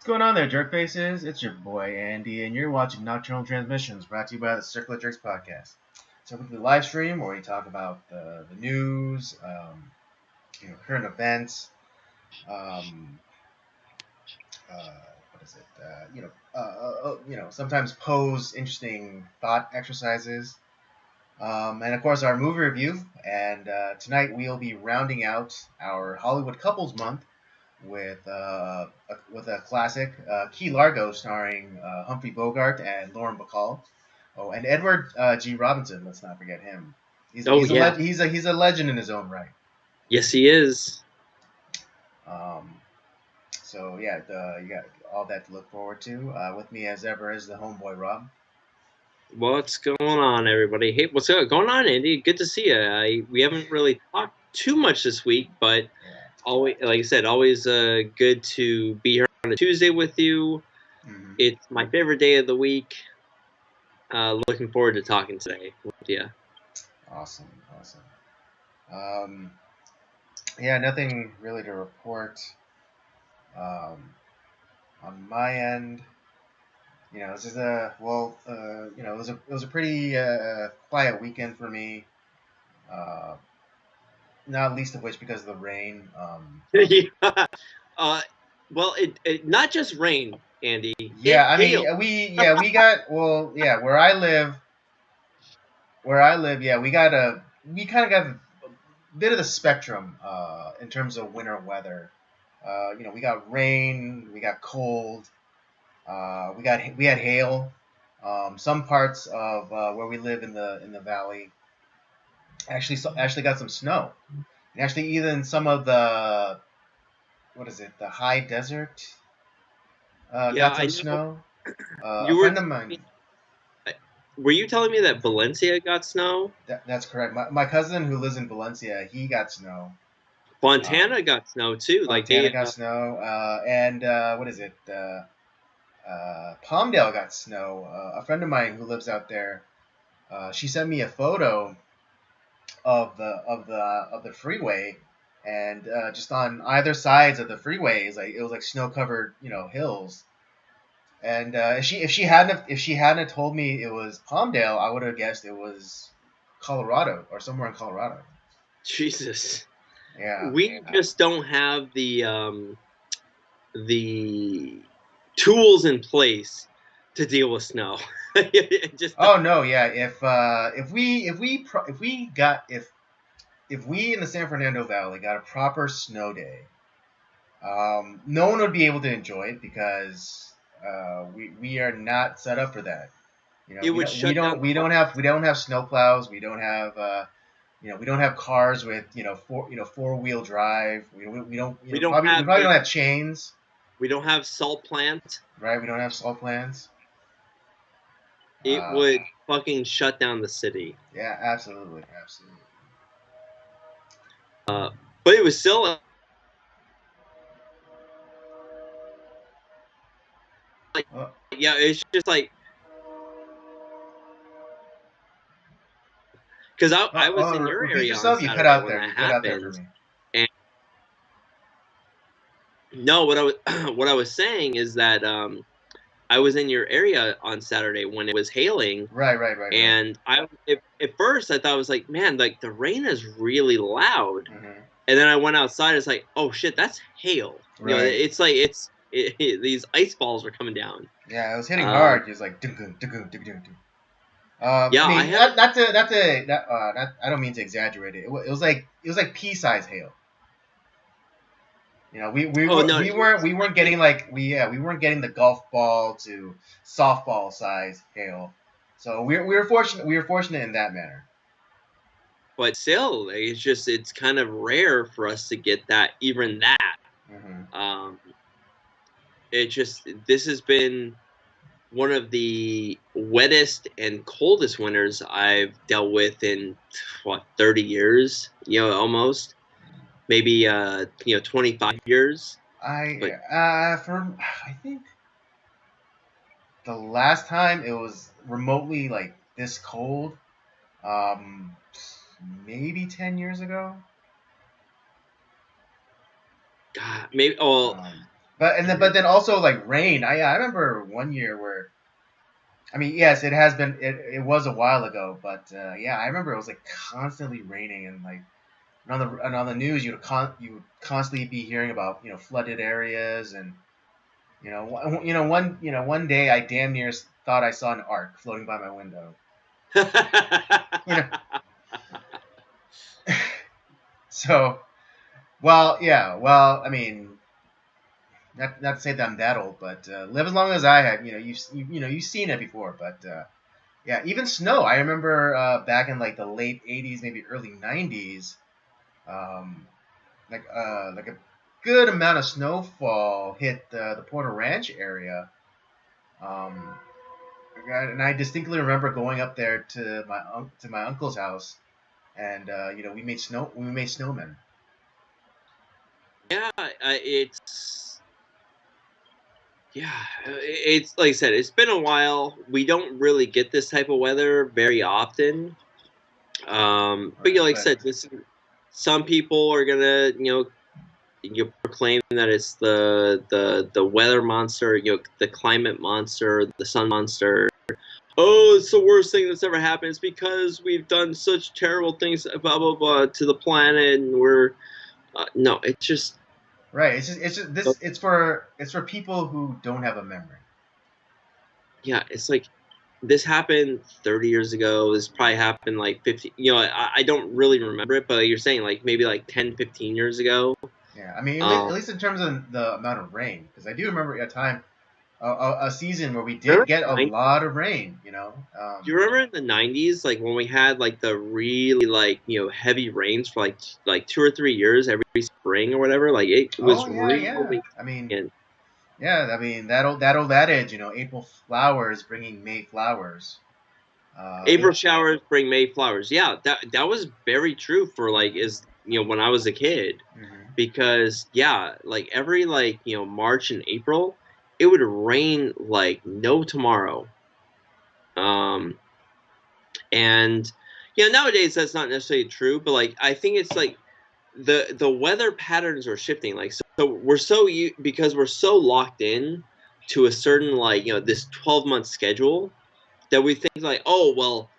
What's going on there, jerk faces? It's your boy Andy, and you're watching Nocturnal Transmissions, brought to you by the Circle of Jerks podcast. It's a weekly live stream where we talk about the news, current events, um, uh, what is it? Sometimes pose interesting thought exercises, and of course our movie review. And tonight we'll be rounding out our Hollywood Couples Month with a classic, Key Largo, starring Humphrey Bogart and Lauren Bacall. Oh, and Edward G. Robinson. Let's not forget him. He's Oh he's a yeah, he's a legend in his own right. yes he is. Um, so yeah, you got all that to look forward to. With me as ever is the homeboy Rob. What's going on, everybody? Hey, what's going on, Andy? Good to see you. We haven't really talked too much this week, but Yeah. always, like I said, always good to be here on a Tuesday with you. Mm-hmm. It's my favorite day of the week. Looking forward to talking today with you. Awesome. Um, yeah, nothing really to report on my end. This is it was a pretty quiet weekend for me. Uh, Not least of which because of the rain. Yeah. Uh, well, it not just rain, Andy. Yeah, It I mean, hailed. we got where I live, yeah, we kind of got a bit of the spectrum in terms of winter weather. We got rain, we got cold, we had hail. Some parts of where we live in the valley actually got some snow. And actually, even some of the what is it, the high desert Yeah, got I some know. snow. A You were friend of telling mine, me, were you telling me that Valencia got snow? that's correct. My cousin who lives in Valencia, he got snow. Fontana got snow too. Like Montana they, got snow, and what is it? Palmdale got snow. A friend of mine who lives out there, she sent me a photo of the freeway, and just on either sides of the freeway is like it was like snow covered hills. And if she hadn't have told me it was Palmdale, I would have guessed it was Colorado or somewhere in Colorado. Jesus, Yeah. we just don't have the tools in place to deal with snow. Just Oh no, yeah. If we in the San Fernando Valley got a proper snow day, no one would be able to enjoy it because we are not set up for that. it We would don't we shut down don't the we don't park. have we don't have snow plows. We don't have cars with four-wheel drive. We don't We don't we probably don't have chains, we don't have salt plant. right? We don't have salt plans. It Uh, would fucking shut down the city. yeah, absolutely. But it was still like, Oh, yeah, it's just like because I was in your repeat area on yourself. You cut Saturday out when there. that You cut out there for happened. me. And no, what I was what I was saying is that I was in your area on Saturday when it was hailing, Right. and at first I thought it was like, man, like the rain is really loud, Mm-hmm. and then I went outside. It's like, oh shit, that's hail. Right. It's like these ice balls are coming down. Yeah, it was hitting Um, hard. It was like ding ding ding ding ding ding. I yeah, I mean, haven't. I don't mean to exaggerate it. It was like pea-sized hail. Oh no, We weren't getting like we weren't getting the golf ball to softball size hail. So we were fortunate in that manner. but still, like, it's kind of rare for us to get that, even that. Hmm. Um, it just this has been one of the wettest and coldest winters I've dealt with in what 30 years, almost maybe 25 years. But I think the last time it was remotely like this cold, um, maybe 10 years ago. God, maybe oh Um, but then also like rain. I remember one year where, I mean, yes, it has been, it was a while ago, but yeah, I remember it was like constantly raining, and like and on the news you would constantly be hearing about, flooded areas. And one day I damn near thought I saw an ark floating by my window. You know, so, well, yeah, well, I mean, not to say that I'm that old, but live as long as I have. You've seen it before, but yeah, even snow. I remember back in like the late '80s, maybe early '90s, um, like a good amount of snowfall hit the Porter Ranch area. Um, and I distinctly remember going up there to my uncle's house, and we made snowmen. Yeah, it's yeah, it's like I said, it's been a while. We don't really get this type of weather very often. But Right, like I but said, this some people are gonna you proclaim that it's the weather monster, the climate monster, the sun monster. Oh, it's the worst thing that's ever happened. It's because we've done such terrible things, blah blah blah, to the planet, and we're no. It's just right, it's just this it's for people who don't have a memory. yeah. It's like this happened 30 years ago. This probably happened like 50. I don't really remember it, but you're saying like maybe like 10, 15 years ago. Yeah, I mean, at Um, least in terms of the amount of rain, because I do remember a time, a season where we did remember get a the lot of rain. Do you remember in the 90s, like when we had like the really like heavy rains for like 2 or 3 years every spring or whatever? Like it Oh was yeah, yeah. really I mean, and yeah. I mean that old adage, April flowers bringing May flowers. April showers bring May flowers. Yeah, that was very true for like is when I was a kid, Mhm. because yeah, like every like March and April, it would rain like no tomorrow. Um, and nowadays that's not necessarily true, but like I think it's like the weather patterns are shifting. Like so we're because we're so locked in to a certain like this 12-month schedule that we think like, oh well,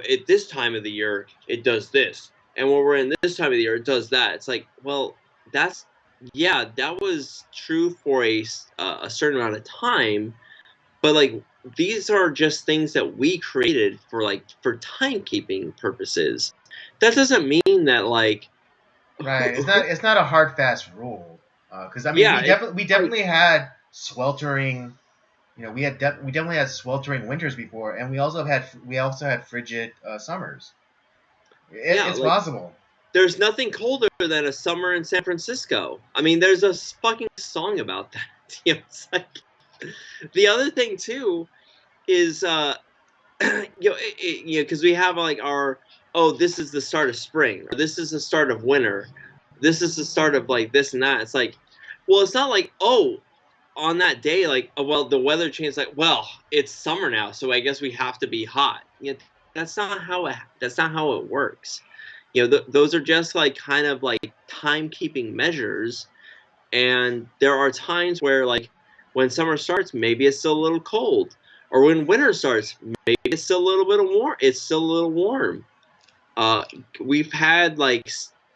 at this time of the year it does this, and when we're in this time of the year it does that. It's like, well, that's yeah, that was true for a certain amount of time, but like these are just things that we created for like for timekeeping purposes. That doesn't mean that like Right. It's who not it's not a hard fast rule, because I mean yeah, we it's definitely we like definitely had sweltering. We definitely had sweltering winters before, and we also had frigid summers. yeah, It's like possible. there's nothing colder than a summer in San Francisco. I mean, there's a fucking song about that. It's like the other thing too is because we have like our oh, this is the start of spring, or this is the start of winter, this is the start of like this and that. It's like, well, it's not like, oh, on that day, like, oh, well, the weather changed, like, well, it's summer now, so I guess we have to be hot. That's not how it works. Those are just like kind of like timekeeping measures, and there are times where like when summer starts, maybe it's still a little cold, or when winter starts, maybe it's still a little bit of warm. It's still a little warm. Uh, we've had like,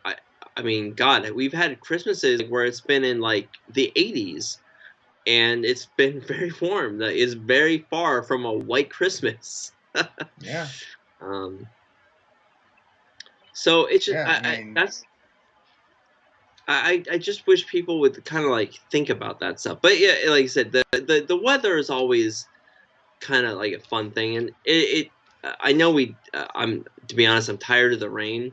I, I mean, God, we've had Christmases where it's been in like the 80s, and it's been very warm. That is very far from a white Christmas. Yeah. um, so it's just Yeah. I mean, I just wish people would kind of like think about that stuff. But yeah, like I said, the weather is always kind of like a fun thing, and I know I'm to be honest, I'm tired of the rain,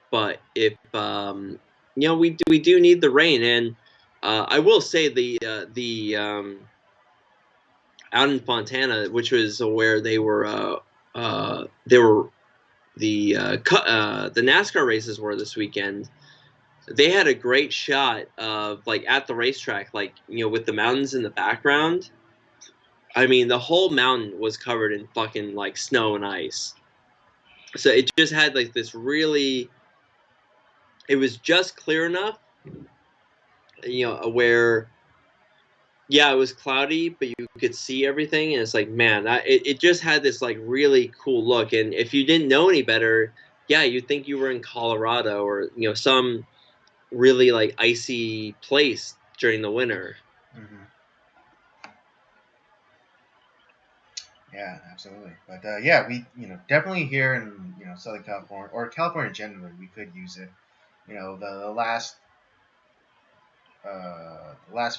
but if we do need the rain, and I will say the out in Fontana, which was where they were the NASCAR races were this weekend. They had a great shot of like at the racetrack, like with the mountains in the background. I mean, the whole mountain was covered in fucking like snow and ice. So it just had like this really. It was just clear enough, where Yeah, it was cloudy, but you could see everything, and it's like, man, it just had this like really cool look. And if you didn't know any better, yeah, you'd think you were in Colorado or some really like icy place during the winter. Hmm. Yeah, absolutely. But yeah, we definitely here in Southern California or California generally, we could use it. The last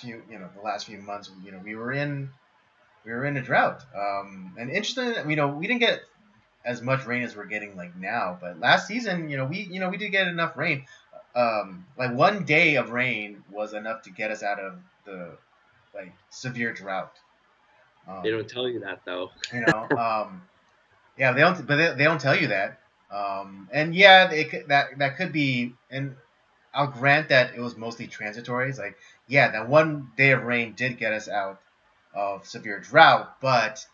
few months, we were in a drought. And interesting, we didn't get as much rain as we're getting like now, but last season, we did get enough rain. Like one day of rain was enough to get us out of the like severe drought. They Um, don't tell you that though. you know, yeah, they don't tell you that. And yeah, that could be, and I'll grant that it was mostly transitory. It's like, yeah, that one day of rain did get us out of severe drought, but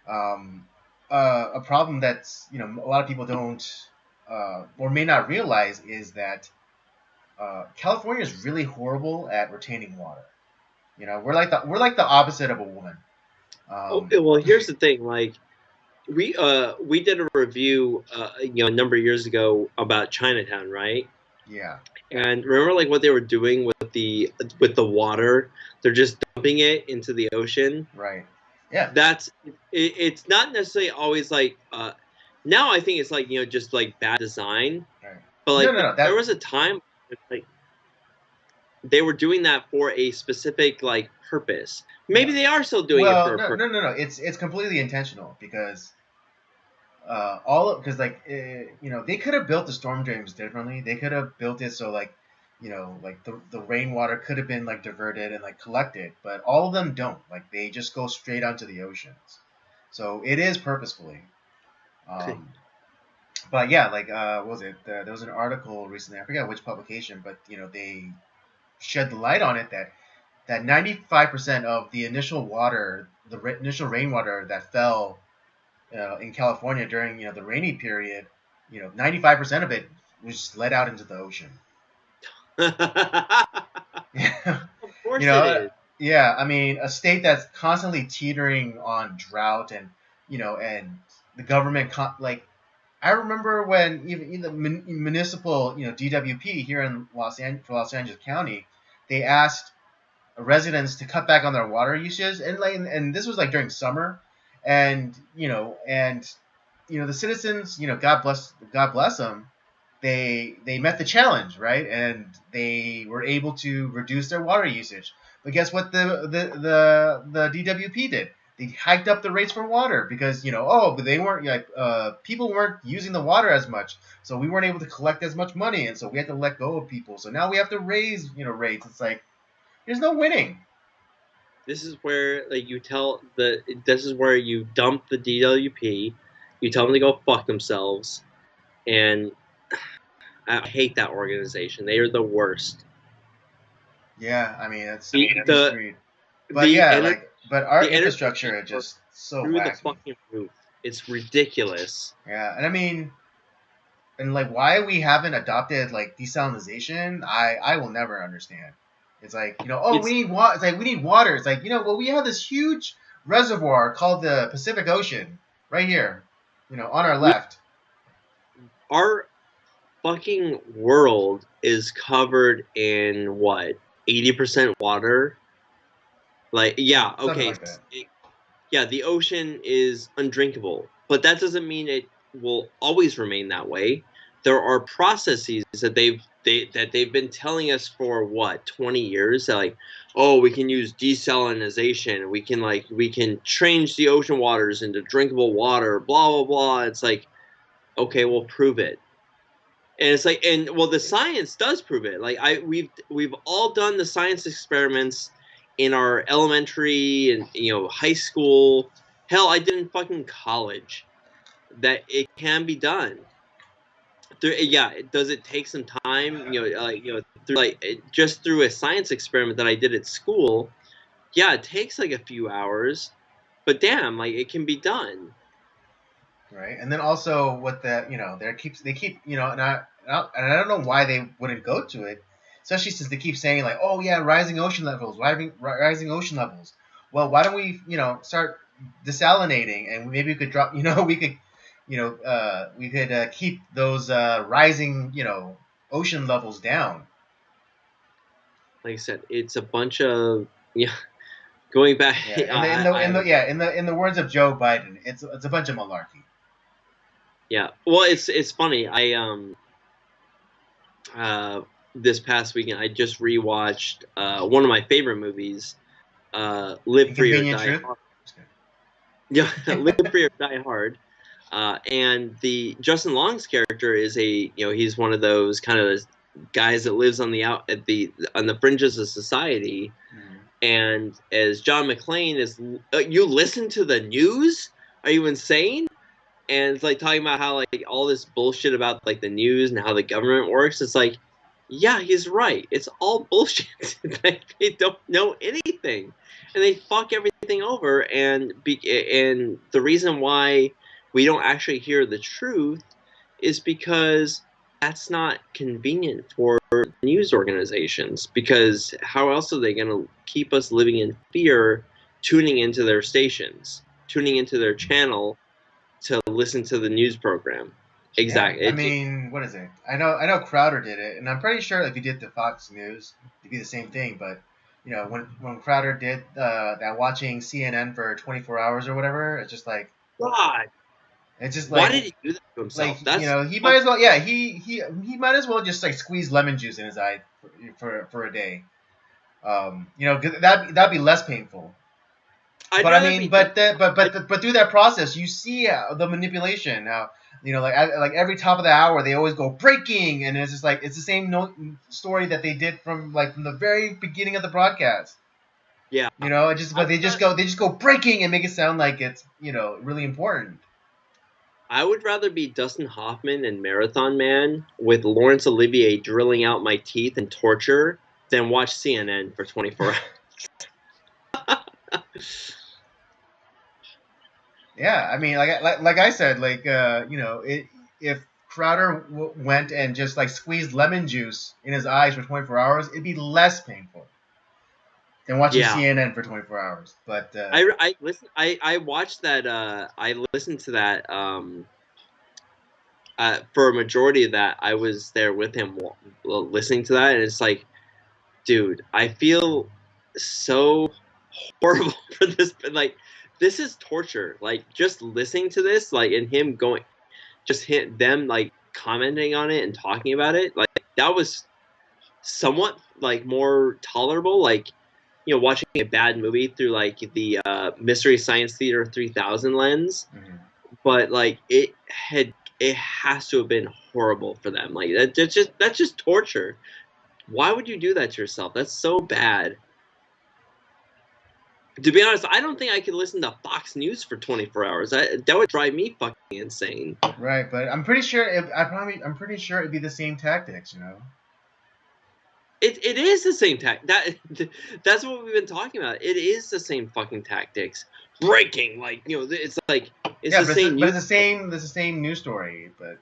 um, a problem that's a lot of people don't or may not realize is that California is really horrible at retaining water. We're like the opposite of a woman. Okay, well, here's the thing. Like we did a review, a number of years ago about Chinatown, right? Yeah, And remember, like what they were doing with the water? They're just dumping it into the ocean. right. Yeah, It's not necessarily always like. Now I think it's like just like bad design, right. but No, like no, no. there That was a time like they were doing that for a specific like purpose. no. Maybe they are still doing it Well, for a no, purpose. no, no, no. It's completely intentional because all of because like they could have built the storm drains differently. They could have built it so like like the rainwater could have been like diverted and like collected, but all of them don't. Like they just go straight onto the oceans. So it is purposefully. Um, but yeah, like what was it? There was an article recently. I forget which publication, but they shed the light on it that 95% of the initial water, initial rainwater that fell in California during the rainy period, 95% of it was let out into the ocean. Of course it uh, is. yeah, I mean, a state that's constantly teetering on drought and and the government like I remember when even in the municipal DWP here in Los Angeles County, they asked residents to cut back on their water usage, and and this was like during summer, and the citizens, God bless them, they met the challenge, right, and they were able to reduce their water usage. But guess what the DWP did? They hiked up the rates for water because but they weren't like people weren't using the water as much, so we weren't able to collect as much money, and so we had to let go of people. So now we have to raise rates. It's like there's no winning. This is where like this is where you dump the DWP, you tell them to go fuck themselves, and I hate that organization. They are the worst. Yeah, I mean that's The to be the agreed. But the yeah, energy like our the energy infrastructure rates is are just so through the wacky. fucking roof. It's ridiculous. Yeah, and I mean, and like why we haven't adopted like desalinization, I will never understand. It's like oh we It's need water. It's like we need water. It's like well we have this huge reservoir called the Pacific Ocean right here, on our we left. our fucking world is covered in what 80% water. Like yeah, Something okay, like that. yeah, the ocean is undrinkable, but that doesn't mean it will always remain that way. There are processes that they've been telling us for what 20 years that like, oh, we can use desalinization, we can change the ocean waters into drinkable water, blah blah blah. It's like, okay, we'll prove it. And it's like, and well, the science does prove it. Like we've all done the science experiments in our elementary and high school. Hell, I did in fucking college. That it can be done. Yeah, does it take some time? Through like just through a science experiment that I did at school. Yeah, it takes like a few hours, but damn, like it can be done. Right, and then also what they keep and I don't know why they wouldn't go to it. especially since they keep saying like, oh yeah, rising ocean levels, rising ocean levels. Well, why don't we, start desalinating, and maybe we could drop, we could keep those rising, ocean levels down. Like I said, it's a bunch of going back. Yeah, in the words of Joe Biden, it's a bunch of malarkey. Yeah, well, it's funny. Uh, this past weekend I just rewatched one of my favorite movies, Live Free or Inconvenient Die truth. Hard. Yeah, Live Free or Die Hard. And the Justin Long's character is he's one of those kind of guys that lives on the fringes of society. Mm-hmm. And as John McClane is, you listen to the news? Are you insane? And it's like talking about how like all this bullshit about like the news and how the government works. It's like, yeah, he's right. It's all bullshit. They don't know anything, and they fuck everything over. And the reason why we don't actually hear the truth is because that's not convenient for news organizations. Because how else are they going to keep us living in fear, tuning into their stations, tuning into their channel to listen to the news program? Yeah, Exactly. I mean, what is it? I know Crowder did it, and I'm pretty sure if he did the Fox News, it'd be the same thing. But when Crowder did that, watching CNN for 24 hours or whatever, it's just like God, it's just why like did he do that to like himself? That's he might as well, yeah, he might as well just like squeeze lemon juice in his eye for a day. That'd be less painful. I'd But I rather mean, be. but through that process, you see the manipulation. How like every top of the hour, they always go breaking, and it's just like it's the same story that they did from the very beginning of the broadcast. Yeah, But they just go breaking and make it sound like it's really important. I would rather be Dustin Hoffman and Marathon Man with Laurence Olivier drilling out my teeth and torture than watch CNN for 24 hours. Yeah, I mean, like I said, if Crowder went and just like squeezed lemon juice in his eyes for 24 hours, it'd be less painful than watching Yeah, CNN for 24 hours. But I watched that. I listened to that. For a majority of that, I was there with him listening to that, and it's like, dude, I feel so horrible for this, but like, this is torture. Like, just listening to this, like, and him going, just hit them like commenting on it and talking about it, like that was somewhat like more tolerable. Like, watching a bad movie through like the Mystery Science Theater 3000 lens, mhm. but like it has to have been horrible for them. Like that's just torture. Why would you do that to yourself? That's so bad. To be honest, I don't think I could listen to Fox News for 24 hours. That would drive me fucking insane. Right, but I'm pretty sure it'd be the same tactics. It is the same that's what we've been talking about. It is the same fucking tactics. Breaking, like, it's like it's Yeah, the same but it's the same news story. But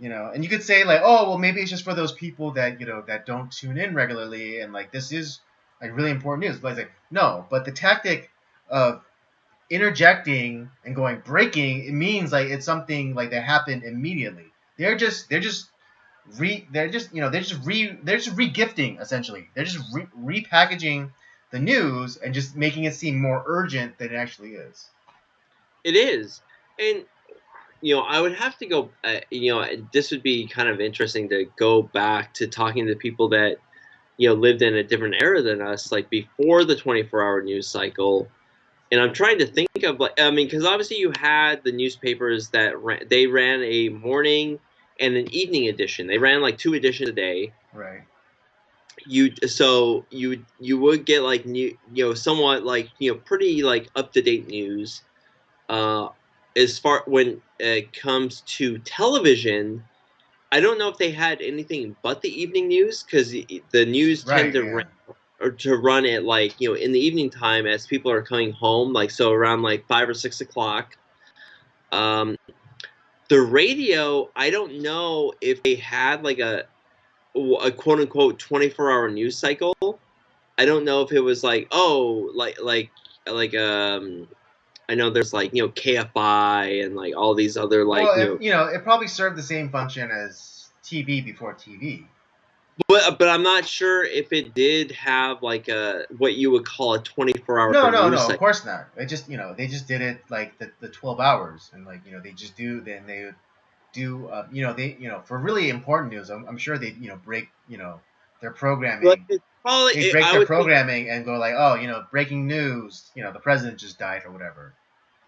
and you could say like, oh well, maybe it's just for those people that don't tune in regularly, and like this is like really important news. But it's like no, but the tactic of interjecting and going breaking, it means like it's something like that happened immediately. They're just regifting essentially. They're just repackaging the news and just making it seem more urgent than it actually is. It is. And I would have to go. This would be kind of interesting to go back to talking to people that lived in a different era than us, like before the 24-hour news cycle. And I'm trying to think of, like, I mean, because obviously you had the newspapers that they ran a morning and an evening edition. They ran like 2 editions a day. Right. You would get like somewhat like pretty like up to date news. Uh, as far when it comes to television, I don't know if they had anything but the evening news, because the news tend Right. to Yeah. run at like in the evening time as people are coming home, like so around like 5 or 6 o'clock. Um, the radio, I don't know if they had like a quote unquote 24-hour news cycle. I don't know if it was like, oh, like I know there's like, KFI and like all these other like, Well, it probably served the same function as TV before TV. but I'm not sure if it did have like a what you would call a 24-hour No, no, news no. Of cycle. course not. They just did it like the 12 hours, and like they just do. Then they would do. They for really important news. I'm sure they break their Like programming. it's probably, They break I their would think, programming and go like, oh, breaking news. The president just died or whatever.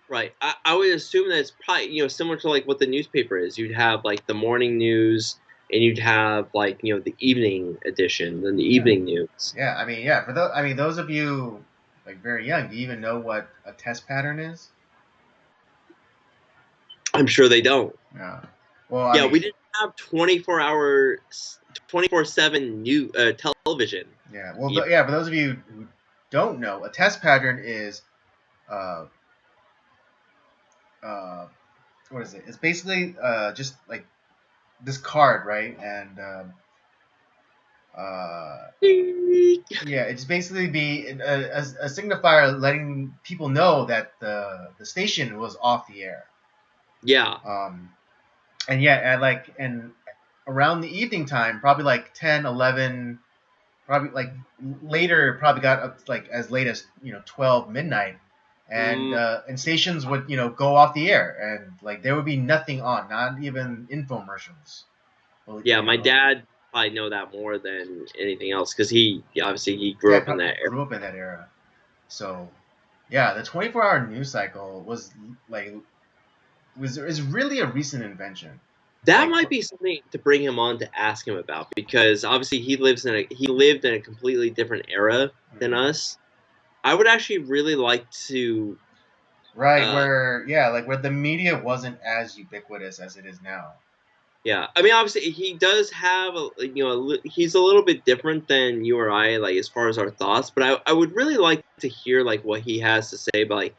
right. I would assume that it's probably similar to like what the newspaper is. You'd have like the morning news, and you'd have like the evening edition, then the Yeah, evening news. yeah. I mean, yeah. For those, those of you like very young, do you even know what a test pattern is? I'm sure they don't. Yeah. Well, Yeah, we didn't have 24/7 new television. yeah. Well, Even. yeah. For those of you who don't know, a test pattern is uh, uh, what is it? It's basically just like this card, right? And yeah, it's basically be a signifier letting people know that the station was off the air. Yeah. And yeah, and around the evening time, probably like 10, 11, probably like later, probably got up like as late as 12 midnight, Mm, and stations would go off the air, and like there would be nothing on, not even infomercials. Well, yeah, my dad probably know that more than anything else because he obviously he grew yeah, up in probably that era. grew up in that era. So yeah, the 24-hour news cycle was like was is really a recent invention. That Like might be something to bring him on to ask him about because obviously he lived in a completely different era than mhm. us. I would actually really like to. Right, Uh, where the media wasn't as ubiquitous as it is now. yeah, I mean, obviously he does have he's a little bit different than you or I, like as far as our thoughts. But I would really like to hear like what he has to say about like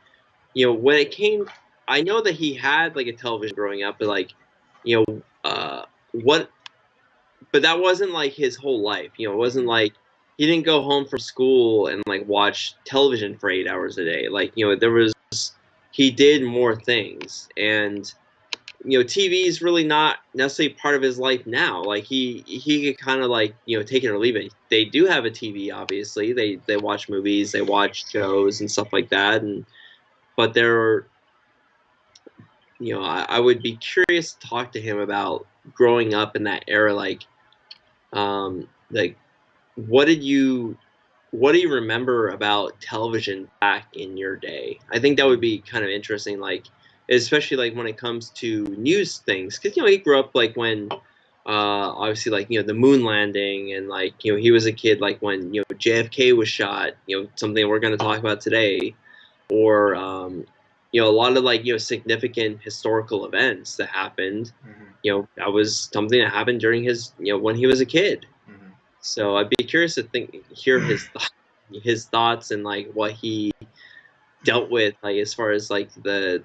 when it came. I know that he had like a television growing up, but like what but that wasn't like his whole life. It wasn't Mhm. like he didn't go home from school and like watch television for 8 hours a day. Like, there was he did more things, and TV is really not necessarily part of his life now. Like he could kind of like take it or leave it. They do have a TV, obviously. They watch movies, they watch shows and stuff like that, and but they're I would be curious to talk to him about growing up in that era, like what did you what do you remember about television back in your day? I think that would be kind of interesting, like especially like when it comes to news things, because he grew up like when obviously like the moon landing, and like he was a kid like when JFK was shot, something we're going to talk about today, or a lot of like significant historical events that happened. Mhm. That was something that happened during his when he was a kid. Mhm. So I'd be curious to hear his thoughts and like what he dealt with, like as far as like the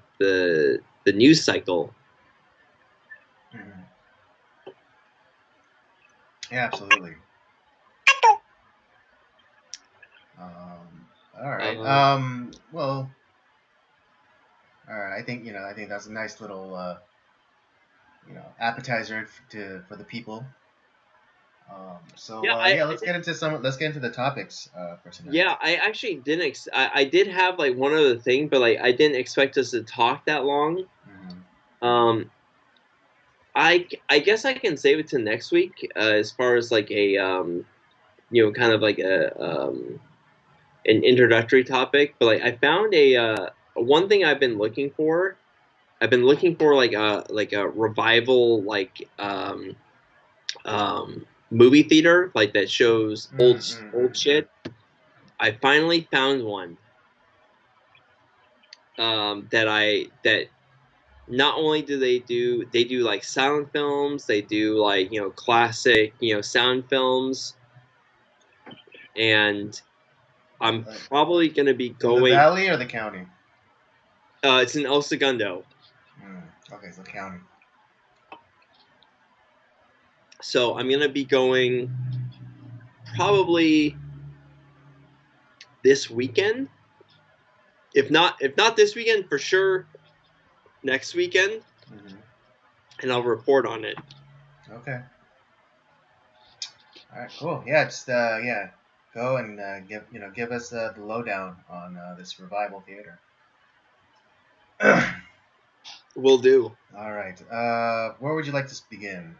news cycle. Mhm. Yeah, absolutely. All right. Um, Well, all right. I think that's a nice little appetizer for the people. yeah, Yeah, I did. let's get into the topics for tonight. Yeah, I actually didn't. I did have like one other thing, but like I didn't expect us to talk that long. Mhm. Um, I guess I can save it to next week, as far as like a kind of like an introductory topic. But like I found a one thing I've been looking for. I've been looking for like a revival movie theater like that shows old Mm. shit. I finally found one that not only do they do like silent films, they do like classic sound films, and I'm probably gonna be In the going. valley or the county? It's in El Segundo. Mm. Okay, so county. So I'm gonna be going probably this weekend. If not this weekend, for sure next weekend, Mm-hmm. and I'll report on it. Okay. All right. Cool. Yeah. Just yeah. Go and give us the lowdown on this revival theater. Will do. All right. Where would you like to begin?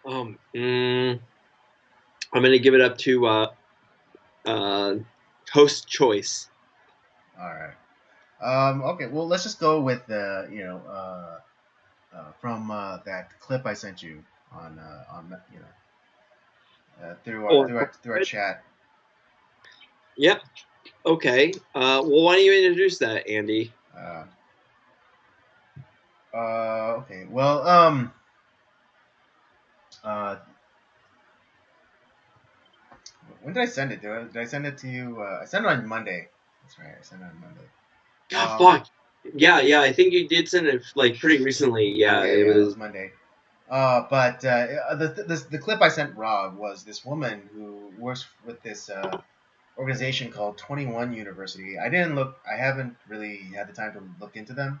I'm gonna give it up to uh, host choice. All right. Okay. Well, let's just go with from that clip I sent you on Oh, through our chat. yep. Okay. Well, why don't you introduce that, Andy? Uh, okay. Well, uh, when did I send it? Did I send it to you? I sent it on Monday. That's right. I sent it on Monday. God, fuck. Yeah. I think you did send it like pretty recently. Yeah, Yeah, it yeah, it was. was Monday. But the clip I sent Rob was this woman who works with this organization called 21 University. I haven't really had the time to look into them.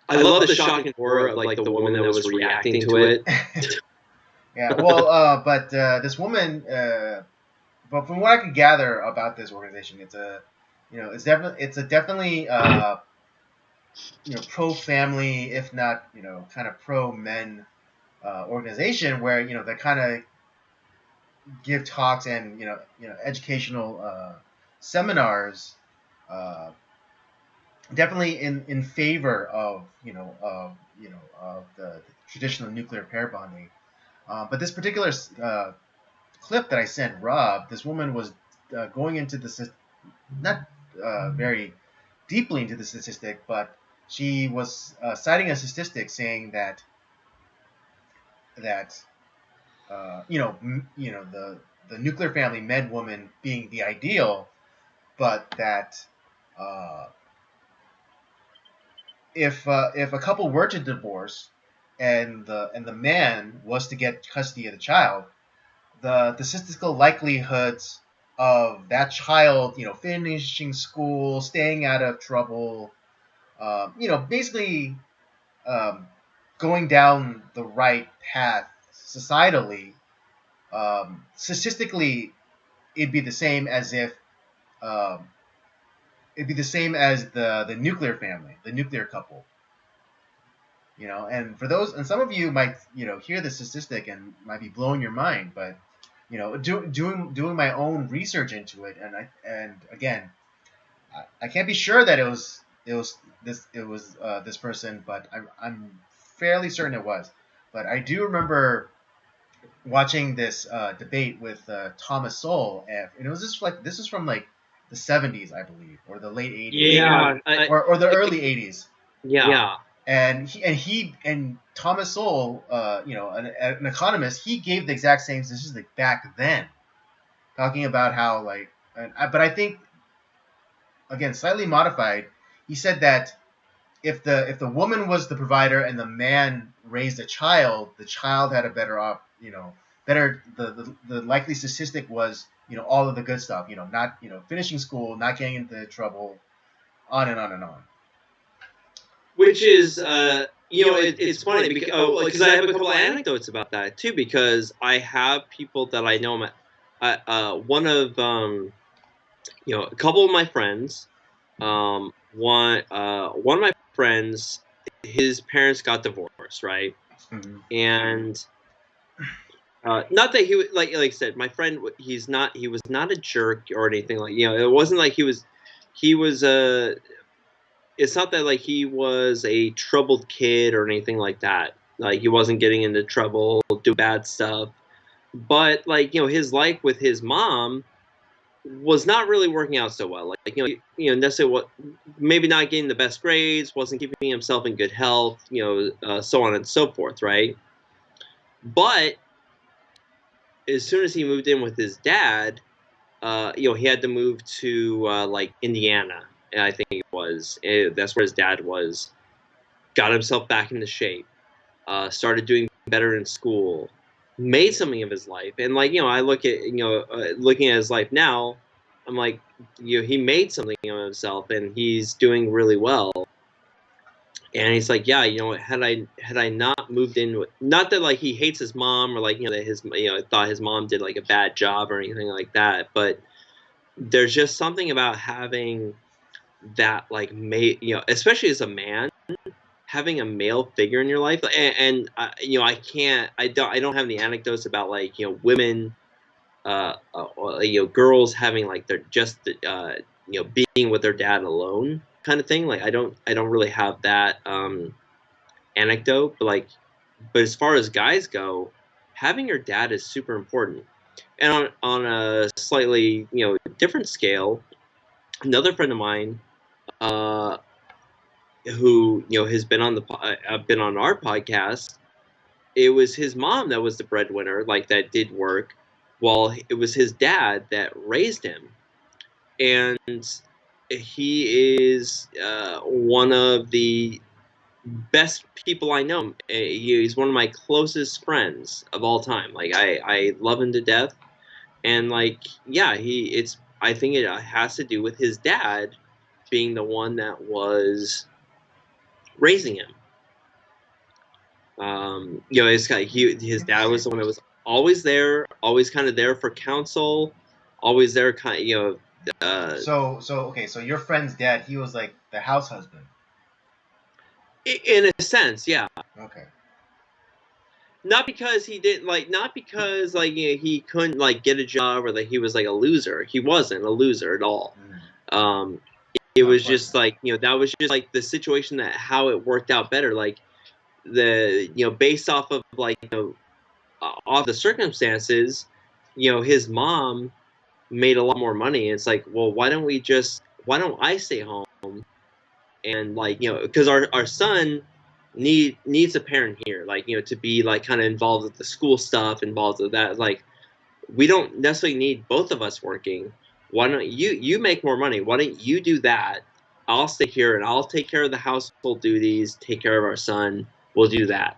I love the shock and horror of like the woman that was reacting to it. Yeah, well, but this woman, but from what I could gather about this organization, it's a definitely pro family, if not kind of pro men organization where they kind of give talks and educational seminars, uh, definitely in favor of of the traditional nuclear pair bonding. But this particular clip that I sent Rob, this woman was going into the not very deeply into the statistic, but she was citing a statistic saying that the nuclear family med woman being the ideal, but that uh, if a couple were to divorce and the man was to get custody of the child, the statistical likelihoods of that child, finishing school, staying out of trouble, basically um, going down the right path societally, statistically, it'd be the same as if um, it'd be the same as the nuclear family, the nuclear couple. And for those, and some of you might hear the statistic and might be blowing your mind, but doing my own research into it, and again, I can't be sure that it was this person, but I'm fairly certain it was. But I do remember watching this debate with Thomas Sowell, and it was just like this is from like the 70s, I believe, or the late 80s, Yeah. or the early 80s. Yeah. And Thomas Sowell, an economist, he gave the exact same statistic back then, talking about how but I think again slightly modified. He said that if the woman was the provider and the man raised a child, the child had a better off, better the likely statistic was all of the good stuff, not finishing school, not getting into trouble, on and on and on. Which is it's funny because I have a couple of anecdotes about that too, because I have people that I know. One of a couple of my friends, one of my friends, his parents got divorced, right? Mm-hmm. And not that he was like I said, my friend, he was not a jerk or anything, like, it wasn't like he was it's not that like he was a troubled kid or anything like that. Like, he wasn't getting into trouble, do bad stuff. But like, his life with his mom was not really working out so well. Like, necessarily what, maybe not getting the best grades, wasn't keeping himself in good health, so on and so forth, right? But as soon as he moved in with his dad, he had to move to like Indiana, and I think it was. That's where his dad was. Got himself back into shape. started doing better in school, made something of his life. And like, I look at, looking at his life now, I'm like, he made something of himself and he's doing really well. And he's like, yeah, had I not moved in, not that like he hates his mom or like, that his, thought his mom did like a bad job or anything like that, but there's just something about having that like especially as a man, having a male figure in your life. And I don't have any anecdotes about like, women, girls having like their just being with their dad alone kind of thing. Like I don't really have that anecdote, but as far as guys go, having your dad is super important. And on a slightly different scale, another friend of mine, uh, who has been on been on our podcast, it was his mom that was the breadwinner, like that did work, while it was his dad that raised him. And he is one of the best people I know. He's one of my closest friends of all time. Like I love him to death, and like yeah, I think it has to do with his dad being the one that was raising him. His dad was the one that was always there, always kind of there for counsel, always there, kind of, So your friend's dad, he was like the house husband. in a sense, yeah. Okay. Not because he didn't like, not because like he couldn't like get a job or that he was like a loser. He wasn't a loser at all. It was just like that was just like the situation, that how it worked out better. Like based off of like off the circumstances, his mom made a lot more money. And it's like, well, why don't I stay home and like because our son needs a parent here, like to be like kind of involved with the school stuff, involved with that. Like we don't necessarily need both of us working. Why don't you make more money? Why don't you do that? I'll stay here and I'll take care of the household duties, take care of our son. We'll do that.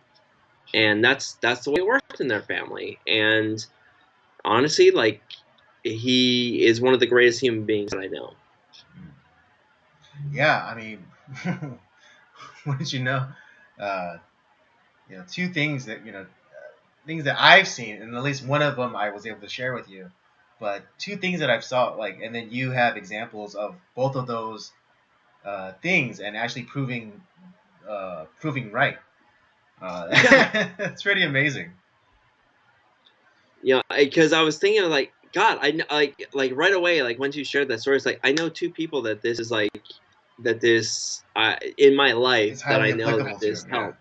And that's the way it worked in their family. And honestly, like he is one of the greatest human beings that I know. Yeah, I mean, what did you know? Uh, two things that things that I've seen, and at least one of them I was able to share with you. But two things that I've saw, like, and then you have examples of both of those things, and actually proving right. That's pretty amazing. Because I was thinking of like, God, I like right away, like once you shared that story, it's like I know two people that this is like that this in my life that I know that this helped.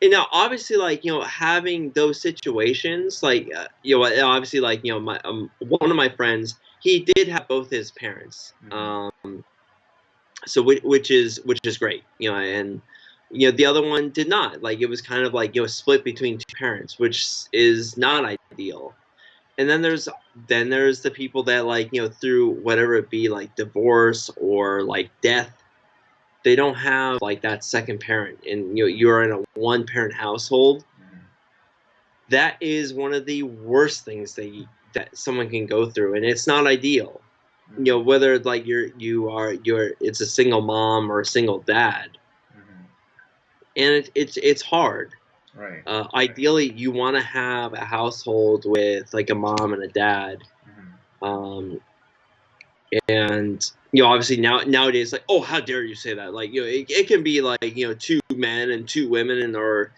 And now, obviously, like having those situations, like obviously, like my one of my friends, he did have both his parents, so which is great, and the other one did not. Like it was kind of like split between two parents, which is not ideal. And then there's the people that like through whatever it be, like divorce or like death, they don't have like that second parent, and you're in a one parent household. That is one of the worst things that someone can go through, and it's not ideal. Whether like it's a single mom or a single dad, and it's hard. Right. Ideally, you want to have a household with like a mom and a dad. And obviously nowadays, like, oh, how dare you say that? Like it can be like two men and two women, and or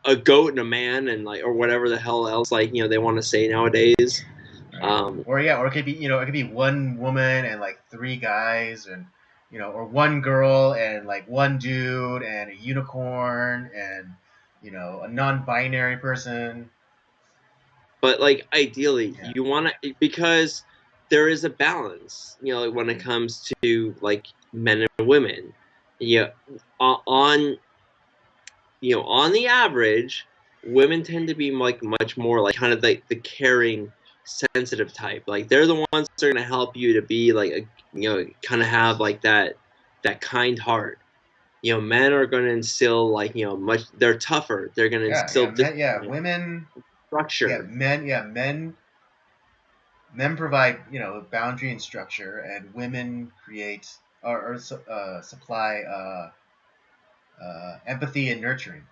a goat and a man, and like or whatever the hell else like they want to say nowadays. Right. Or it could be it could be one woman and like three guys, and or one girl and like one dude and a unicorn and a non-binary person. But like ideally, you want to, because there is a balance, like when it comes to like men and women. On on the average, women tend to be like much more like kind of like the caring, sensitive type. Like they're the ones that are going to help you to be like kind of have like that kind heart. men are going to instill like much. They're tougher. They're going to instill women, structure. men provide boundary and structure, and women create or supply empathy and nurturing.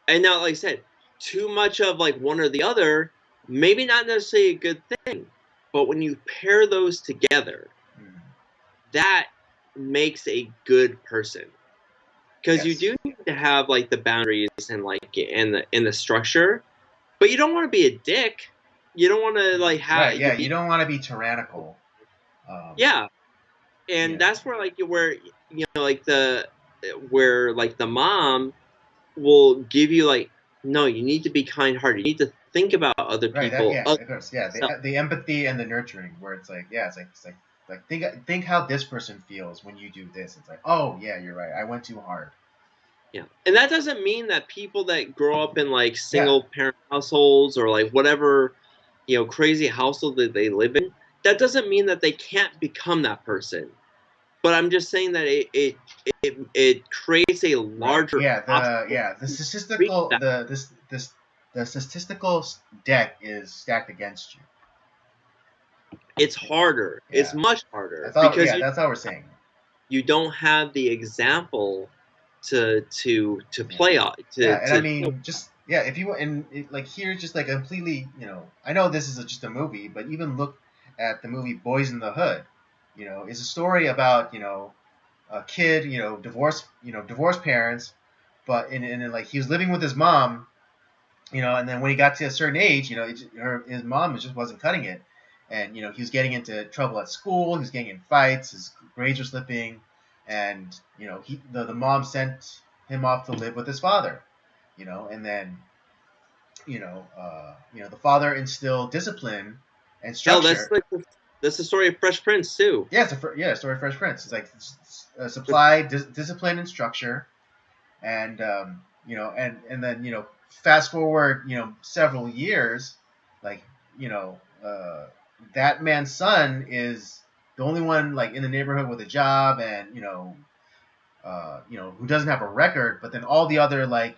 And now, like I said, too much of like one or the other, maybe not necessarily a good thing. But when you pair those together, that makes a good person. Because you do need to have like the boundaries and like and the structure, but you don't want to be a dick. You don't want to like have right. Yeah, you don't want to be tyrannical. Yeah, and that's where like like the mom will give you like, no, you need to be kind hearted. You need to think about other Right. people. Of course. Yeah. The empathy and the nurturing, where it's like, it's like think how this person feels when you do this. It's like, oh yeah, you're right. I went too hard. Yeah, and that doesn't mean that people that grow up in like Yeah. single parent households or like whatever crazy household that they live in, that doesn't mean that they can't become that person. But I'm just saying that it creates a Right. larger Yeah. obstacle The to reach statistical that. the statistical deck is stacked against you. It's harder. It's Yeah. much harder because That's all we're saying. you don't have the example to Yeah. play on Yeah, and I to mean, just if you like here, just like completely, I know this is just a movie, but even look at the movie Boys in the Hood. It's a story about a kid, divorced parents, but in like he was living with his mom, and then when he got to a certain age, his mom just wasn't cutting it, and he was getting into trouble at school, he was getting in fights, his grades were slipping, and the mom sent him off to live with his father, and then the father instilled discipline and hell. That's structure. like that's the story of Fresh Prince too. Yeah, story of Fresh Prince. It's like supply discipline and structure, and and then fast forward several years, like that man's son is the only one like in the neighborhood with a job, and who doesn't have a record, but then all the other like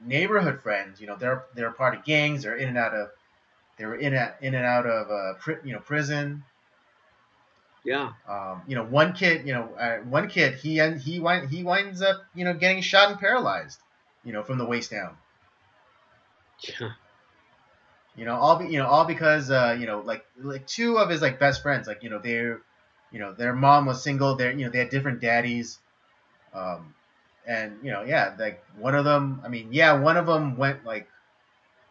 neighborhood friends, they're part of gangs, they're in and out of in and out of prison. Yeah. One kid he winds up getting shot and paralyzed, from the waist down. Yeah. All because like two of his like best friends, like their mom was single, they had different daddies, um, and like one of them, I mean, one of them like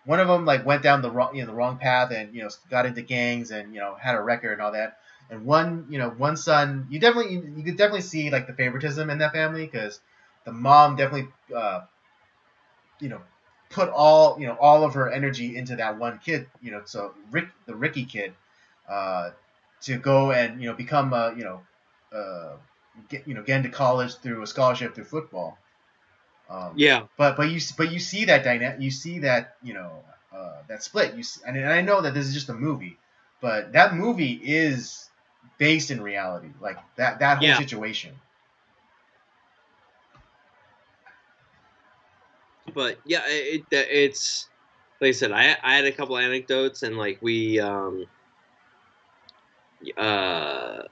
went down the wrong path, and got into gangs, and had a record and all that. And one son, you could definitely see like the favoritism in that family, because the mom definitely you know put all of her energy into that one kid, so the Ricky kid, uh, to go and become get into college through a scholarship through football. Yeah. But you see that dynamic, you see that that split. And I know that this is just a movie, but that movie is based in reality, like that whole Yeah. situation. But yeah, it's like I said, I had a couple anecdotes, and like uh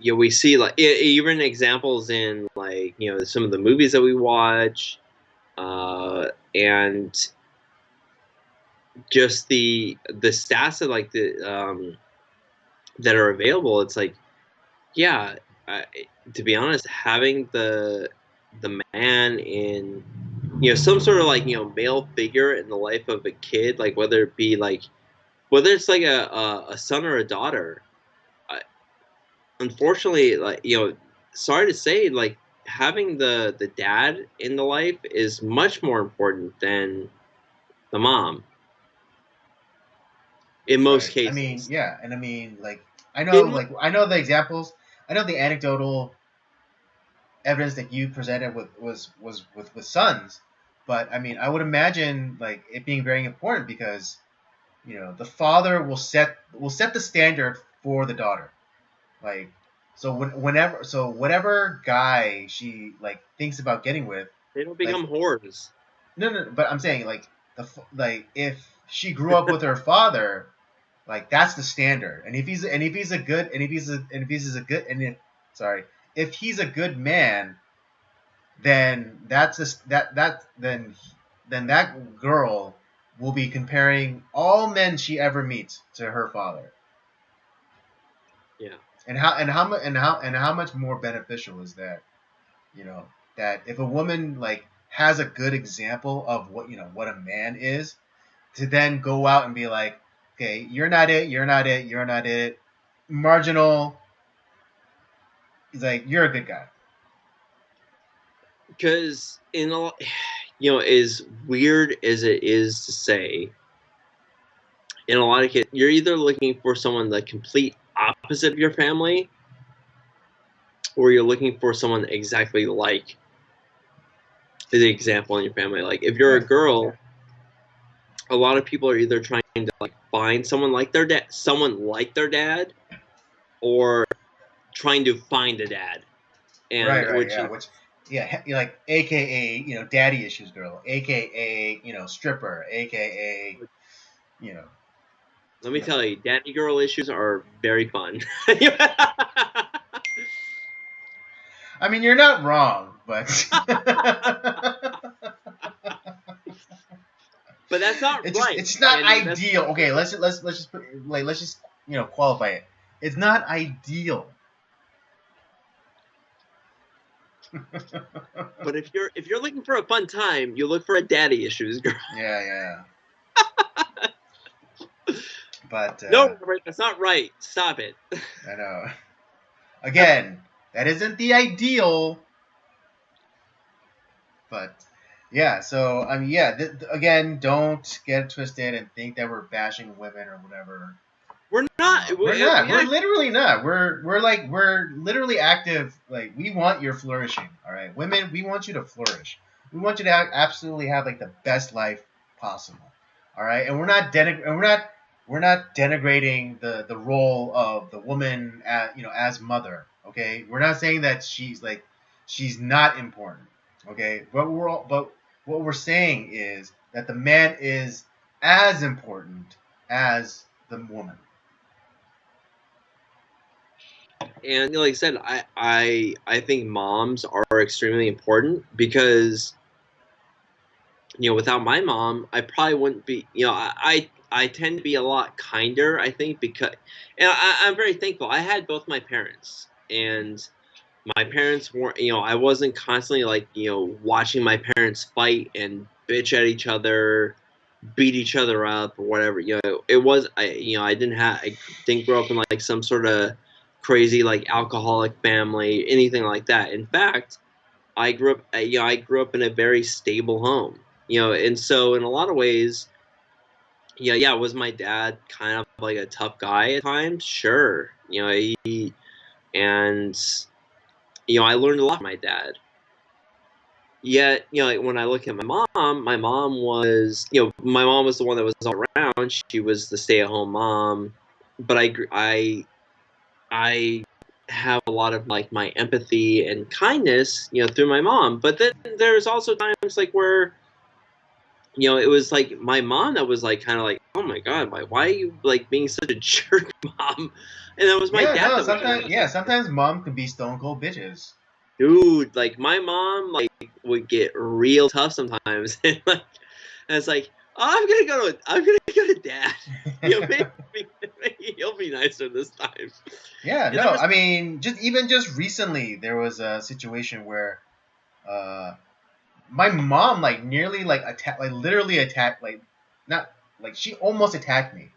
we see like even examples in like some of the movies that we watch, and just the stats that like the that are available. It's like, yeah, I, to be honest, having the man in some sort of like male figure in the life of a kid, like whether it be like whether it's like a son or a daughter. I, unfortunately, like sorry to say, like having the dad in the life is much more important than the mom in most Right. I mean, cases. yeah, and I mean, like, In I know the examples, I know the anecdotal evidence that you presented with sons, but I mean, I would imagine like it being very important, because the father will set the standard for the daughter. Like, So whatever guy she like thinks about getting with, They don't like become whores. no, but I'm saying like like if she grew up with her father, like that's the standard. And if he's a good and if he's a and if he's a good and if sorry if he's a good man, then that's a, that then that girl will be comparing all men she ever meets to her father. Yeah. And how much more beneficial is that? You know, that if a woman like has a good example of what what a man is, to then go out and be like, okay, you're not it, you're not it, you're not it, marginal. He's like, you're a good guy. Because in a, as weird as it is to say, in a lot of cases, you're either looking for someone the complete opposite of your family, or you're looking for someone exactly like the example in your family. Like if you're a Right. girl, a lot of people are either trying to like find someone like their dad, or trying to find a dad, and Right, which yeah. Which, yeah, like AKA, daddy issues girl, AKA, stripper, AKA, you know, let me you know. tell you, daddy girl issues are very fun. I mean, you're not wrong, but But that's not right. it's just not And that's ideal. Okay, let's just put, like let's just qualify it. It's not ideal. but if you're looking for a fun time, you look for a daddy issues girl. Yeah, yeah. But No, Robert, that's not right. Stop it. I know. Again, that isn't the ideal. But yeah, so I mean, yeah. Again, don't get it twisted and think that we're bashing women or whatever. We're not. We're not. We're Yeah, literally not. We're literally active. Like we want your flourishing. All right, women, we want you to flourish. We want you to absolutely have like the best life possible. All right, and we're not denigrating the role of the woman as as mother. Okay, we're not saying that she's not important. Okay, but what we're saying is that the man is as important as the woman. and like I said, I think moms are extremely important because without my mom, I probably wouldn't be. I tend to be a lot kinder. I think because, and I'm very thankful. I had both my parents, and my parents weren't. I wasn't constantly like watching my parents fight and bitch at each other, beat each other up or whatever. It was I didn't have I didn't grow up in like some sort of crazy like alcoholic family, anything like that. In fact, I grew up in a very stable home. And so in a lot of ways, yeah, was my dad kind of like a tough guy at times? Sure. And I learned a lot from my dad. Yet, like when I look at my mom was the one that was all around. She was the stay-at-home mom, but I have a lot of like my empathy and kindness, through my mom. But then there's also times like where it was like my mom that was like kind of like, oh my god, why are you like being such a jerk, mom? And that was my Yeah, dad no, that was sometimes yeah, sometimes mom can be stone cold bitches. dude, like my mom like would get real tough sometimes, and like and it's like, oh, I'm gonna go to dad. Maybe he'll be nicer this time. Yeah, And there no, was I mean, just recently there was a situation where uh my mom like nearly like attacked, like literally attacked, like not like she almost attacked me,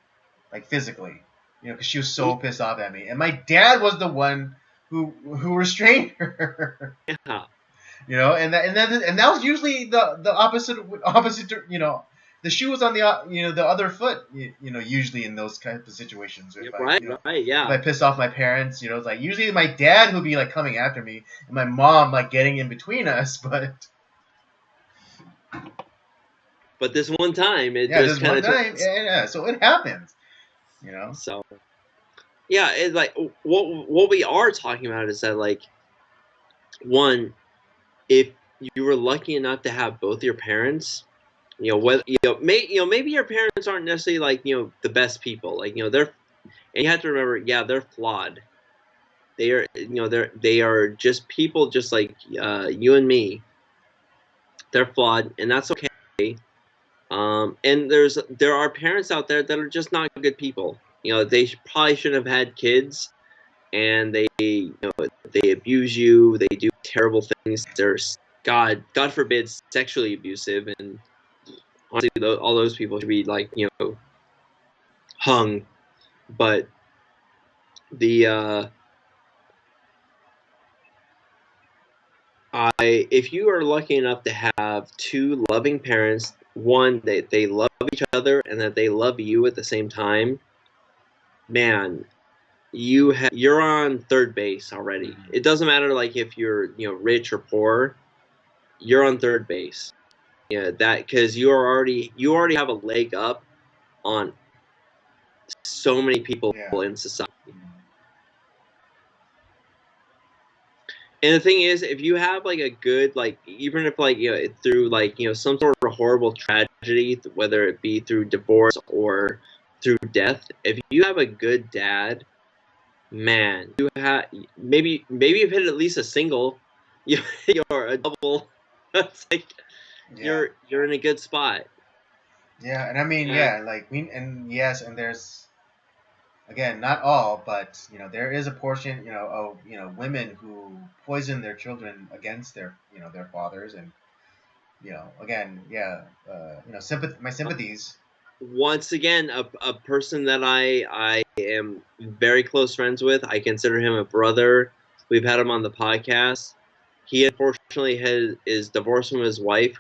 like physically, because she was so pissed off at me, and my dad was the one who restrained her. yeah, And that was usually the opposite. The shoe was on the the other foot. Usually in those kinds of situations, if I right, right, if I yeah. pissed off my parents, it's like usually my dad would be like coming after me, and my mom like getting in between us. But But this one time, it yeah, just this kind one of took. time, yeah, so it happens. So Yeah, it's like what we are talking about is that, like, one, if you were lucky enough to have both your parents, whether maybe your parents aren't necessarily, like, the best people, like, they're, and you have to remember, yeah, they're flawed. They are, they are just people, just like you and me. They're flawed, and that's okay. And there are parents out there that are just not good people. They probably shouldn't have had kids, and they abuse you. They do terrible things. They're, God forbid, sexually abusive, and honestly, all those people should be, like, hung. But the if you are lucky enough to have two loving parents, one, they love each other and that they love you at the same time, man, you're on third base already. Mm-hmm. It doesn't matter, like, if you're, rich or poor, you're on third base. Yeah, that, because you already have a leg up on so many people Yeah. in society. Mm-hmm. And the thing is, if you have, like, a good, like, even if, like, through, like, some sort of horrible tragedy, whether it be through divorce or through death, if you have a good dad, man, you have, maybe you've hit at least a single, you or a double. It's like Yeah. you're in a good spot. Yeah, and I mean, And yeah, like we, and yes, and there's, again, not all, but there is a portion, of women who poison their children against their fathers, and again, yeah, my sympathies. once again, a person that I am very close friends with. I consider him a brother. We've had him on the podcast. He unfortunately is divorced from his wife,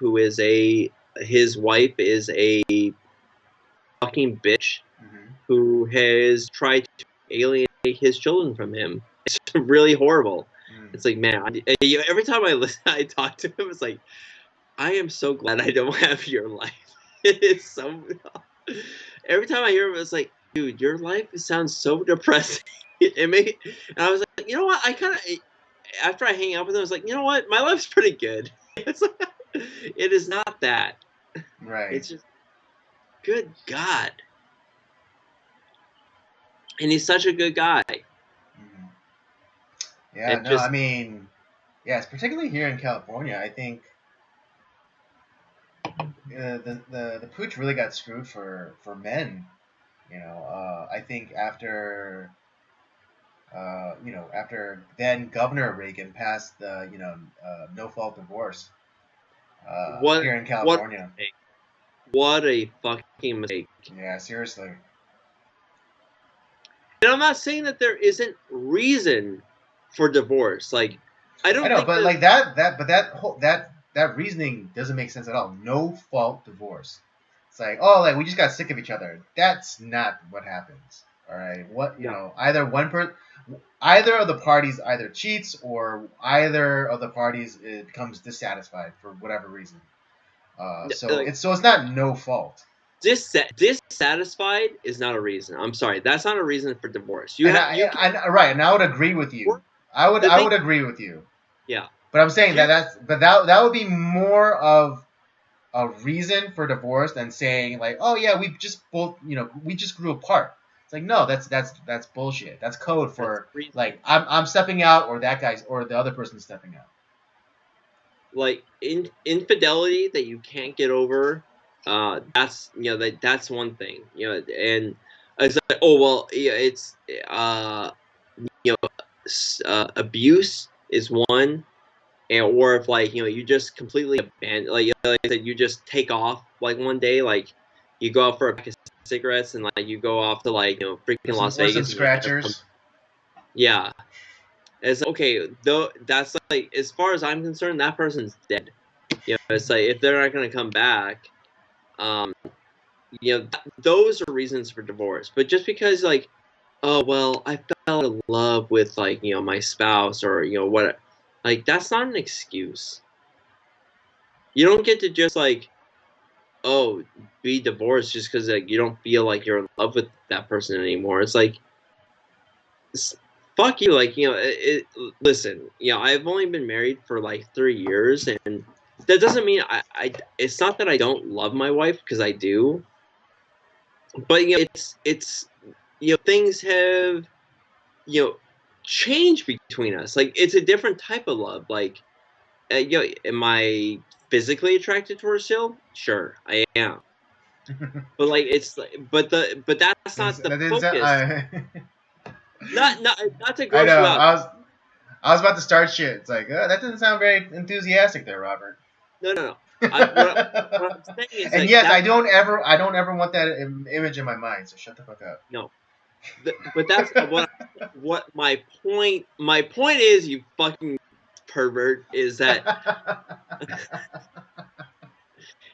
his wife is a fucking bitch Hmm. who has tried to alienate his children from him. It's really horrible. Mm. It's like, man, every time I listen, I talk to him. It's like, I am so glad I don't have your life. It's so. Every time I hear him, it's like, dude, your life sounds so depressing. And I was like, you know what? I kind of, after I hang out with him, I was like, you know what? My life's pretty good. It's like, it is not that. Right. It's just, good God. And he's such a good guy. Hmm. Yeah. And No, I just, mean, yes, particularly here in California, I think the pooch really got screwed for men. I think after then Governor Reagan passed the no fault divorce what, here in what, California. what a fucking mistake. Yeah, seriously. And I'm not saying that there isn't reason for divorce. Like, I I don't know, think but that, like that reasoning doesn't make sense at all. No fault divorce. It's like, oh, like we just got sick of each other. That's not what happens. All right, what no. either of the parties either cheats or either of the parties becomes dissatisfied for whatever reason. So Like, it's not no fault. dissatisfied is not a reason. I'm sorry, that's not a reason for divorce. You And have you can right, and I would agree with you. the I thing. would agree with you. Yeah, But I'm saying here's that would be more of a reason for divorce than saying like, oh yeah, we just grew apart. It's like, no, that's bullshit. That's code that's for reason. like I'm stepping out, or that guy's, or the other person's stepping out. Like, infidelity that you can't get over. That's, that's one thing. And it's like, oh well, yeah, it's you know abuse is one. And or if, like, you just completely abandon, like I said, you just take off, like, one day, like, you go out for a pack of cigarettes and, like, you go off to, like, freaking Las Or some Vegas, and you never come. scratchers. Yeah, it's okay though. That's, like, as far as I'm concerned, that person's dead. It's like, if they're not gonna come back, um, those are reasons for divorce. But just because, like, oh well, I fell in love with, like, my spouse, or what, like, that's not an excuse. You don't get to just, like, oh, be divorced just because, like, you don't feel like you're in love with that person anymore. It's like, fuck you. Like, listen, I've only been married for like 3 years, and that doesn't mean it's not that I don't love my wife, because I do, but it's things have changed between us. Like, it's a different type of love. Like, am I physically attracted to her still? Sure, I am. But like, but that's not the That didn't sound. focus. Not to I gross know. you out. I was about to start shit. It's like that doesn't sound very enthusiastic there, Robert. No, no, no. What I'm saying is And like yes, that. I don't ever want that image in my mind. So shut the fuck up. No, but that's what my point is. You fucking pervert. That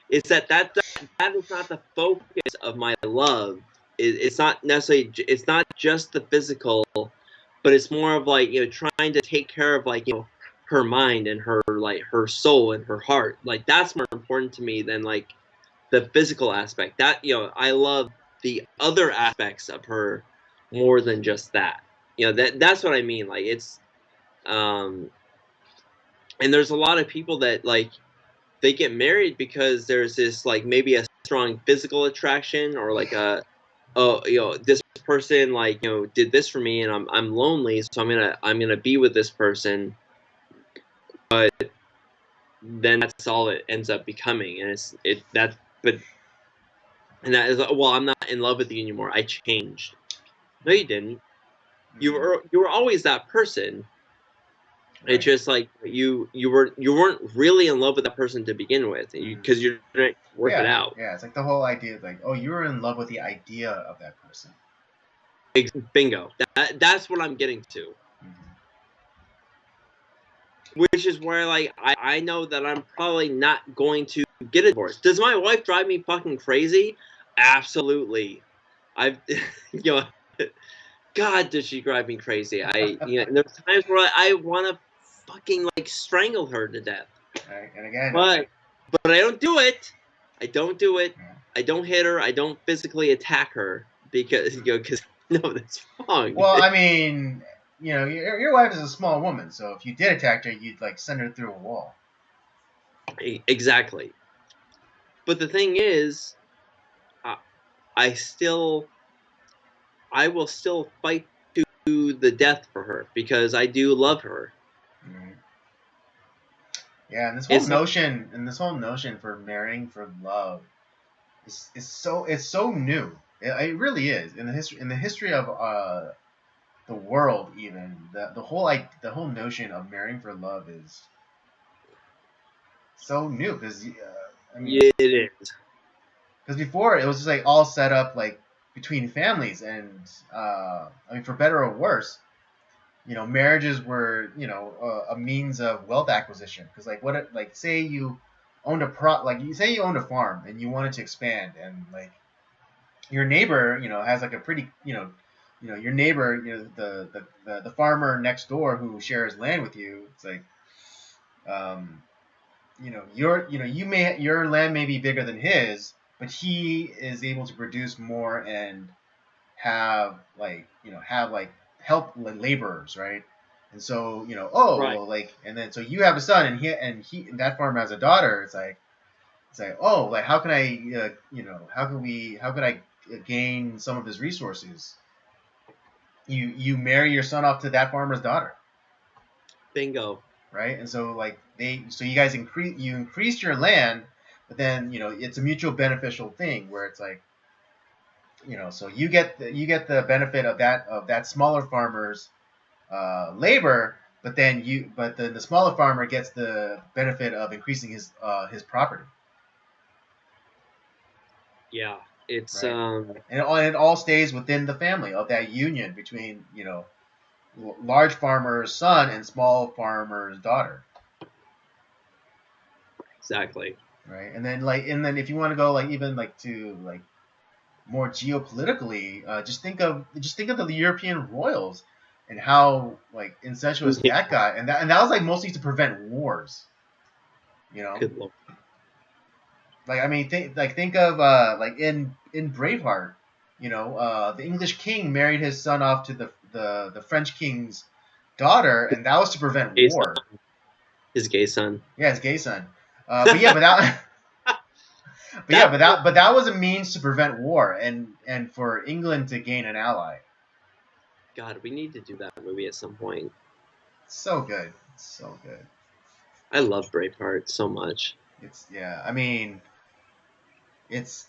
is not the focus of my love. It's not necessarily. It's not just the physical, but it's more of like trying to take care of like her mind and her soul and her heart. Like, that's more important to me than like the physical aspect. That I love the other aspects of her more than just that. That's what I mean. Like, it's um and there's a lot of people that like they get married because there's this like maybe a strong physical attraction, or like this person like did this for me, and I'm lonely, so I'm gonna be with this person. But then that's all it ends up becoming, and it's it that but and that is, well, I'm not in love with you anymore, I changed. No, you didn't. You were always that person. It's Right. just like you weren't really in love with that person to begin with, because you're trying to work it Yeah, out. yeah. It's like the whole idea of like, oh, you were in love with the idea of that person. Bingo. That's what I'm getting to. Mm-hmm. Which is where like I know that I'm probably not going to get a divorce. Does my wife drive me fucking crazy? Absolutely. I've you know God, does she drive me crazy? And there's times where I want to fucking like strangle her to death. Right. And again, But I don't do it. I don't do it. yeah. I don't hit her. I don't physically attack her, because no, that's wrong. Well, I mean, your wife is a small woman, so if you did attack her, you'd like send her through a wall. Exactly. But the thing is, I, I still I will still fight to the death for her, because I do love her. Right. Yeah, and It's not this whole notion for marrying for love it's so new. It really is in the history of the world. Even the whole notion of marrying for love is so new because I mean, it is. because before it was just like all set up like between families, and I mean, for better or worse, marriages were a means of wealth acquisition. Because like like say you owned you say you owned a farm and you wanted to expand, and like your neighbor has like a pretty your neighbor, the farmer next door who shares land with you. It's like um, your land may be bigger than his, but he is able to produce more and have like help laborers, right? And so oh Right. well, like, and then so you have a son, and and that farmer has a daughter. It's like, oh, like how can I how could I gain some of his resources? You marry your son off to that farmer's daughter, Bingo. right? And so like you guys increase your land, but then it's a mutual beneficial thing where it's like so you get the benefit of that smaller farmer's labor, but then the smaller farmer gets the benefit of increasing his property, Yeah. It's right? And it all stays within the family of that union between large farmer's son and small farmer's daughter, exactly. right? And then if you want to go like even like to like more geopolitically, just think of the European royals and how like incestuous Yeah. that got, and that was like mostly to prevent wars, you know. Good lord. Like I mean, think of like in Braveheart, the English king married his son off to the French king's daughter, and that was to prevent Gay son. war. His gay son. Yeah, his gay son. But yeah, but that. But that was a means to prevent war and for England to gain an ally. God, we need to do that movie at some point. So good, so good. I love Braveheart so much. I mean, it's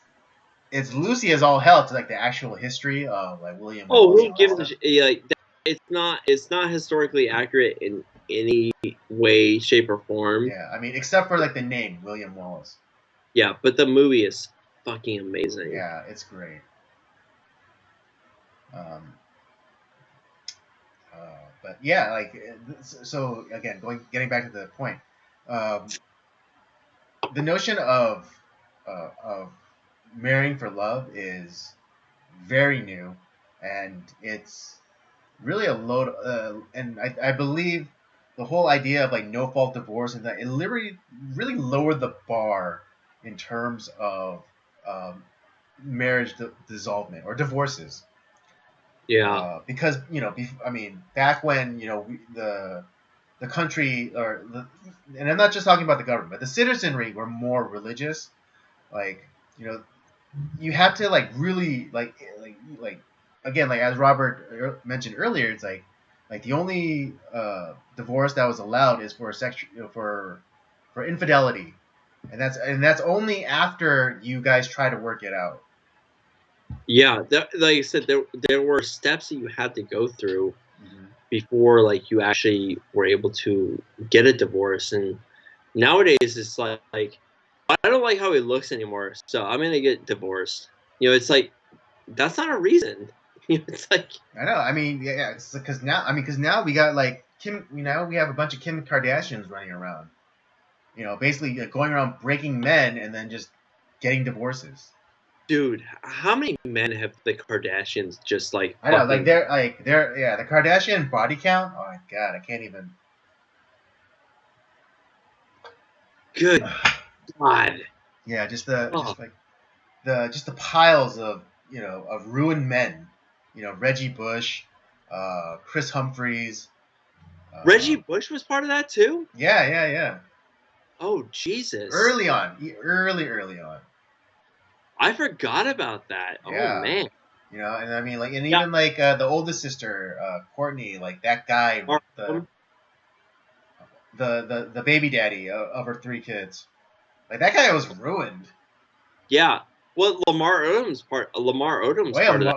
Lucy as all hell to like the actual history of like William Oh, Wallace who and all gives that a stuff. like? It's not historically accurate in any way, shape, or form. Yeah, I mean, except for like the name William Wallace. Yeah, but the movie is fucking amazing. Yeah, it's great. Um, but yeah, like so again, getting back to the point, um, the notion of marrying for love is very new, and it's really a load. And I believe the whole idea of like no fault divorce and that it literally really lowered the bar in terms of um, marriage dissolvement or divorces. Yeah, Because I mean, back when the country and I'm not just talking about the government, but the citizenry were more religious. Like you know, you have to like really like again like as Robert mentioned earlier, it's like the only divorce that was allowed is for for infidelity, and that's only after you guys try to work it out. yeah. Like I said, there were steps that you had to go through Mm-hmm. before like you actually were able to get a divorce. And nowadays, it's like I don't like how he looks anymore, so I'm gonna get divorced. It's like that's not a reason. It's like I know. I mean, yeah, it's because now we got like Kim. We have a bunch of Kim Kardashians running around. Basically going around breaking men and then just getting divorces. dude, how many men have the Kardashians just like I know, fucking they're yeah, the Kardashian body count. Oh my god, I can't even. good God? Yeah, Oh, just the piles of ruined men. Reggie Bush, Chris Humphreys. Reggie Bush was part of that too. Yeah. Oh Jesus, Early on, early on. I forgot about that. Oh Yeah. man, And I mean, like, and yeah, even like the oldest sister, Courtney, like that guy with Mark the Odom. the baby daddy of her three kids. Like that guy was ruined. Yeah. Well, Lamar Odom's Oh yeah, part of that.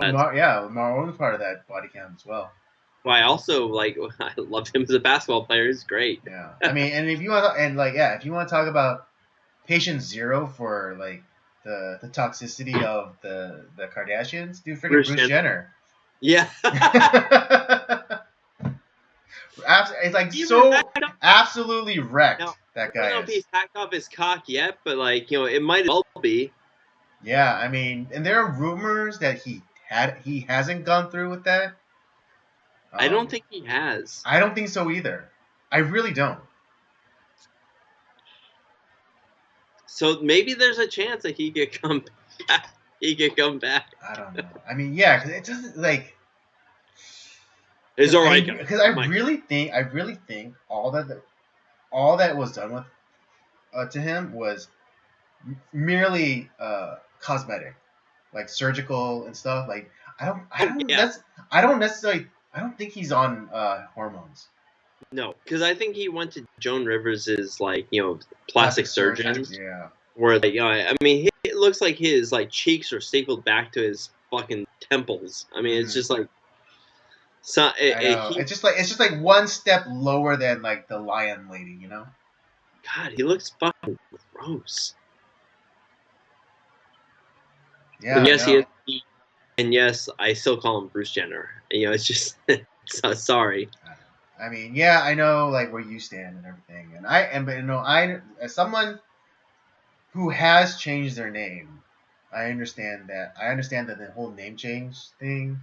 Lamar was part of that body count as well. Well, I also like I loved him as a basketball player. He's great. Yeah, I mean, and if you want to, and like, yeah, if you want to talk about patient zero for like the toxicity of the Kardashians, dude, freaking Bruce Bruce Jenner. Jenner. Yeah. It's like Even so absolutely now, wrecked I that don't guy know if is. he's hacked off his cock yet, but like it might well be. Yeah, I mean, and there are rumors that he hasn't gone through with that. I don't Um, think he has. I don't think so either. I really don't. So maybe there's a chance that he could come back. He could come back. I don't know. I mean, yeah, because it doesn't like It's all right, guys. because I really think all that was done with to him was merely cosmetic, like surgical and stuff. Like Oh yeah, I don't think he's on hormones. no, because I think he went to Joan Rivers's like Plastic plastic surgeons, surgeons, yeah. where like I mean it looks like his like cheeks are stapled back to his fucking temples. I mean it's Hmm. just like so I know. he It's just like one step lower than like the lion lady. God he looks fucking gross. Yeah, And I yes, he is. know. And yes, I still call him Bruce Jenner. It's just so sorry. I mean, yeah, I know like where you stand and everything, but I as someone who has changed their name, I understand that. I understand that the whole name change thing,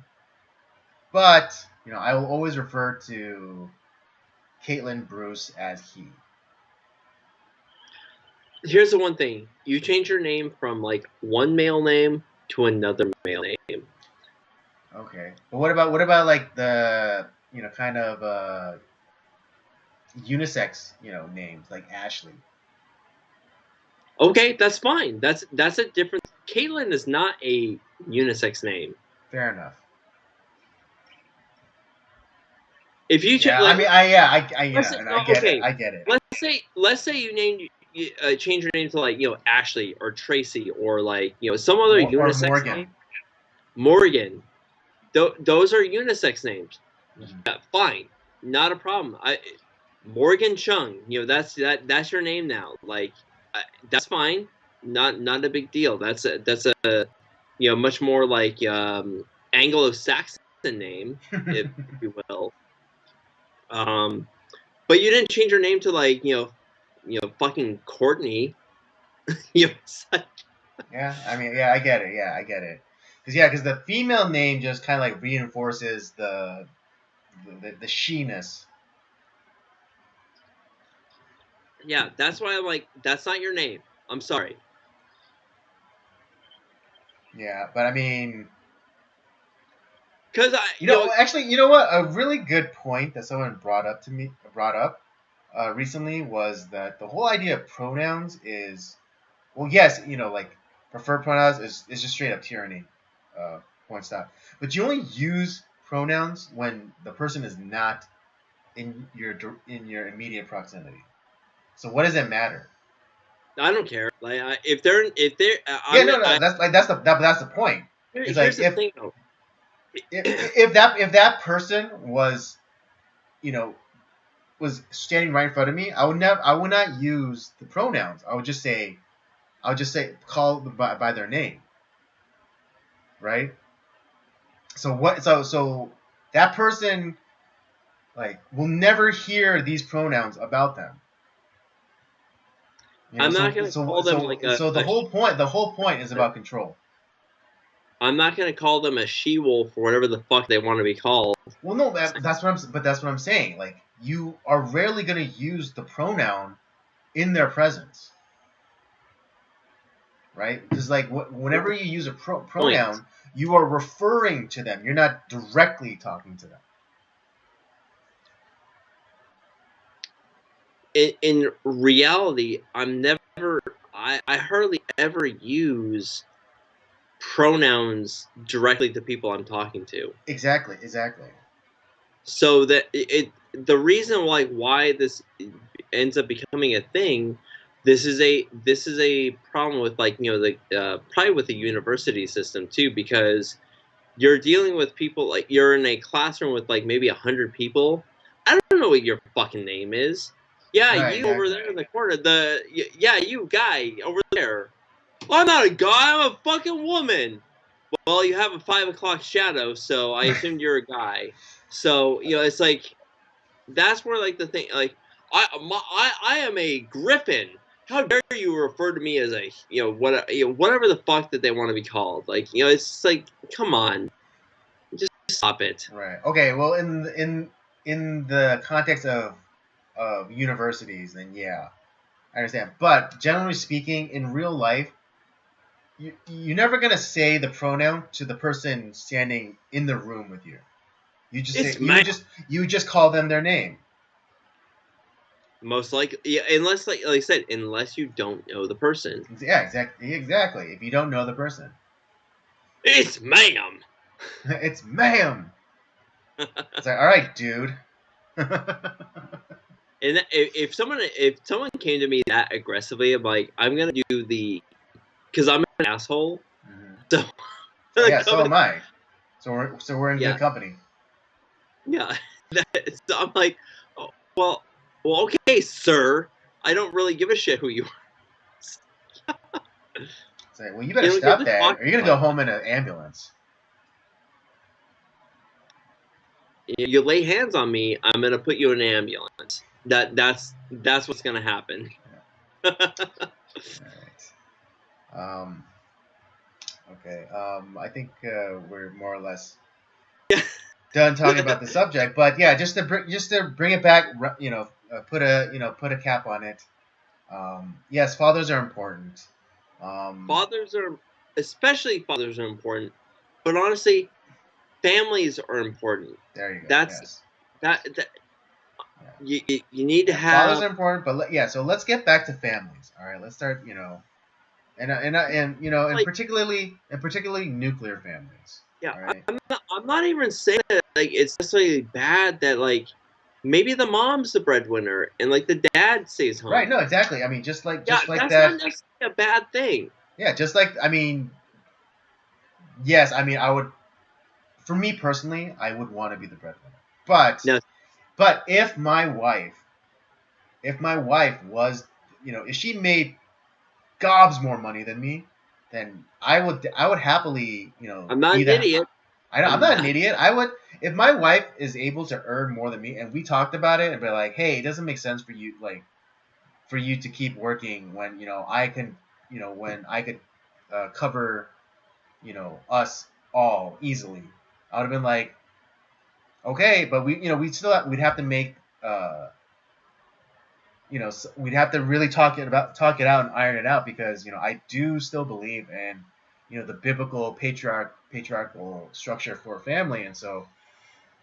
but I will always refer to Caitlin Bruce as he. Here's the one thing: you change your name from like one male name to another male name. Okay. But what about like the kind of unisex names like Ashley? Okay, that's fine. That's a different. Caitlin is not a unisex name. Fair enough. If you Yeah, I like, mean, I let's say, and I no, get it. okay. I get it. Let's say you named change your name to like Ashley or Tracy or like some other Or unisex Morgan. name. Morgan. Those are unisex names. Mhm. Yeah, fine, not a problem. Morgan Chung. That's your name now. Like that's fine. Not a big deal. That's a much more like Anglo-Saxon name, if you will. Um, but you didn't change your name to like fucking Courtney. you know, it's like- Yeah, I mean, yeah, I get it. Yeah, I get it. Because the female name just kind of like reinforces the she-ness. yeah, that's why I'm like, that's not your name. I'm sorry. Yeah, but I mean, Because I, actually, you know what? A really good point that someone brought up recently was that the whole idea of pronouns is, well, yes, like preferred pronouns is just straight up tyranny, point stop. But you only use pronouns when the person is not in your immediate proximity. So what does it matter? I don't care. Like if they're, Yeah, no, that's the point. It's like here's the thing though. if that person was you know was standing right in front of me, I would not use the pronouns. I would just say call them by their name, right? So that person like will never hear these pronouns about them. I'm not So gonna so call them so like so the whole point is about control. I'm not gonna call them a she wolf or whatever the fuck they want to be called. Well, no, that's what I'm saying. Like you are rarely gonna use the pronoun in their presence, right? Because like whenever you use a Point. pronoun, you are referring to them. You're not directly talking to them. In reality, I hardly ever use pronouns directly to people I'm talking to. Exactly, exactly. So that the reason like why this ends up becoming a thing, this is a problem with like the probably with the university system too, because you're dealing with people like you're in a classroom with like maybe 100 people. I don't know what your fucking name is. Yeah, Right, you over exactly. there in the corner. Yeah, you guy over there. I'm not a guy. I'm a fucking woman. Well, you have a 5 o'clock shadow, so I assumed you're a guy. So it's like that's where like the thing like I am a griffin. How dare you refer to me as a whatever the fuck that they want to be called? Like it's like come on, just stop it. Right. Okay. Well, in the context of universities, then yeah, I understand. But generally speaking, in real life, you're never gonna say the pronoun to the person standing in the room with you. You just say It's you would just call them their name. most likely, yeah, unless like I said, unless you don't know the person. Yeah, exactly. If you don't know the person, It's ma'am. it's ma'am. It's like, all right, dude. And if someone came to me that aggressively, I'm like, I'm gonna do the because I'm an asshole. Mhm. So Oh yeah, so coming, am I. So we're in yeah, good company. yeah. So I'm like, oh, well, okay, sir. I don't really give a shit who you are. It's like, well, you better Give stop a that, fuck. or you're gonna go home in an ambulance. You lay hands on me, I'm gonna put you in an ambulance. That's what's gonna happen. All right. Okay. I think we're more or less done talking about the subject, but yeah, just to bring it back, put a cap on it. Yes, fathers are important. Um, Fathers are, especially fathers are important, but honestly, families are important. There you go. That's Yes. that Yeah. you need to Yeah, fathers have. are important, but yeah. So let's get back to families. All right, let's start. And you know, and Like, particularly nuclear families. yeah, All right. I'm not even saying that like it's necessarily bad that like maybe the mom's the breadwinner and like the dad stays Right. home. No, exactly. I mean, Yeah, just like that's not that. necessarily a bad thing. Yeah, just like I mean, yes. I mean, I would. For me personally, I would want to be the breadwinner. But Now, but if my wife was, if she made gobs more money than me, then I would happily, I'm not be an the. idiot. I'm I'm not an not. idiot. I would, if my wife is able to earn more than me, and we talked about it, and be like, hey, it doesn't make sense for you to keep working when I can, when I could cover us all easily. I would have been like, okay, but we'd have to make we'd have to really talk it out and iron it out, because I do still believe in the biblical patriarchal structure for a family. And so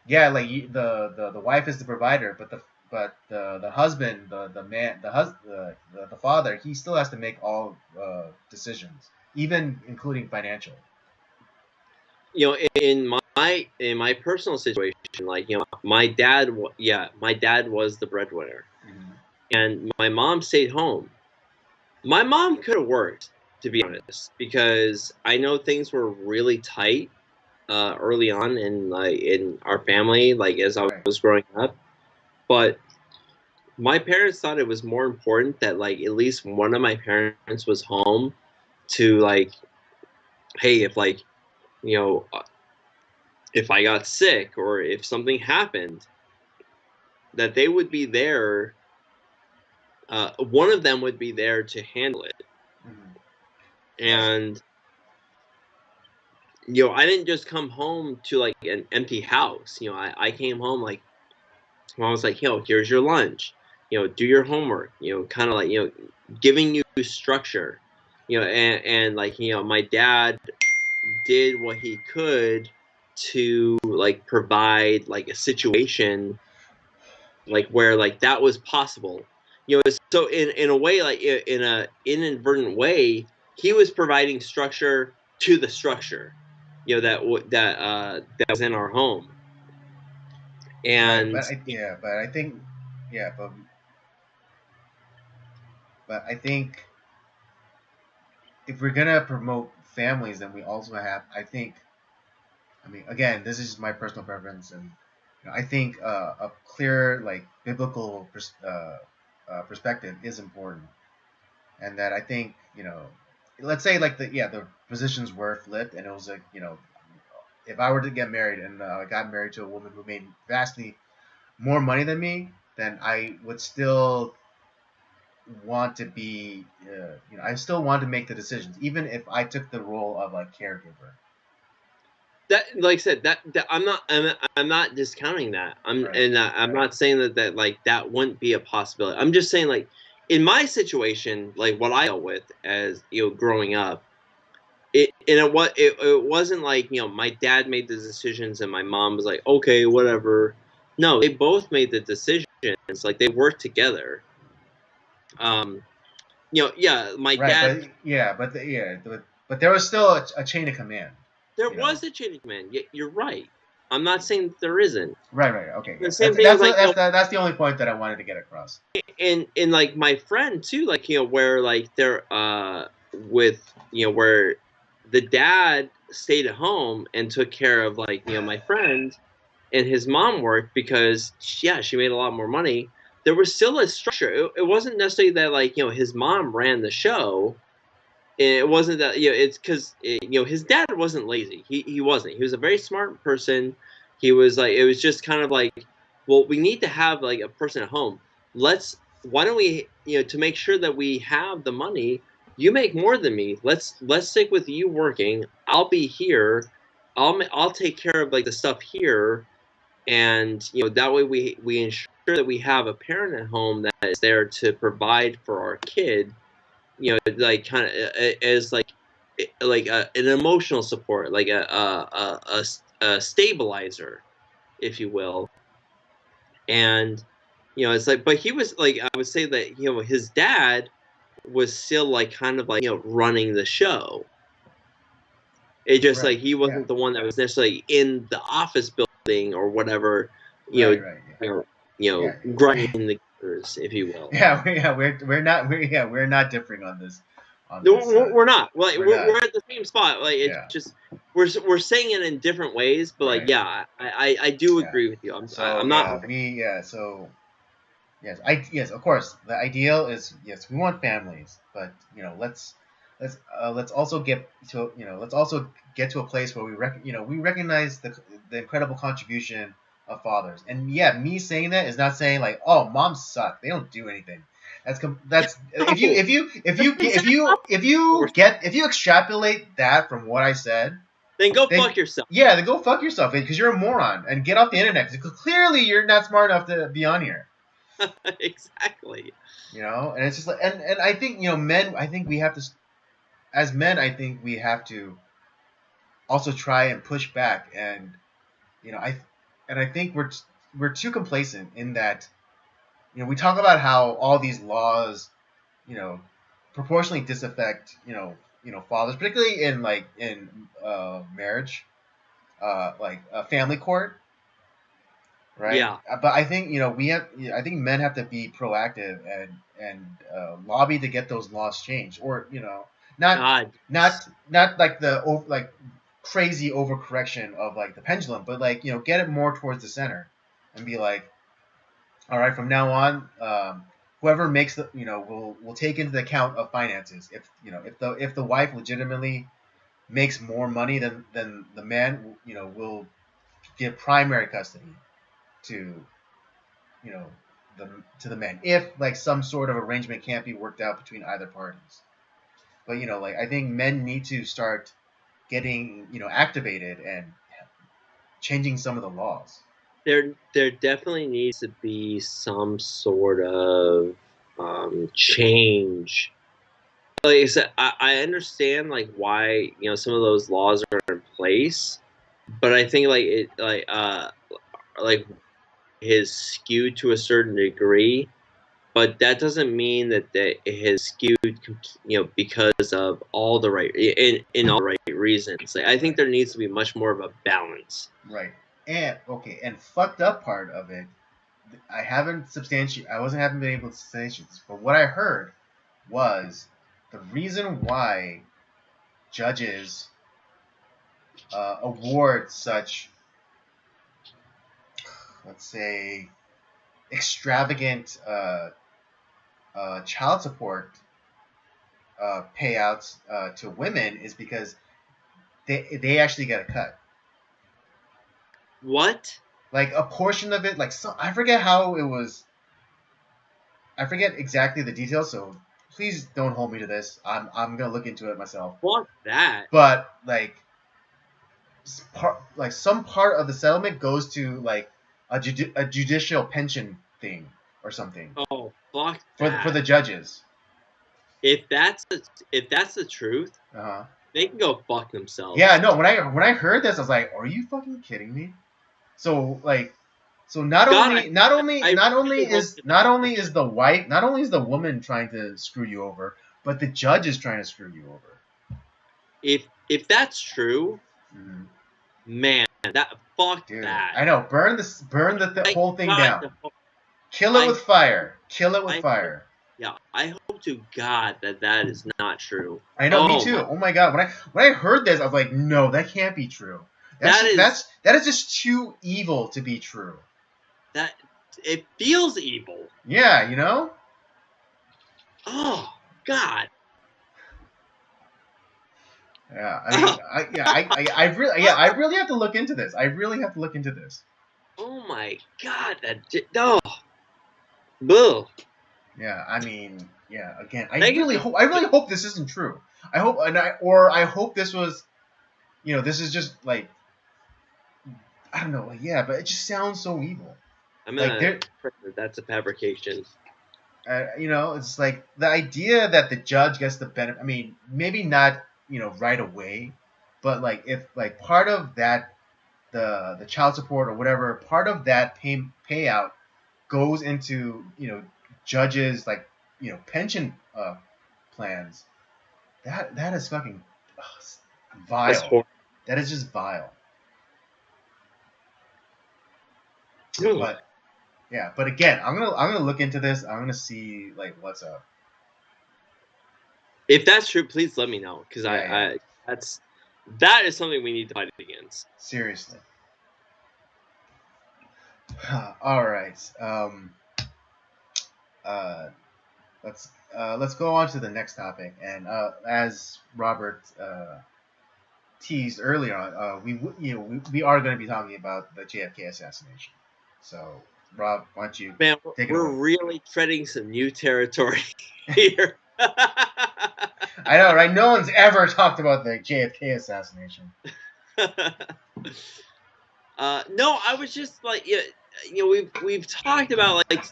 yeah, like the wife is the provider, but the husband, the man, the father, he still has to make all decisions, even including financial. In my personal situation, like my dad was the breadwinner, Mm-hmm. and my mom stayed home. My mom could have worked, to be honest, because I know things were really tight early on in our family, like as I Right. was growing up. But my parents thought it was more important that like at least one of my parents was home to like, hey, if like you know if I got sick or if something happened, that they would be there. One of them would be there to handle it, Mm-hmm. Right. and I didn't just come home to like an empty house. I came home like mom was like, here's your lunch. Do your homework. Kind of like giving you structure. And like my dad did what he could to like provide like a situation like where like that was possible. So in a way, like in a inadvertent way, he was providing structure to the structure. That was in our home. Right. And But I think, yeah, but I think if we're gonna promote families, then we also have. I mean, again, this is just my personal preference, and I think a clear, like, biblical perspective is important, and that I think let's say, like, the positions were flipped, and it was like, if I were to get married and I got married to a woman who made vastly more money than me, then I would still want to be, I still want to make the decisions, even if I took the role of like caregiver. that, like I said, that I'm not discounting that. Right. I'm not saying that like that wouldn't be a possibility. I'm just saying like in my situation, like what I dealt with as growing up, it wasn't like my dad made the decisions and my mom was like okay whatever. No, they both made the decisions. Like they worked together. Um, yeah, my Right, dad. but there was still a chain of command. There You know. was a chain of command. You're right. I'm not saying that there isn't. Right. Okay. The Yeah. same thing as like That's the only point that I wanted to get across. in like my friend too, like where like they're with where the dad stayed at home and took care of like my friend, and his mom worked because yeah she made a lot more money. There was still a structure. It wasn't necessarily that like his mom ran the show. It wasn't that it's because his dad wasn't lazy. He wasn't. He was a very smart person. He was like it was just kind of like, well, we need to have like a person at home. Let's Why don't we to make sure that we have the money. You make more than me. Let's stick with you working. I'll be here. I'll take care of like the stuff here, and that way we ensure that we have a parent at home that is there to provide for our kid, like kind of as like an emotional support, like stabilizer, if you will. And it's like, but he was like, I would say that his dad was still like kind of like running the show. It just Right. like he wasn't the one that was necessarily in the office building or whatever, Right. Right. Yeah. grinding Yeah. the gears, if you will. We're not differing on this. No, we're not. Like We're not. we're at the same spot. Like it's Yeah. just we're saying it in different ways, but like Right. yeah, I do Yeah. agree with you. So I'm yeah, not. so yes, of course. The ideal is yes, we want families, but let's also get to a place where we recognize the incredible contribution of fathers. And yeah, me saying that is not saying like, oh, moms suck, they don't do anything. That's if you No. if you if you if you if you get if you extrapolate that from what I said, Then go fuck yourself. yeah, then go fuck yourself because you're a moron and get off the internet because clearly you're not smart enough to be on here. Exactly. And it's just like, and I think men. I think we have to, as men. I think we have to also try and push back, and I think we're too complacent in that. We talk about how all these laws, you know, proportionally disaffect, fathers, particularly in marriage, like family court, right? Yeah. But I think I think men have to be proactive and lobby to get those laws changed, or not God. not like like crazy overcorrection of like the pendulum, but like get it more towards the center and be like, all right, from now on, whoever makes the will take into account of finances. If the wife legitimately makes more money than the man, will give primary custody to you know the to the men if like some sort of arrangement can't be worked out between either parties. But like I think men need to start getting activated and changing some of the laws. There definitely needs to be some sort of change. Like I said, I understand like why some of those laws are in place, but I think like it like his skewed to a certain degree, but that doesn't mean that his skewed because of all the right in all the right reasons. Like, I think there needs to be much more of a balance. Right. And okay, and fucked up part of it, I haven't been able to substantiate this, but what I heard was the reason why judges award such, let's say, extravagant child support payouts to women is because they actually get a cut. What? Like a portion of it, like I forget how it was. I forget exactly the details, so please don't hold me to this. I'm gonna look into it myself. Fuck that. But some part of the settlement goes to like a judicial pension thing or something Oh, fuck for that. the judges. If that's the truth, Uh-huh. they can go fuck themselves. Yeah, no. When I heard this, I was like, "Are you fucking kidding me?" So not only is the woman trying to screw you over, but the judge is trying to screw you over. If that's true, Mm-hmm. man, fuck Dude, that. I know. Burn the whole thing down. Kill it with fire. Kill it with fire. Yeah, I hope to God that is not true. I know, me too. Oh my God, when I heard this, I was like, no, that can't be true. That is just too evil to be true. That it feels evil. Yeah, Oh God. Yeah, I mean, I really have to look into this. I really have to look into this. Oh my God, Boo. Yeah, I mean, yeah. Again, I really hope this isn't true. I hope this was, this is just like, I don't know, yeah, but it just sounds so evil. I'm gonna that's a fabrication. It's like the idea that the judge gets the benefit. I mean, maybe not, right away, but like if like part of that the child support or whatever, part of that payout goes into judges like pension plans. That is fucking That's vile. horrible. That is just vile. But yeah, but again, I'm gonna look into this. I'm gonna see like what's up. If that's true, please let me know, because Yeah. that is something we need to fight against. Seriously. All right. Uh, let's go on to the next topic. And as Robert teased earlier on, we are going to be talking about the JFK assassination. So, Rob, why don't you Man, take it we're away? really treading some new territory here. I know, right? No one's ever talked about the JFK assassination. No, I was just like, we've talked about, like,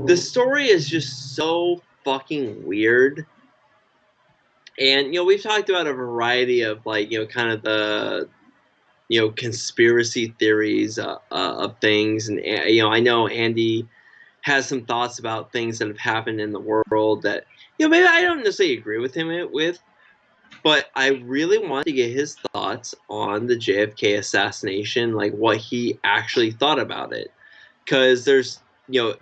the story is just so fucking weird, and we've talked about a variety of, like, kind of the conspiracy theories of things, and I know Andy has some thoughts about things that have happened in the world that maybe I don't necessarily agree with him with, but I really want to get his thoughts on the JFK assassination, like what he actually thought about it, because there's like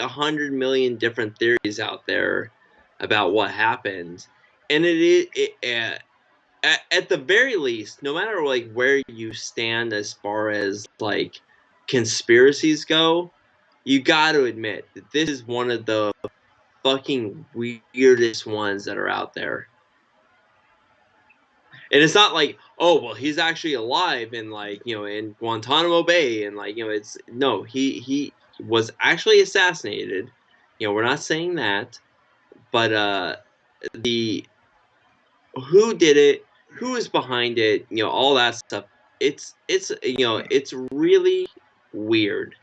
100 million different theories out there about what happened, and at the very least, no matter like where you stand as far as like conspiracies go, you got to admit that this is one of the fucking weirdest ones that are out there. And it's not like, oh well, he's actually alive in, like, in Guantanamo Bay, and, like, it's no, he was actually assassinated. We're not saying that, but the who did it, who is behind it, all that stuff. It's really weird.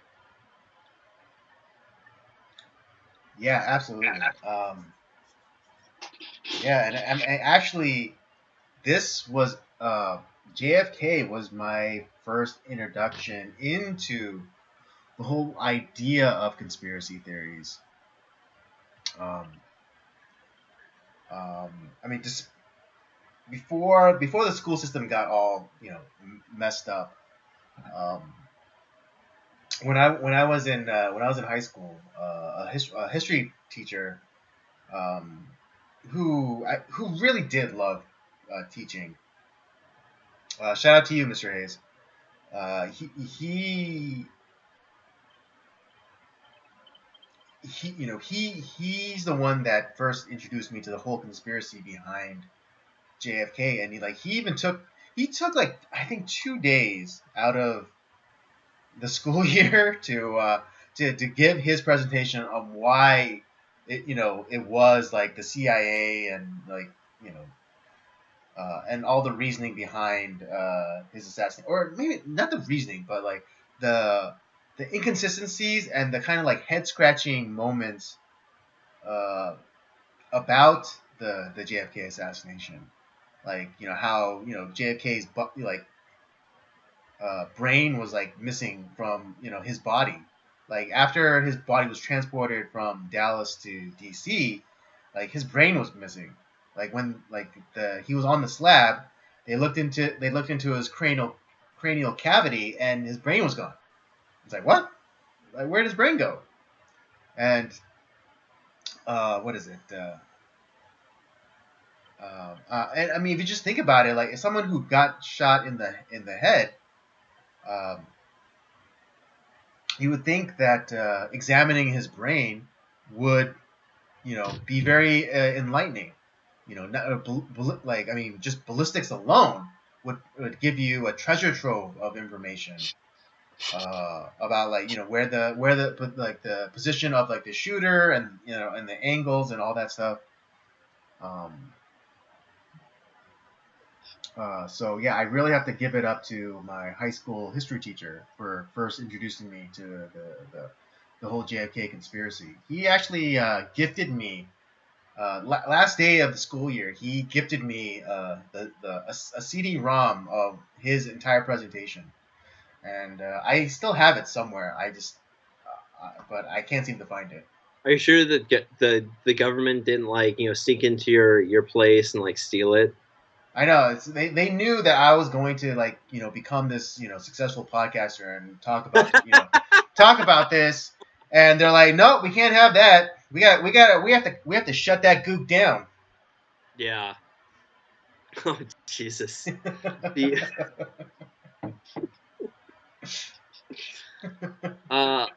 Yeah, absolutely. Yeah, and actually, this was JFK was my first introduction into the whole idea of conspiracy theories. Um, I mean, just before the school system got all messed up. Um, when I was in high school, a history teacher um, who really did love teaching. Shout out to you, Mr. Hayes. Uh, he, he he's the one that first introduced me to the whole conspiracy behind JFK, and he even took like I think 2 days out of the school year to give his presentation on why it was like the CIA and like you know and all the reasoning behind his assassination, or maybe not the reasoning, but like the the inconsistencies and the kind of like head scratching moments uh, about the JFK assassination, like how JFK's like brain was like missing from his body, like after his body was transported from Dallas to DC, like his brain was missing, like when like he was on the slab, they looked into his cranial cavity and his brain was gone. It's like what, like where does brain go? And what is it? And I mean, if you just think about it, like if someone who got shot in the head, um, you would think that examining his brain would, be very enlightening. Not, like I mean, just ballistics alone would give you a treasure trove of information about like where the like the position of like the shooter and and the angles and all that stuff. Um, so yeah, I really have to give it up to my high school history teacher for first introducing me to the whole JFK conspiracy. He actually gifted me last day of the school year, he gifted me a CD-ROM of his entire presentation, and I still have it somewhere. But I can't seem to find it. Are you sure that the government didn't like sneak into your place and like steal it? I know they knew that I was going to become this successful podcaster and talk about this, and they're like, no, we can't have that. We have to shut that gook down. Yeah. Oh Jesus. The uh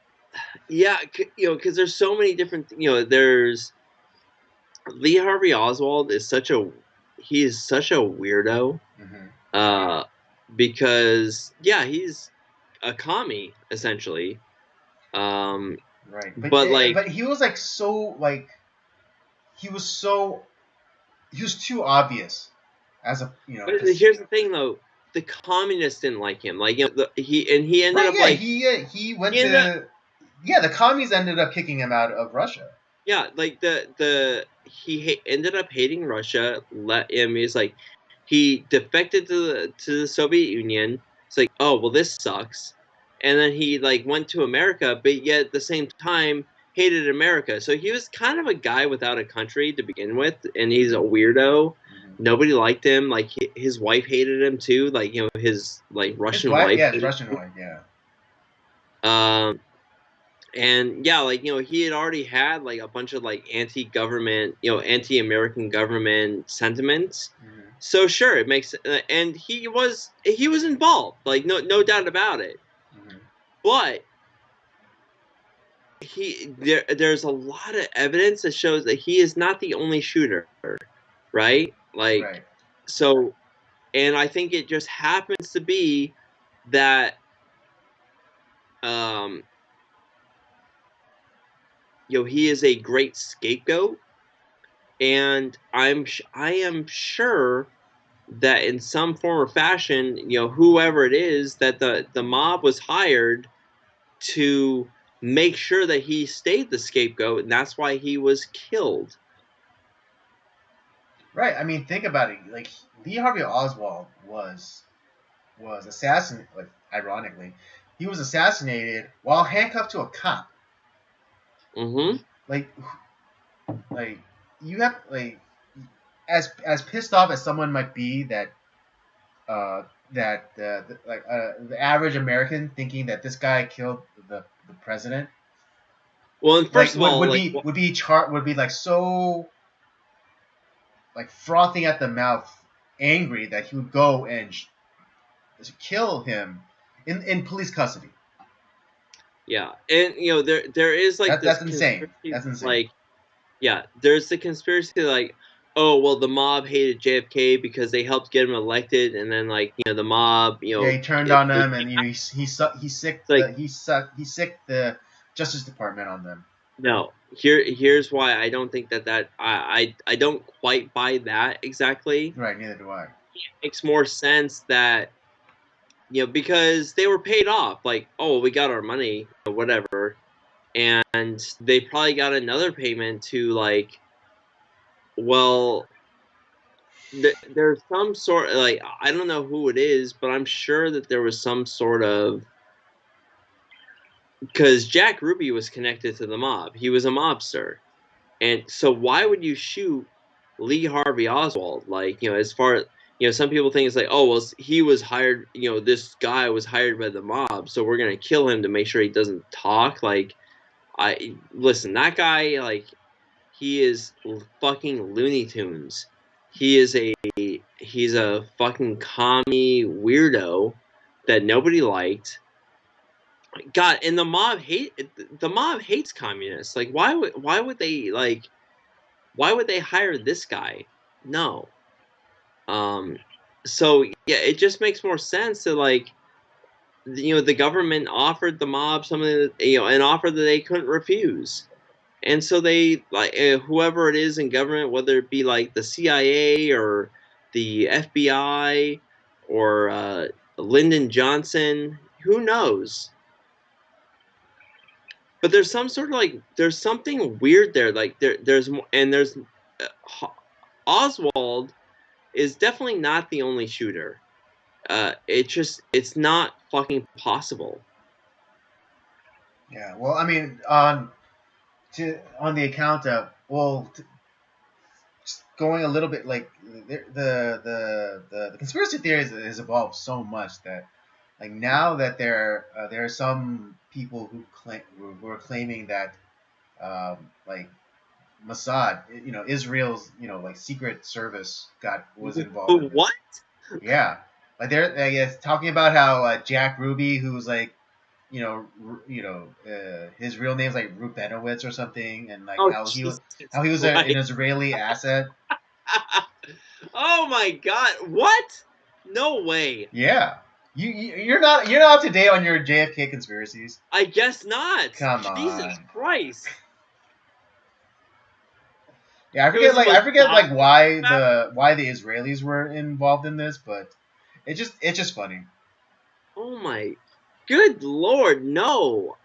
yeah, because there's so many different. There's Lee Harvey Oswald is such a weirdo. Mm-hmm. Uh, because yeah, he's a commie essentially. Right, But like, but he was he was so he was too obvious as a but because here's the thing though, the communists didn't like him. Like he ended right, up yeah, like he went he ended up to yeah, the commies ended up kicking him out of Russia. yeah, like ended up hating Russia. Let him. He's like he defected to the Soviet Union. It's like, oh well, this sucks. And then he like went to America, but yet at the same time hated America. So he was kind of a guy without a country to begin with, and he's a weirdo. Mm-hmm. Nobody liked him. Like his wife hated him too. Like his like His Russian wife, wife yeah, his hated Russian him. wife, yeah. And yeah, like he had already had like a bunch of like anti-government, anti-American government sentiments. Mm-hmm. So sure, it makes and he was involved, like no doubt about it. Mm-hmm. But there's a lot of evidence that shows that he is not the only shooter, right? Like Right. so, and I think it just happens to be that um he is a great scapegoat, and I am sure that in some form or fashion, whoever it is, that the mob was hired to make sure that he stayed the scapegoat, and that's why he was killed. Right. I mean, think about it. Like Lee Harvey Oswald was assassinated. Like ironically, he was assassinated while handcuffed to a cop. Mm-hmm. Like like you have like as pissed off as someone might be that the average American thinking that this guy killed the president Well, and like first of all, like, would be like so like frothing at the mouth angry that he would go and kill him in police custody. yeah, and there is like this That's insane. conspiracy, That's insane. like, yeah, there's the conspiracy, like, oh well, the mob hated JFK because they helped get him elected, and then like the mob, Yeah, he turned on them, and like he sicked the Justice Department on them. no. Here's why I don't think that I don't quite buy that exactly. Right, neither do I. It makes more sense that because they were paid off, like, oh, we got our money or whatever, and they probably got another payment to like, well, there's some sort of, like, I don't know who it is, but I'm sure that there was some sort of, because Jack Ruby was connected to the mob. He was a mobster. And so why would you shoot Lee Harvey Oswald? Like, as far as, some people think it's like, oh, well, he was hired, this guy was hired by the mob, so we're going to kill him to make sure he doesn't talk. Like, listen, that guy, like, he is fucking Looney Tunes. He's a fucking commie weirdo that nobody liked. God, and the mob hates communists. Like, why would they like why would they hire this guy? No. Um, so yeah, it just makes more sense to like, the government offered the mob something that, an offer that they couldn't refuse, and so they like, whoever it is in government, whether it be like the CIA or the FBI or Lyndon Johnson, who knows? But there's some sort of like there's something weird there. Like there's more, and there's Oswald is definitely not the only shooter. It's not fucking possible. Yeah. Well, I mean, on the account of just going a little bit like the conspiracy theories has evolved so much that like now that there are some people who are claiming that like Mossad, Israel's like secret service was involved in this. What? Yeah, like they're I guess talking about how Jack Ruby, who's like his real name's like Rubenowitz or something, and like Oh, how Jesus he was an Christ. Israeli asset. Oh my God. What? No way. Yeah, you're not up to date on your JFK conspiracies. I guess not. Come Jesus on. Christ. Yeah, It was a I forget Mossad like back. why the Israelis were involved in this, but it's just funny. Oh my good Lord, no.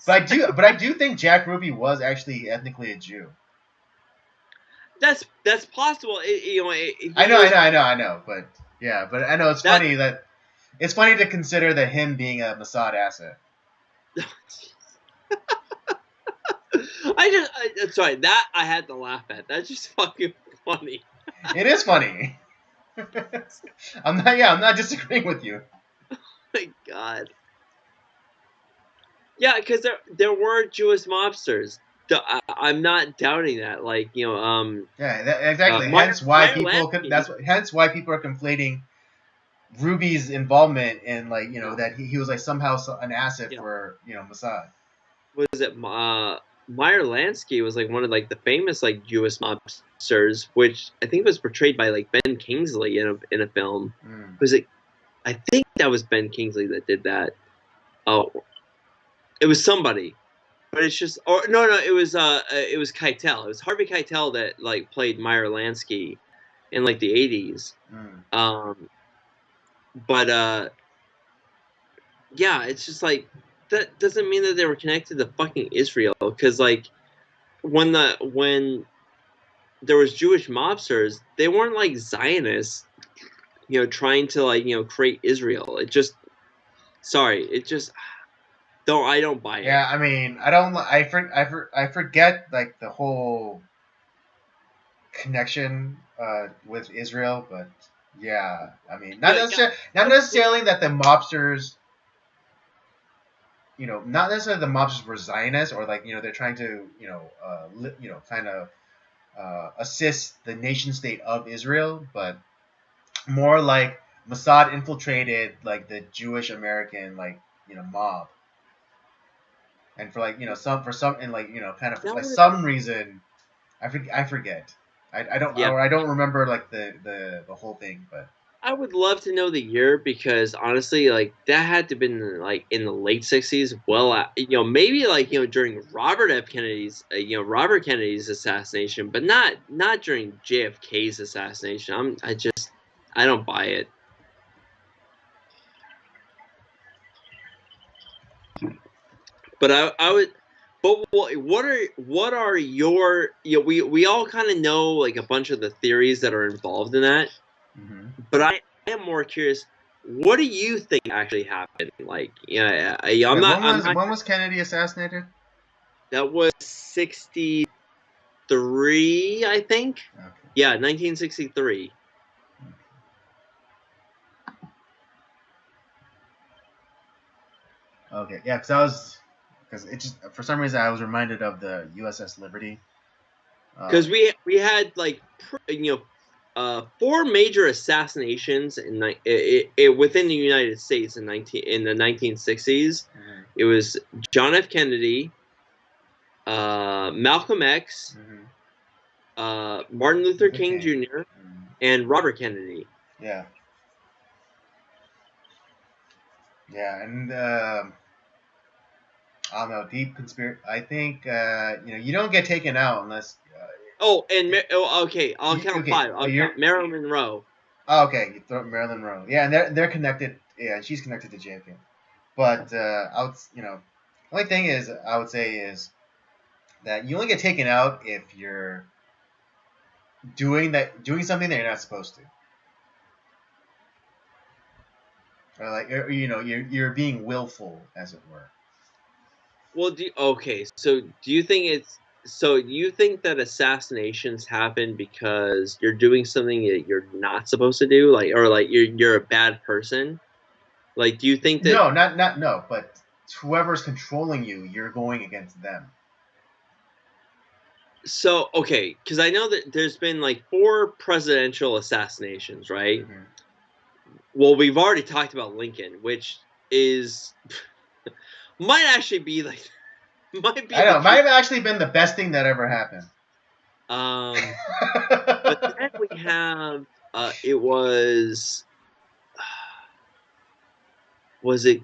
But I do think Jack Ruby was actually ethnically a Jew. That's possible. I He know, I was know, I know, I know, but yeah, but I know that. it's funny to consider that him being a Mossad asset. Sorry, that I had to laugh at. That's just fucking funny. It is funny. I'm not disagreeing with you. My God. Yeah, because there were Jewish mobsters. I'm not doubting that. Like Yeah, exactly. Meyer Lansky. Hence why people are conflating Ruby's involvement in like Yeah, that he was like somehow an asset yeah. for Mossad. Was it Meyer Lansky was like one of like the famous like Jewish mobsters, which I think was portrayed by like Ben Kingsley in a film. Mm. Was it? I think that was Ben Kingsley that did that. Oh, it was somebody, but it's just or no, it was Keitel. It was Harvey Keitel that like played Meyer Lansky in like the 80s. Mm. Um, but yeah, it's just like that doesn't mean that they were connected to fucking Israel because like when there was Jewish mobsters, they weren't like Zionists, trying to like create Israel. It just sorry, it just I don't buy it. Yeah, I mean, I don't. I forget like the whole connection with Israel, but yeah, I mean, Yeah, yeah, not necessarily that the mobsters, not necessarily the mobsters were Zionists or like they're trying to kind of assist the nation state of Israel, but more like Mossad infiltrated like the Jewish American like mob, and for like some and like kind of for that like would some reason I forget. yeah. I don't remember like the whole thing, but I would love to know the year because honestly, like that had to have been like in the late '60s. Well, maybe like during Robert Kennedy's assassination, but not during JFK's assassination. I don't buy it. But I would. But what are your we all kind of know like a bunch of the theories that are involved in that. mm-hmm. But I am more curious. What do you think actually happened? Like, yeah, Wait, I'm not. when was Kennedy assassinated? That was 63, I think. Okay. Yeah, 1963. Okay, yeah, because it just for some reason I was reminded of the USS Liberty. Because Um, we had like four major assassinations within the United States in the 1960s. mm-hmm, It was John F. Kennedy, Malcolm X, mm-hmm. Martin Luther Luther King King. Jr., Mm, and Robert Kennedy. yeah, yeah, and I don't know, deep conspiracy. I think you don't get taken out unless Oh, and okay, I'll you count okay. five. Oh, I'll you're count Marilyn Monroe. oh, okay. You throw Marilyn Monroe. Yeah, and they're connected. Yeah, she's connected to JFK. But I would the only thing is I would say is that you only get taken out if you're doing something that you're not supposed to, or like you're being willful, as it were. Well, okay, so do you think you think that assassinations happen because you're doing something that you're not supposed to do, like, or like you're a bad person? Like, do you think that? No, not no, but whoever's controlling you, you're going against them. So, okay, because I know that there's been like 4 presidential assassinations, right? Mm-hmm. Well, we've already talked about Lincoln, which is might actually be like might be I know. the It might case. have actually been the best thing that ever happened. But then we have it was it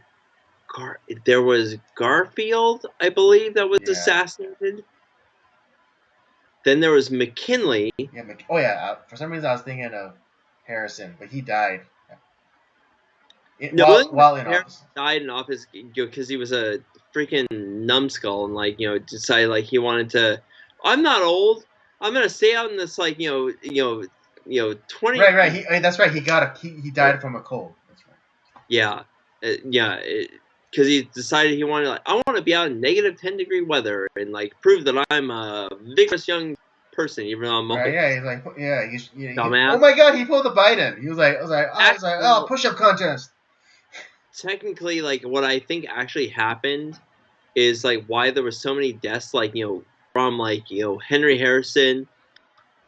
there was Garfield, I believe, that was Yeah. assassinated. Then there was McKinley. Yeah. Oh yeah. For some reason, I was thinking of Harrison, but he died No, while in Harrison office. died in office because he was a freaking numbskull and like decided like he wanted to. I'm not old. I'm gonna stay out in this like 20. Right. That's right. He died from a cold. That's right. Yeah, yeah. Because he decided he wanted like I want to be out in -10-degree weather and like prove that I'm a vigorous young person, even though I'm Right. a Yeah. He's like, yeah. Oh dumbass. my God, he pulled the Biden. I was like, oh, Actually, push-up contest. technically, like what I think actually happened is like why there were so many deaths, like from like Henry Harrison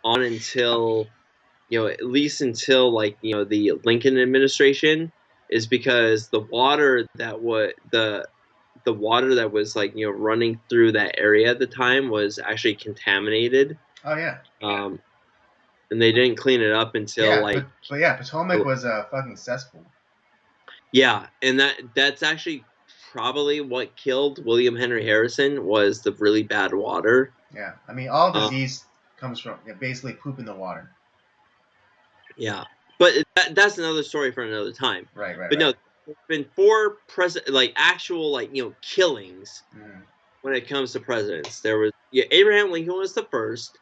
on until at least until like the Lincoln administration, is because the water that was like running through that area at the time was actually contaminated, Oh yeah. um, and they didn't clean it up until Yeah. like But yeah, Potomac was a fucking cesspool. yeah, and that's actually probably what killed William Henry Harrison was the really bad water. Yeah. I mean, all Uh, disease comes from basically poop in the water. yeah, but that's another story for another time. Right. Right. But Right. no, there's been 4 like actual like killings Mm. when it comes to presidents. There was Abraham Lincoln was the first.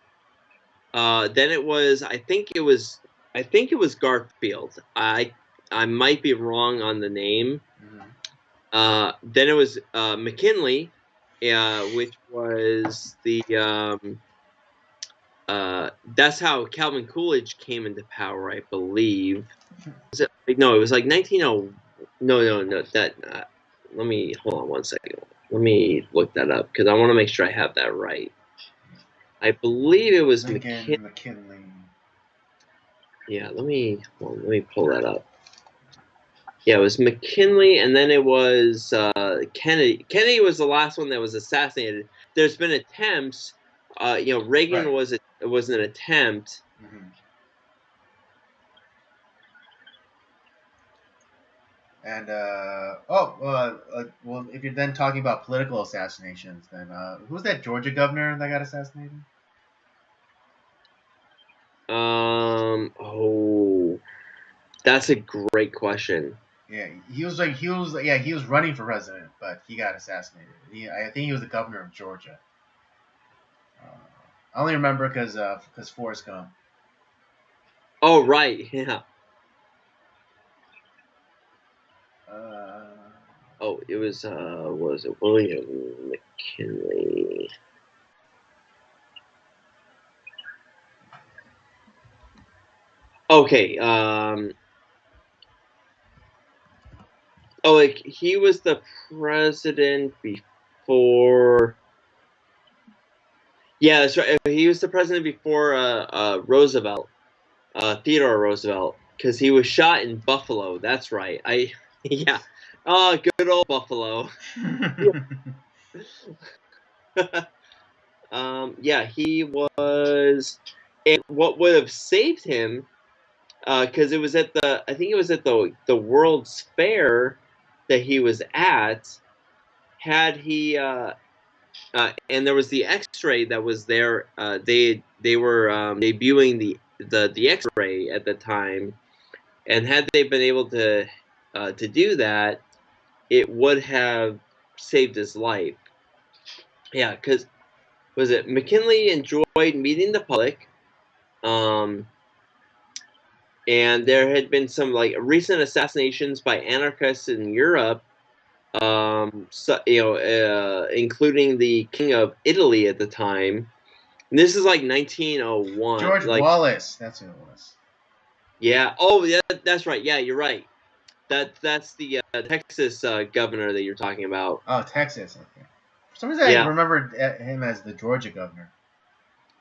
Then it was I think it was Garfield. I might be wrong on the name. Mm. Then it was McKinley, which was the that's how Calvin Coolidge came into power, I believe. Was it, no, it was like 1900. No. That let me hold on one second. Let me look that up because I want to make sure I have that right. I believe it was McKinley. McKinley. Yeah, let me pull that up. Yeah, it was McKinley, and then it was Kennedy. Kennedy was the last one that was assassinated. There's been attempts. Reagan Right. was an attempt. Mm-hmm. And well, if you're then talking about political assassinations, then who's that Georgia governor that got assassinated? Oh, that's a great question. Yeah, he was running for president, but he got assassinated. I think he was the governor of Georgia. I only remember because Forrest Gump. Oh, right, yeah. Uh, Oh, it was what was it William McKinley? Okay, oh, like he was the president before. Yeah, that's right. He was the president before Roosevelt, Theodore Roosevelt, because he was shot in Buffalo. That's right. Yeah. Oh, good old Buffalo. Yeah, he was. And what would have saved him, because it was at I think it was at the World's Fair that he was at. Had he, and there was the X-ray that was there. They were debuting the X-ray at the time, and had they been able to do that, it would have saved his life. Yeah, because was it McKinley enjoyed meeting the public, And there had been some like recent assassinations by anarchists in Europe, so, including the king of Italy at the time. And this is like 1901. George Like, Wallace, that's who it was. yeah. Oh, yeah. That's right. Yeah, you're right. That's the Texas governor that you're talking about. Oh, Texas. Okay. For some reason, I Yeah. remembered him as the Georgia governor.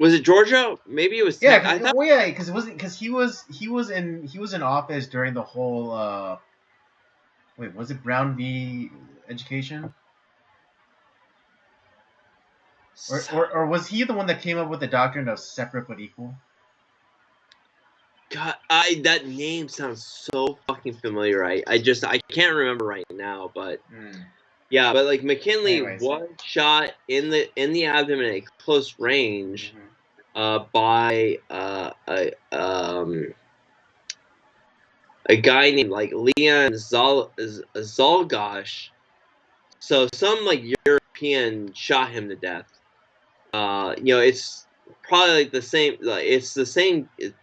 Was it Georgia? Maybe it was. Yeah, I thought. well, yeah, because it wasn't because he was in office during the whole. Wait, was it Brown v. Education? Or was he the one that came up with the doctrine of separate but equal? God, that name sounds so fucking familiar. I can't remember right now, but yeah, but like McKinley was shot in the abdomen at close range by a guy named like Leon Zalgosh. So some like European shot him to death. It's probably like the same. Like it's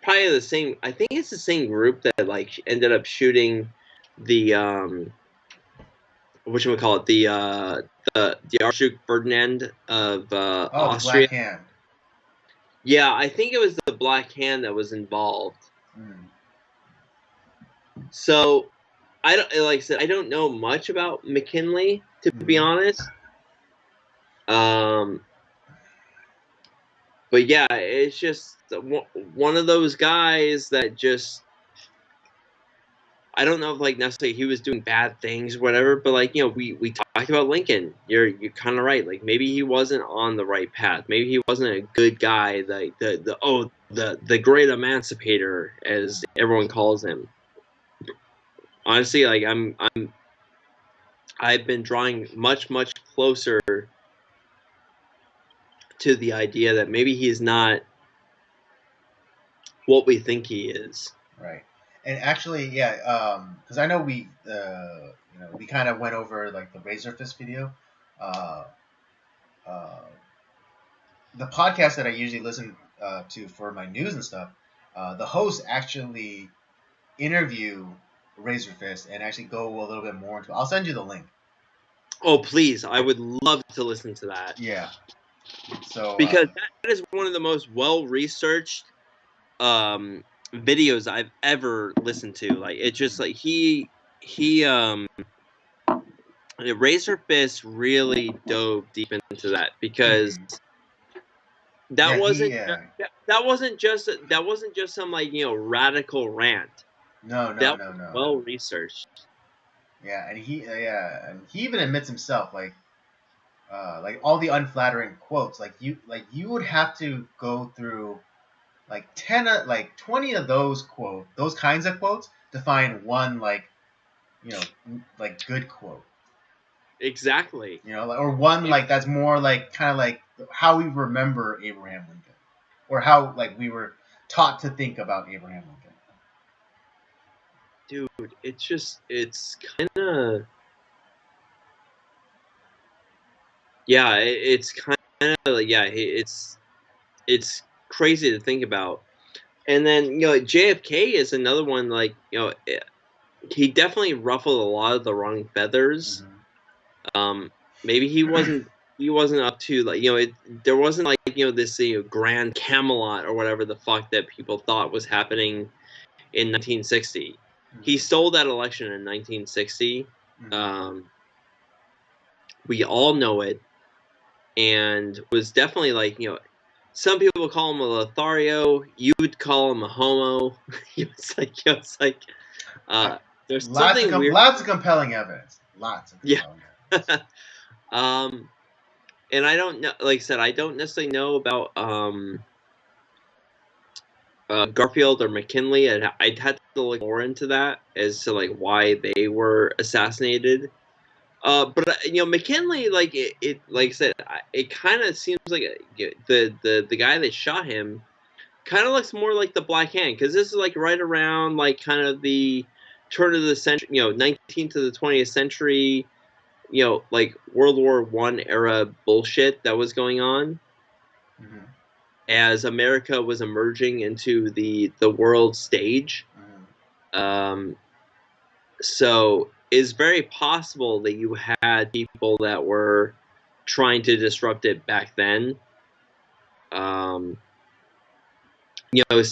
probably the same. I think it's the same group that like ended up shooting the whatchamacallit, the Archduke Ferdinand of Austria. The Black Hand. Yeah, I think it was the Black Hand that was involved. So like I said, I don't know much about McKinley, to be honest. But yeah, it's just one of those guys that just, I don't know if like necessarily he was doing bad things or whatever, but like, we talked about Lincoln. You're kind of right. Like maybe he wasn't on the right path. Maybe he wasn't a good guy. Like the great emancipator, as everyone calls him. Honestly, like I've been drawing much closer to the idea that maybe he's not what we think he is. Right. And actually, yeah, because I know we kind of went over like the Razor Fist video. The podcast that I usually listen to for my news and stuff, the hosts actually interview Razor Fist and actually go a little bit more into it. I'll send you the link. Oh, please. I would love to listen to that. Yeah. So because that is one of the most well-researched videos I've ever listened to. Like, it's just like Razor Fist really dove deep into that, because that wasn't just some like radical rant. No. Well researched. Yeah, and he even admits himself like all the unflattering quotes. Like you would have to go through like 20 of those kinds of quotes to find one like good quote. Exactly. Or one like that's more like kind of like how we remember Abraham Lincoln, or how like we were taught to think about Abraham Lincoln. Dude, it's kind of, yeah, it's kind of like, yeah, it's crazy to think about. And then JFK is another one. Like he definitely ruffled a lot of the wrong feathers. Maybe he wasn't up to like there wasn't like this grand Camelot or whatever the fuck that people thought was happening in 1960. He stole that election in 1960. We all know it, and was definitely like some people call him a Lothario. You would call him a homo. It's like there's something weird. Lots of compelling evidence. Lots of compelling evidence. And I don't know. Like I said, I don't necessarily know about Garfield or McKinley. I'd had to look more into that as to like why they were assassinated. But McKinley, like it like I said, it kind of seems like the guy that shot him kind of looks more like the Black Hand, because this is like right around like kind of the turn of the century, 19th to the 20th century, like World War I era bullshit that was going on. as America was emerging into the world stage. Mm-hmm. So it's very possible that you had people that were trying to disrupt it back then. You know,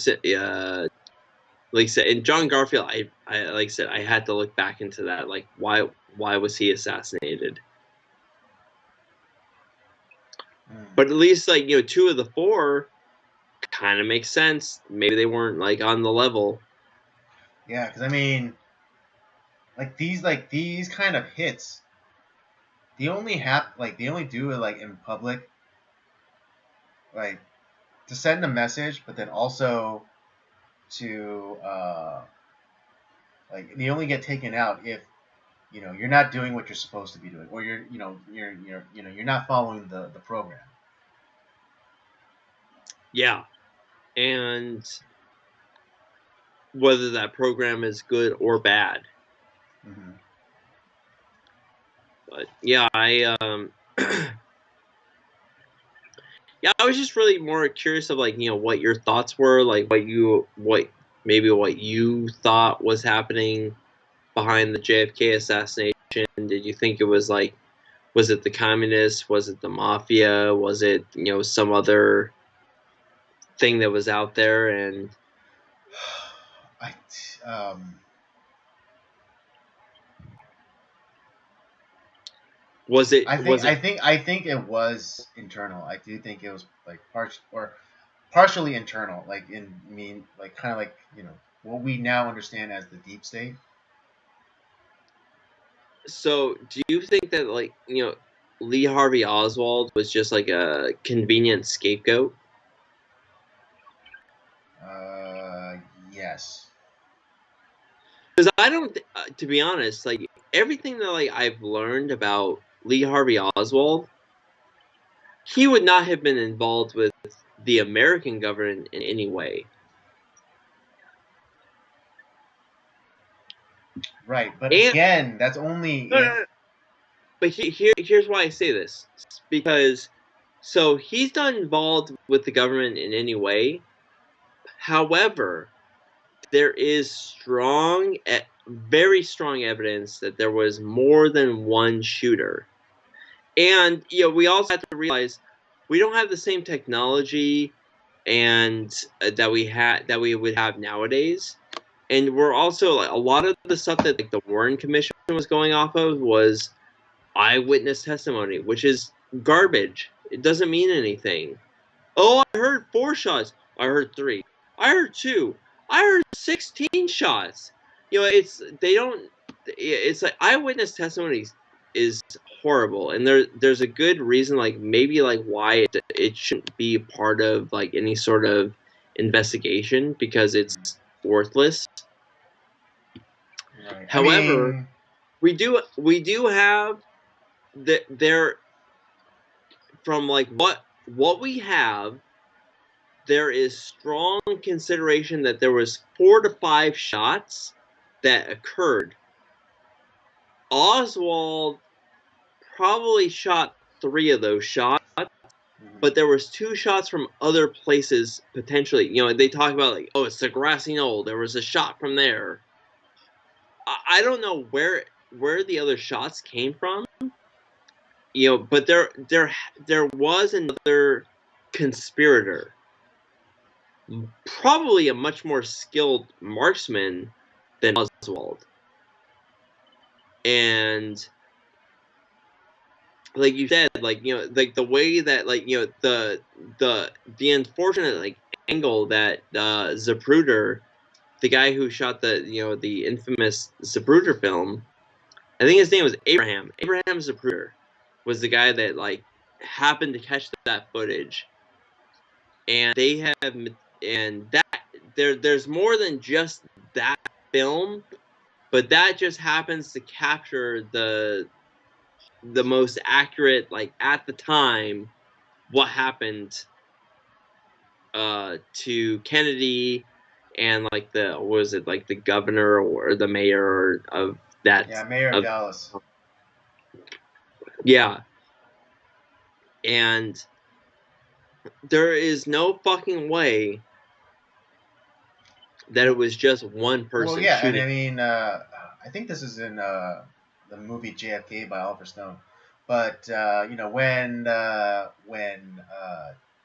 like I said, in John Garfield, I like I said, I had to look back into that. Like, why was he assassinated? Mm. But at least, like, you know, two of the four kind of makes sense. Maybe they weren't like on the level. Yeah, because I mean, like these kind of hits, they only do it like in public, like to send a message, but then also to like they only get taken out if you're not doing what you're supposed to be doing, or you're not following the program. Yeah, and whether that program is good or bad. Mm-hmm. But yeah, yeah, I was just really more curious of, like, you know, what your thoughts were, like what you thought was happening behind the JFK assassination. Did you think it was like, was it the communists? Was it the mafia? Was it, you know, some other thing that was out there? And I um was it I think it was internal. I do think it was like partially internal, like like kind of like what we now understand as the deep state. so? Do you think that, like, you know, Lee Harvey Oswald was just like a convenient scapegoat? Uh, yes. Because I don't, to be honest, like everything that like I've learned about Lee Harvey Oswald, he would not have been involved with the American government in any way. Right, but And again, that's only no, no, if. no. But here's why I say this, because so he's not involved with the government in any way. However, there is very strong evidence that there was more than one shooter. And you know, we also have to realize we don't have the same technology and that we would have nowadays. And we're also, like, a lot of the stuff that like the Warren Commission was going off of was eyewitness testimony, which is garbage. It doesn't mean anything. Oh, I heard 4 shots. I heard 3. I heard 2. I heard 16 shots. You know, it's they don't. It's like eyewitness testimony is horrible, and there's a good reason, like maybe like why it shouldn't be part of like any sort of investigation, because it's worthless. Right. I However, mean, we do have there from like what we have, there is strong consideration that there was 4 to 5 shots that occurred. Oswald probably shot 3 of those shots, but there was 2 shots from other places potentially. You know, they talk about like, oh, it's the grassy knoll. There was a shot from there. I don't know where the other shots came from. You know, but there was another conspirator, probably a much more skilled marksman than Oswald. And like you said, like, you know, like the way that, like, you know, the unfortunate like angle that Zapruder, the guy who shot the, you know, the infamous Zapruder film, I think his name was Abraham. Abraham Zapruder was the guy that like happened to catch that footage, and they have, and that there's more than just that film, but that just happens to capture the most accurate, like at the time, what happened to Kennedy, and like the, what was it, like the governor or the mayor of that, yeah, Mayor of of, Dallas. yeah. And there is no fucking way that it was just one Well, person yeah, and shooting. I mean, I think this is in the movie JFK by Oliver Stone. But when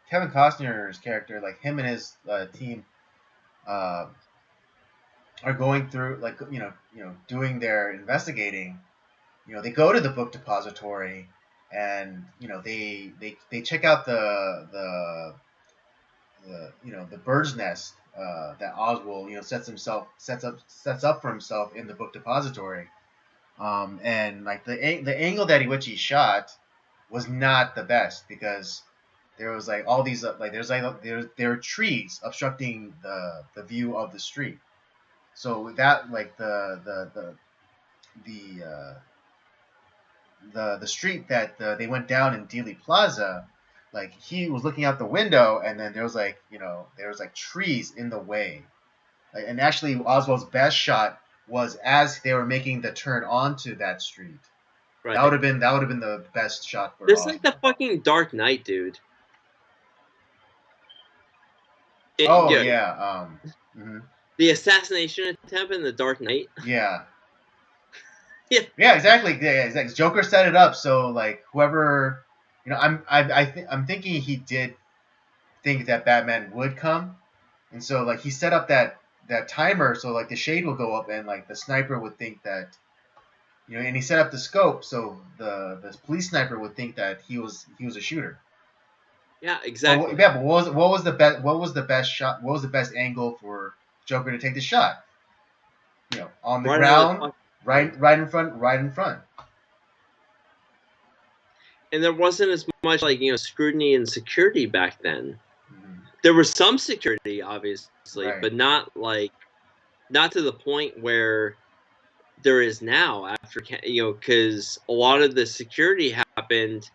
Kevin Costner's character, like him and his team, uh, are going through, like doing their investigating, they go to the book depository, and they check out the bird's nest that Oswald sets up for himself in the book depository. And like the angle that which he shot was not the best, because there was like all these like there are trees obstructing the view of the street. So that like the the street that they went down in Dealey Plaza, like he was looking out the window, and then there was like trees in the way. Like, and actually, Oswald's best shot was as they were making the turn onto that street. Right. That would have been the best shot for Just like Oswald. the fucking Dark Knight, dude. Oh Yeah, yeah, the assassination attempt in the Dark Knight. yeah, Yeah, yeah, exactly. Yeah, exactly. Joker set it up so like whoever, I'm thinking he did think that Batman would come, and so like he set up that timer so like the shade will go up, and like the sniper would think that, and he set up the scope so the police sniper would think that he was a shooter. yeah, exactly. But what was the best shot? What was the best angle for Joker to take the shot? On the Right on the ground, fucking ground. right in front, right in front. And there wasn't as much like scrutiny and security back then. Mhm. There was some security, obviously, Right. but not to the point where there is now after because a lot of the security happened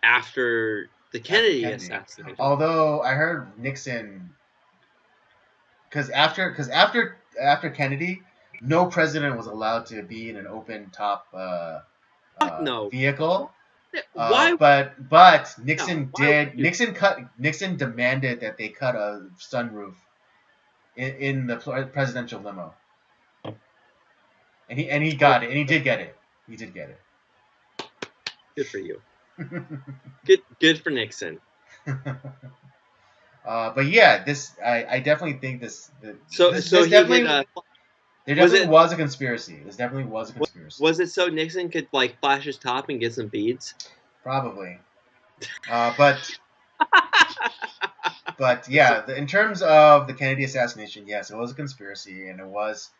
after the After Kennedy Kennedy. assassination. Although I heard Nixon, because after Kennedy, no president was allowed to be in an open top Fuck no. vehicle. Why? But No. Nixon Why would did. you? Nixon demanded that they cut a sunroof in the presidential limo, and he got it, and he did get it. He did get Good for you. it. Good for Nixon. But yeah, I definitely think this. So This so he definitely hit. there Was definitely it was a conspiracy. This definitely was a conspiracy. was it so Nixon could like flash his top and get some beads? Probably. But yeah, in terms of the Kennedy assassination, yes, it was a conspiracy, and it was.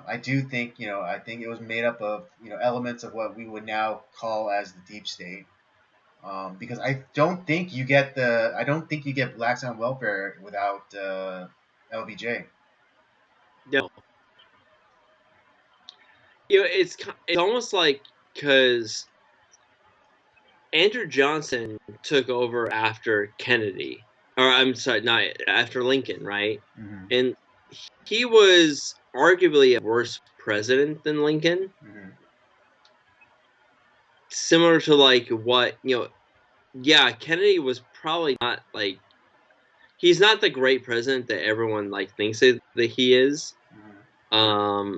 I do think I think it was made up of elements of what we would now call as the deep state. Because I don't think you get blacks on welfare without LBJ. No. It's almost like because Andrew Johnson took over after Kennedy, or I'm sorry, not after Lincoln, right? Mm-hmm. And he was arguably a worse president than Lincoln. Mm-hmm. Similar to like what yeah, Kennedy was probably not like he's not the great president that everyone like thinks that he is. Mm-hmm.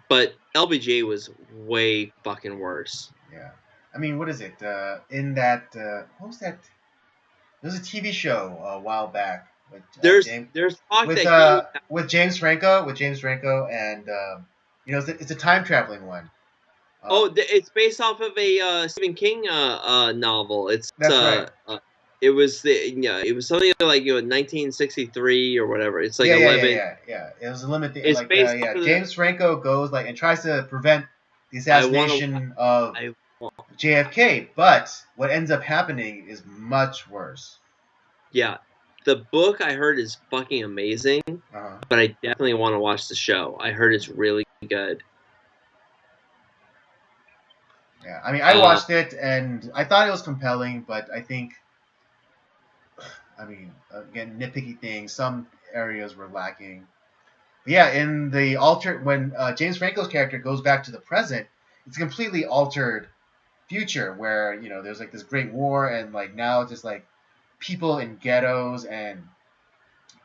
But LBJ was way fucking worse. Yeah. I mean, what is it? In that, what was that? There was a TV show a while back with James There's talk that he with James Franco, and it's a time traveling one. it's based off of a Stephen King novel. That's right. It was it was something like 1963 or whatever. It's like Yeah, yeah, yeah, 11. yeah, yeah. It was a limit. It's Like, based off yeah, of James Franco goes like and tries to prevent the I want to. assassination of I JFK, but what ends up happening is much worse. Yeah, the book I heard is fucking amazing, Uh-huh. but I definitely want to watch the show. I heard it's really good. Yeah, I mean, I watched it and I thought it was compelling, but I mean, again, nitpicky things. Some areas were lacking. But yeah, in the when James Franco's character goes back to the present, it's a completely altered future where there's like this great war, and like now it's just like people in ghettos and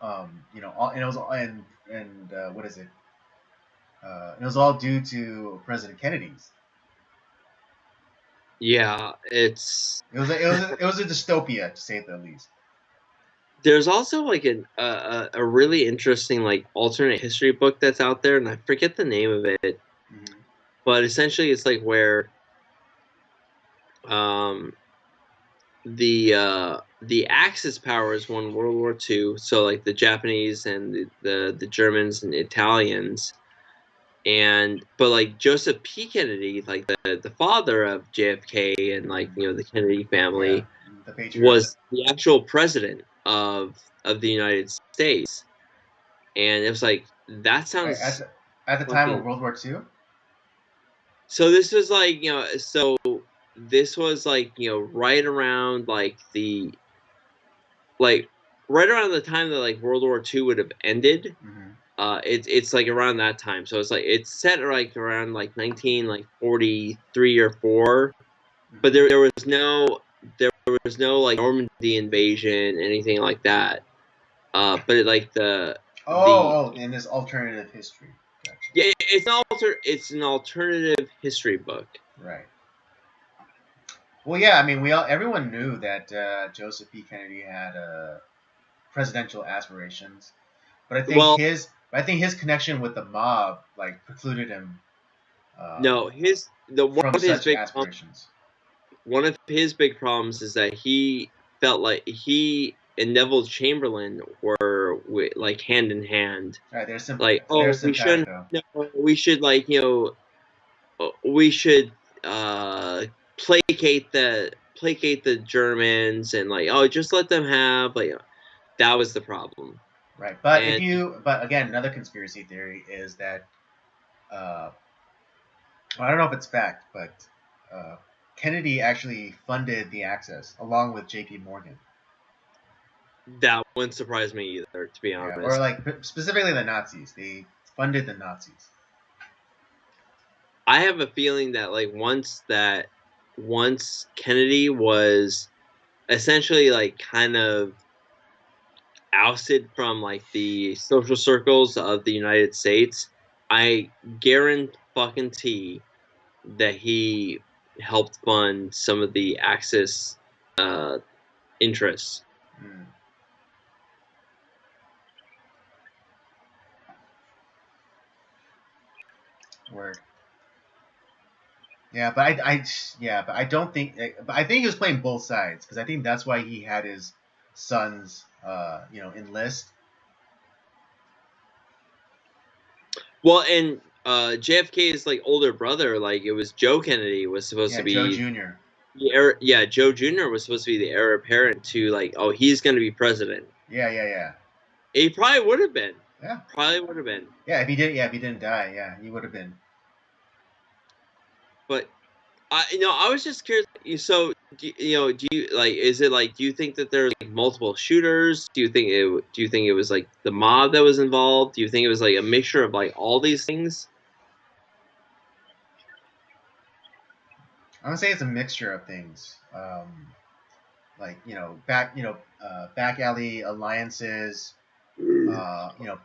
and it was what is it? It was all due to President Kennedy's. Yeah, it's It was a dystopia to say the least. there's also like a really interesting like alternate history book that's out there, and I forget the name of it, Mm-hmm. but essentially it's like where um the Axis powers won World War II, so like the Japanese and the Germans and Italians, and but like Joseph P. Kennedy, like the father of JFK and like the Kennedy Yeah, family, the patriarch. was the actual president of the United States, and it was like that Wait, sounds at the time of fucking. World War II. So this was like so this was like right around like right around the time that like World War II would have ended. Mm-hmm. It's like around that time. So it's like it's set like around like 1943 or four. But Mm-hmm. there was no like Normandy invasion, anything like that. But like the In this alternative history. Gotcha. yeah, it's an alternative history book. Right. Well, yeah. I mean, everyone knew that Joseph P. Kennedy had presidential aspirations, but Well, I think his connection with the mob like precluded him no, his the from such aspirations. one of his big problems is that he felt like he and Neville Chamberlain were like hand in hand. Right. Like, They're oh, we shouldn't. simpatico. No, we should like we should placate the Germans and like just let them have like that was the problem. Right. And But again, another conspiracy theory is that I don't know if it's fact, but uh, Kennedy actually funded the Axis along with J.P. Morgan. that wouldn't surprise me either, to be Yeah, or honest. like specifically the Nazis. They funded the Nazis. I have a feeling that like once Kennedy was essentially like kind of ousted from like the social circles of the United States, I guarantee that he helped fund some of the Axis uh, interests. Mm. Word. Yeah, but I don't think. But I think he was playing both sides because I think that's why he had his sons, enlist. Well, and JFK's like older brother, like it was Joe Kennedy, was supposed to Yeah, Joe be Jr. the heir. Yeah, Joe Jr. was supposed to be the heir apparent to like, oh, he's going to be president. Yeah. He probably would have been. Yeah. Probably would have been. Yeah, if he did, yeah, if he didn't die, yeah, he would have been. But I was just curious. So, do you like? Is it like? Do you think that there's like multiple shooters? Do you think it was like the mob that was involved? Do you think it was like a mixture of like all these things? I'm gonna say it's a mixture of things. Like back alley alliances,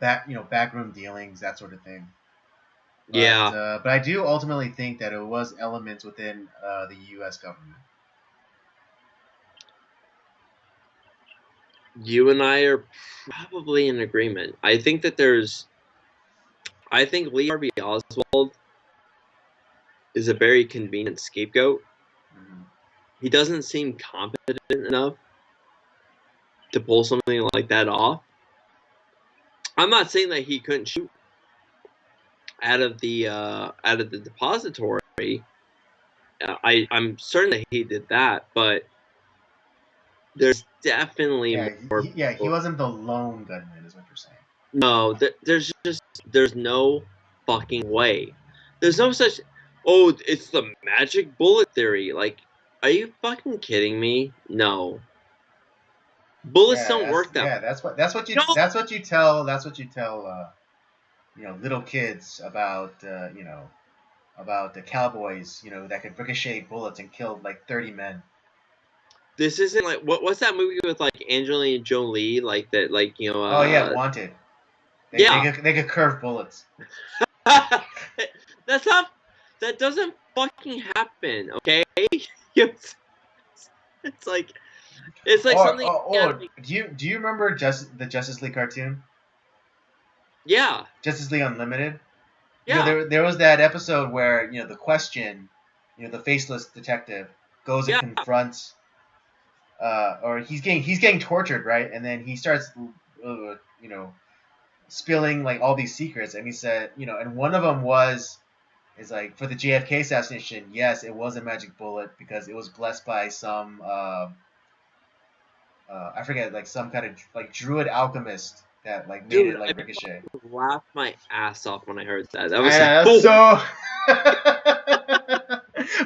backroom dealings, that sort of thing. Yeah, But I do ultimately think that it was elements within the U.S. government. you and I are probably in agreement. I think that there's. I think Lee Harvey Oswald is a very convenient scapegoat. Mhm. He doesn't seem competent enough to pull something like that off. I'm not saying that he couldn't shoot out of the depository. I'm certain that he did that, but there's definitely more He people. wasn't the lone gunman, is what you're saying. No, there's no fucking way. There's no such. Oh, it's the magic bullet theory. Like, are you fucking kidding me? No, bullets don't work that way. No, That's what you tell little kids about about the cowboys that could ricochet bullets and kill like 30 men. this isn't like what's that movie with like Angelina Jolie, like that, like Oh yeah, Wanted. Yeah. They could curve bullets. That's not. That doesn't fucking happen. Okay. it's, it's like something. Do you remember the Justice League cartoon? Yeah. Justice League Unlimited. Yeah. There was that episode where the Question, the faceless detective, goes and confronts, or he's getting tortured, right? And then he starts, spilling like all these secrets, and he said, and one of them is like for the JFK assassination. Yes, it was a magic bullet because it was blessed by some, I forget, like some kind of like druid alchemist that like made it like ricochet. I laughed my ass off when I heard that. That was so.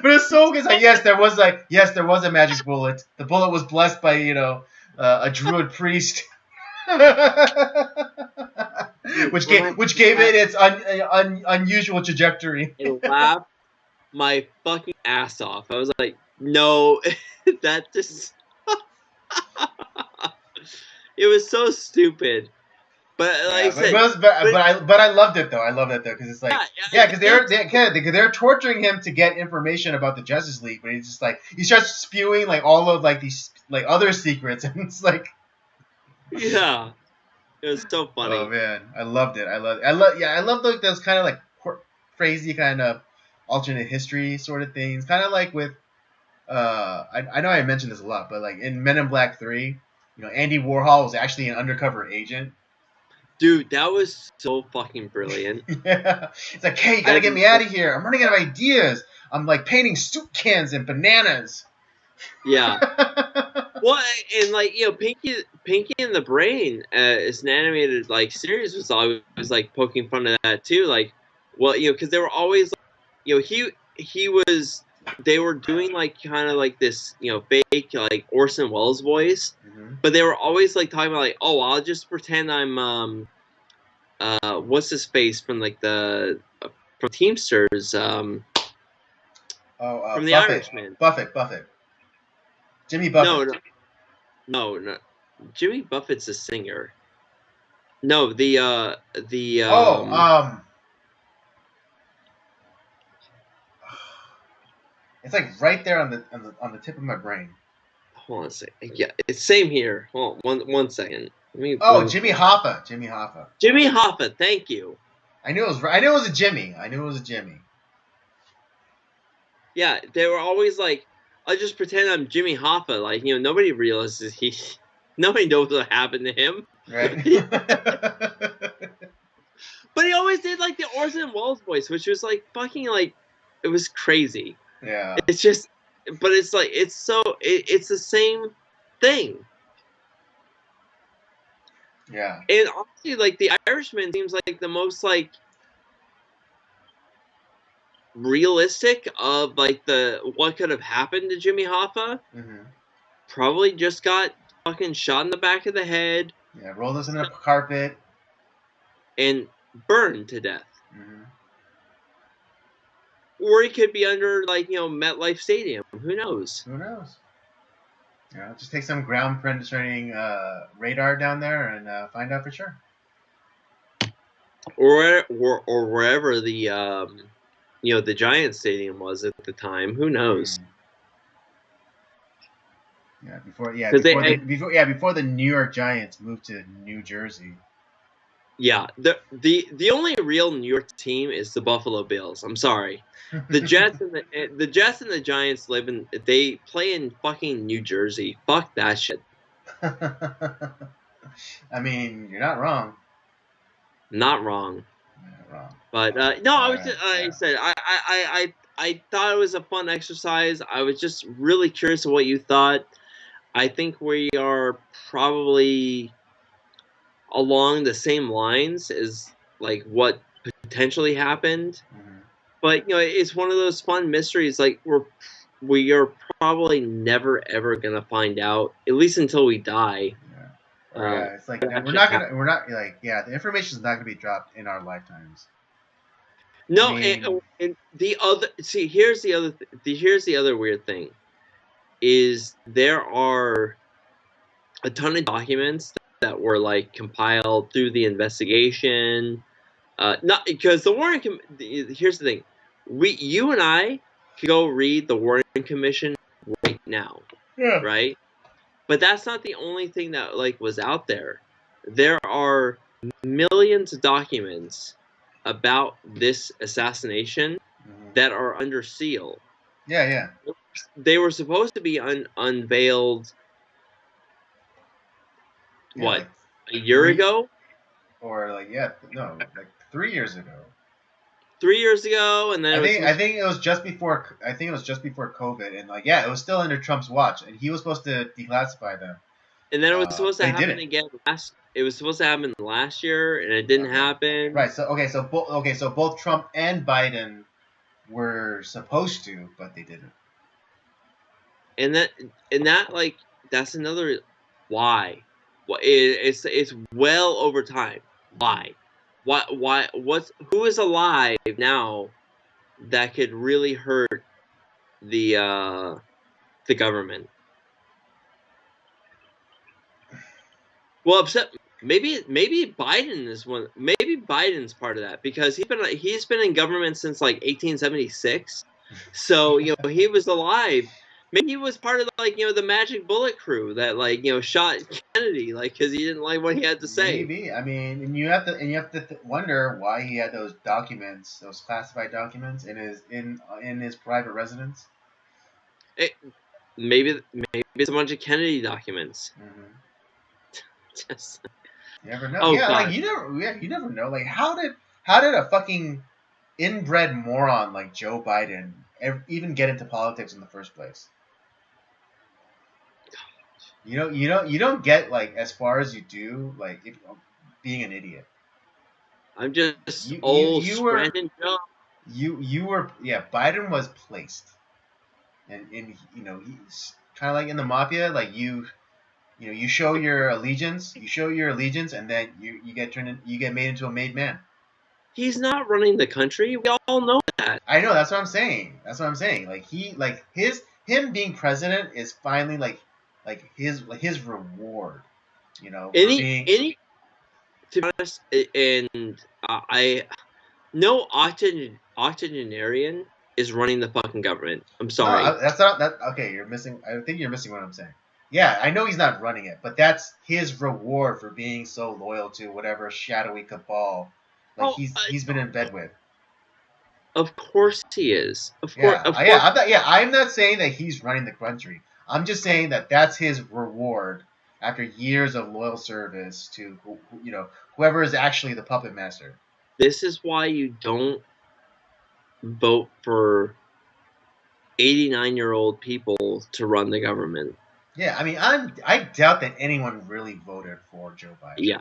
But it's so good. Like, yes, there was a magic bullet. The bullet was blessed by a druid priest, which gave it its unusual trajectory. I laughed my fucking ass off. I was like, no, that just. It was so stupid. But like I said, but I loved it though. I loved it though because it's like because they're torturing him to get information about the Justice League, but he's just like he starts spewing like all of like these like other secrets, and it's like it was so funny. Oh man, I loved it. I love like those kind of like crazy kind of alternate history sort of things, kind of like with I know I mentioned this a lot, but like in Men in Black 3, Andy Warhol was actually an undercover agent. Dude, that was so fucking brilliant. Yeah. It's like, hey, you gotta get me out of here. I'm running out of ideas. I'm like painting soup cans and bananas. Yeah. Well, and like Pinky and the Brain, is an animated like series, was always like poking fun of that too. Like, well, because they were always, he was. They were doing like kind of like this, fake like Orson Welles voice, but they were always like talking about like, oh, I'll just pretend I'm what's his face from like from Teamsters, from the Irishman. Buffett. Jimmy Buffett. No. Jimmy Buffett's a singer. No, it's like right there on the tip of my brain. Hold on a second. Yeah, it's same here. Hold on, one second. Jimmy Hoffa. Jimmy Hoffa. Thank you. I knew it was a Jimmy. Yeah, they were always like, I'll just pretend I'm Jimmy Hoffa. Like, nobody realizes nobody knows what happened to him. Right. But he always did like the Orson Welles voice, which was like fucking like, it was crazy. Yeah. It's just, but it's like, it's the same thing. Yeah. And honestly, like the Irishman seems like the most like realistic of like what could have happened to Jimmy Hoffa. Mm-hmm. Probably just got fucking shot in the back of the head. Yeah, rolled us in a carpet. And burned to death. Mm-hmm. Or he could be under like MetLife Stadium. Who knows? Yeah, just take some ground penetrating radar down there and find out for sure. Or wherever the the Giants Stadium was at the time. Who knows? Yeah, before the New York Giants moved to New Jersey. Yeah, the only real New York team is the Buffalo Bills. I'm sorry. The Jets and the Giants they play in fucking New Jersey. Fuck that shit. I mean, you're not wrong. Not wrong. But no, I was just, like I said, I thought it was a fun exercise. I was just really curious of what you thought. I think we are probably along the same lines as like what potentially happened. Mm-hmm. But it's one of those fun mysteries. Like we are probably never ever gonna find out, at least until we die. Yeah, it's like the information is not gonna be dropped in our lifetimes. No, and the other here's the other weird thing. is there are a ton of documents that were like compiled through the investigation. Not because the Warren. Here's the thing: you and I could go read the Warren Commission right now, Yeah. right? But that's not the only thing that like was out there. There are millions of documents about this assassination that are under seal. Yeah, yeah. They were supposed to be unveiled. Yeah, What, like a year ago? or like no, like 3 years ago. 3 years ago, and then I think it was just before COVID, and like it was still under Trump's watch, and he was supposed to declassify them. And then it was supposed to But he happen didn't. again It was supposed to happen last year, and it didn't happen. Right. So so both Trump and Biden were supposed to, but they didn't. And that like that's another why. It's well over time. Why? Who is alive now that could really hurt the government? Well, except maybe Biden is one. Maybe Biden's part of that because he's been in government since like 1876. So he was alive. Maybe he was part of like the magic bullet crew that like shot Kennedy like because he didn't like what he had to say. Maybe. I mean, and you have to wonder why he had those documents, those classified documents, in his private residence. Maybe it's a bunch of Kennedy documents. Mm-hmm. Just, You never know. oh Yeah, God. like you never know. Like how did a fucking inbred moron like Joe Biden even get into politics in the first place? You don't get like as far as you do like being an idiot. I'm just You old you were Scranton Joe. you were Biden was placed, and he's kind of like in the mafia. Like you show your allegiance, and then you get made into a made man. He's not running the country. We all know that. I know, that's what I'm saying. Like him being president is finally like his reward. For being. To be honest, and I no octogenarian is running the fucking government. I'm sorry. No, that's not that. Okay, you're missing. I think you're missing what I'm saying. Yeah, I know he's not running it, but that's his reward for being so loyal to whatever shadowy cabal like he's been in bed with. Of course he is. Of course. I'm not saying that he's running the country. I'm just saying that that's his reward after years of loyal service to whoever is actually the puppet master. This is why you don't vote for 89-year-old people to run the government. Yeah, I mean, I doubt that anyone really voted for Joe Biden. Yeah,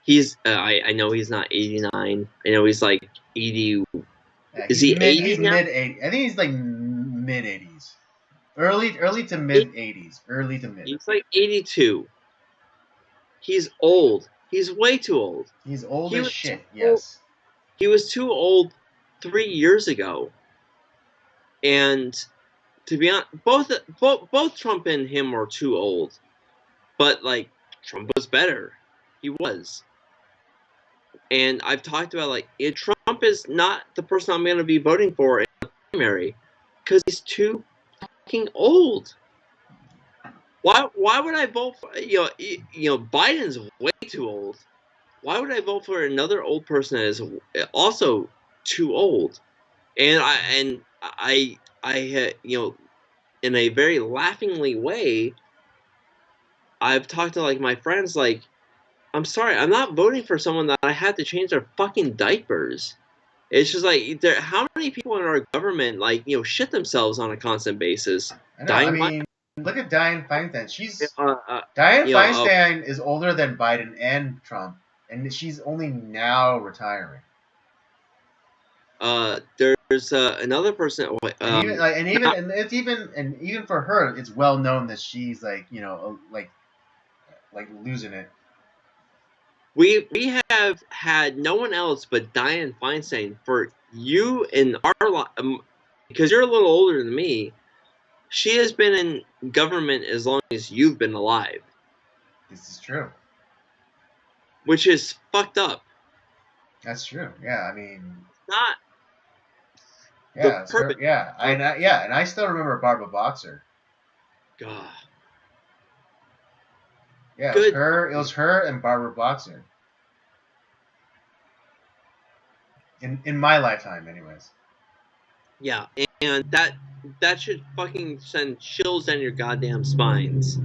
he's. I know he's not 89. I know he's like 80. Yeah, is he 80? He's mid 80s. I think he's like mid 80s, early to mid 80s, early to mid. He's like 82. He's old. He's way too old. He's old as shit. Yes. He was too old 3 years ago, and to be honest, both Trump and him were too old. But like Trump was better. He was. And I've talked about like Trump is not the person I'm going to be voting for in the primary because he's too fucking old. Why would I vote for Biden's way too old. Why would I vote for another old person that is also too old? And I in a very laughingly way, I've talked to like my friends like, I'm sorry, I'm not voting for someone that I had to change their fucking diapers. It's just like how many people in our government like shit themselves on a constant basis. I mean, look at Dianne Feinstein. Dianne Feinstein is older than Biden and Trump, and she's only now retiring. There's another person. Even for her, it's well known that she's like like losing it. We have had no one else but Dianne Feinstein for you in our because you're a little older than me. she has been in government as long as you've been alive, This is true. which is fucked up. That's true. Yeah, I mean, Not the yeah, it's her. purpose. Yeah, and I still remember Barbara Boxer. God, Yeah, it was good. her. It was her and Barbara Boxer. In my lifetime, anyways. Yeah, and that should fucking send chills down your goddamn spines.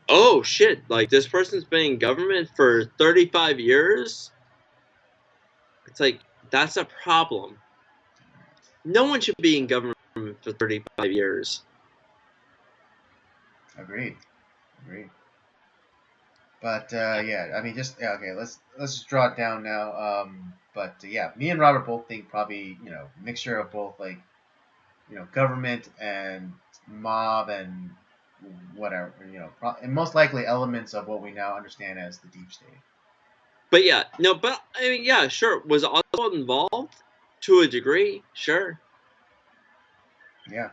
Oh shit! Like this person's been in government for 35 years. It's like that's a problem. No one should be in government for 35 years. Agreed. Agreed. But yeah, I mean, just okay. Let's just draw it down now. But yeah, me and Robert both think probably mixture of both, like government and mob and whatever, and most likely elements of what we now understand as the deep state. But yeah, no, but I mean, yeah, sure. Was Oswald involved to a degree? Sure, Yeah.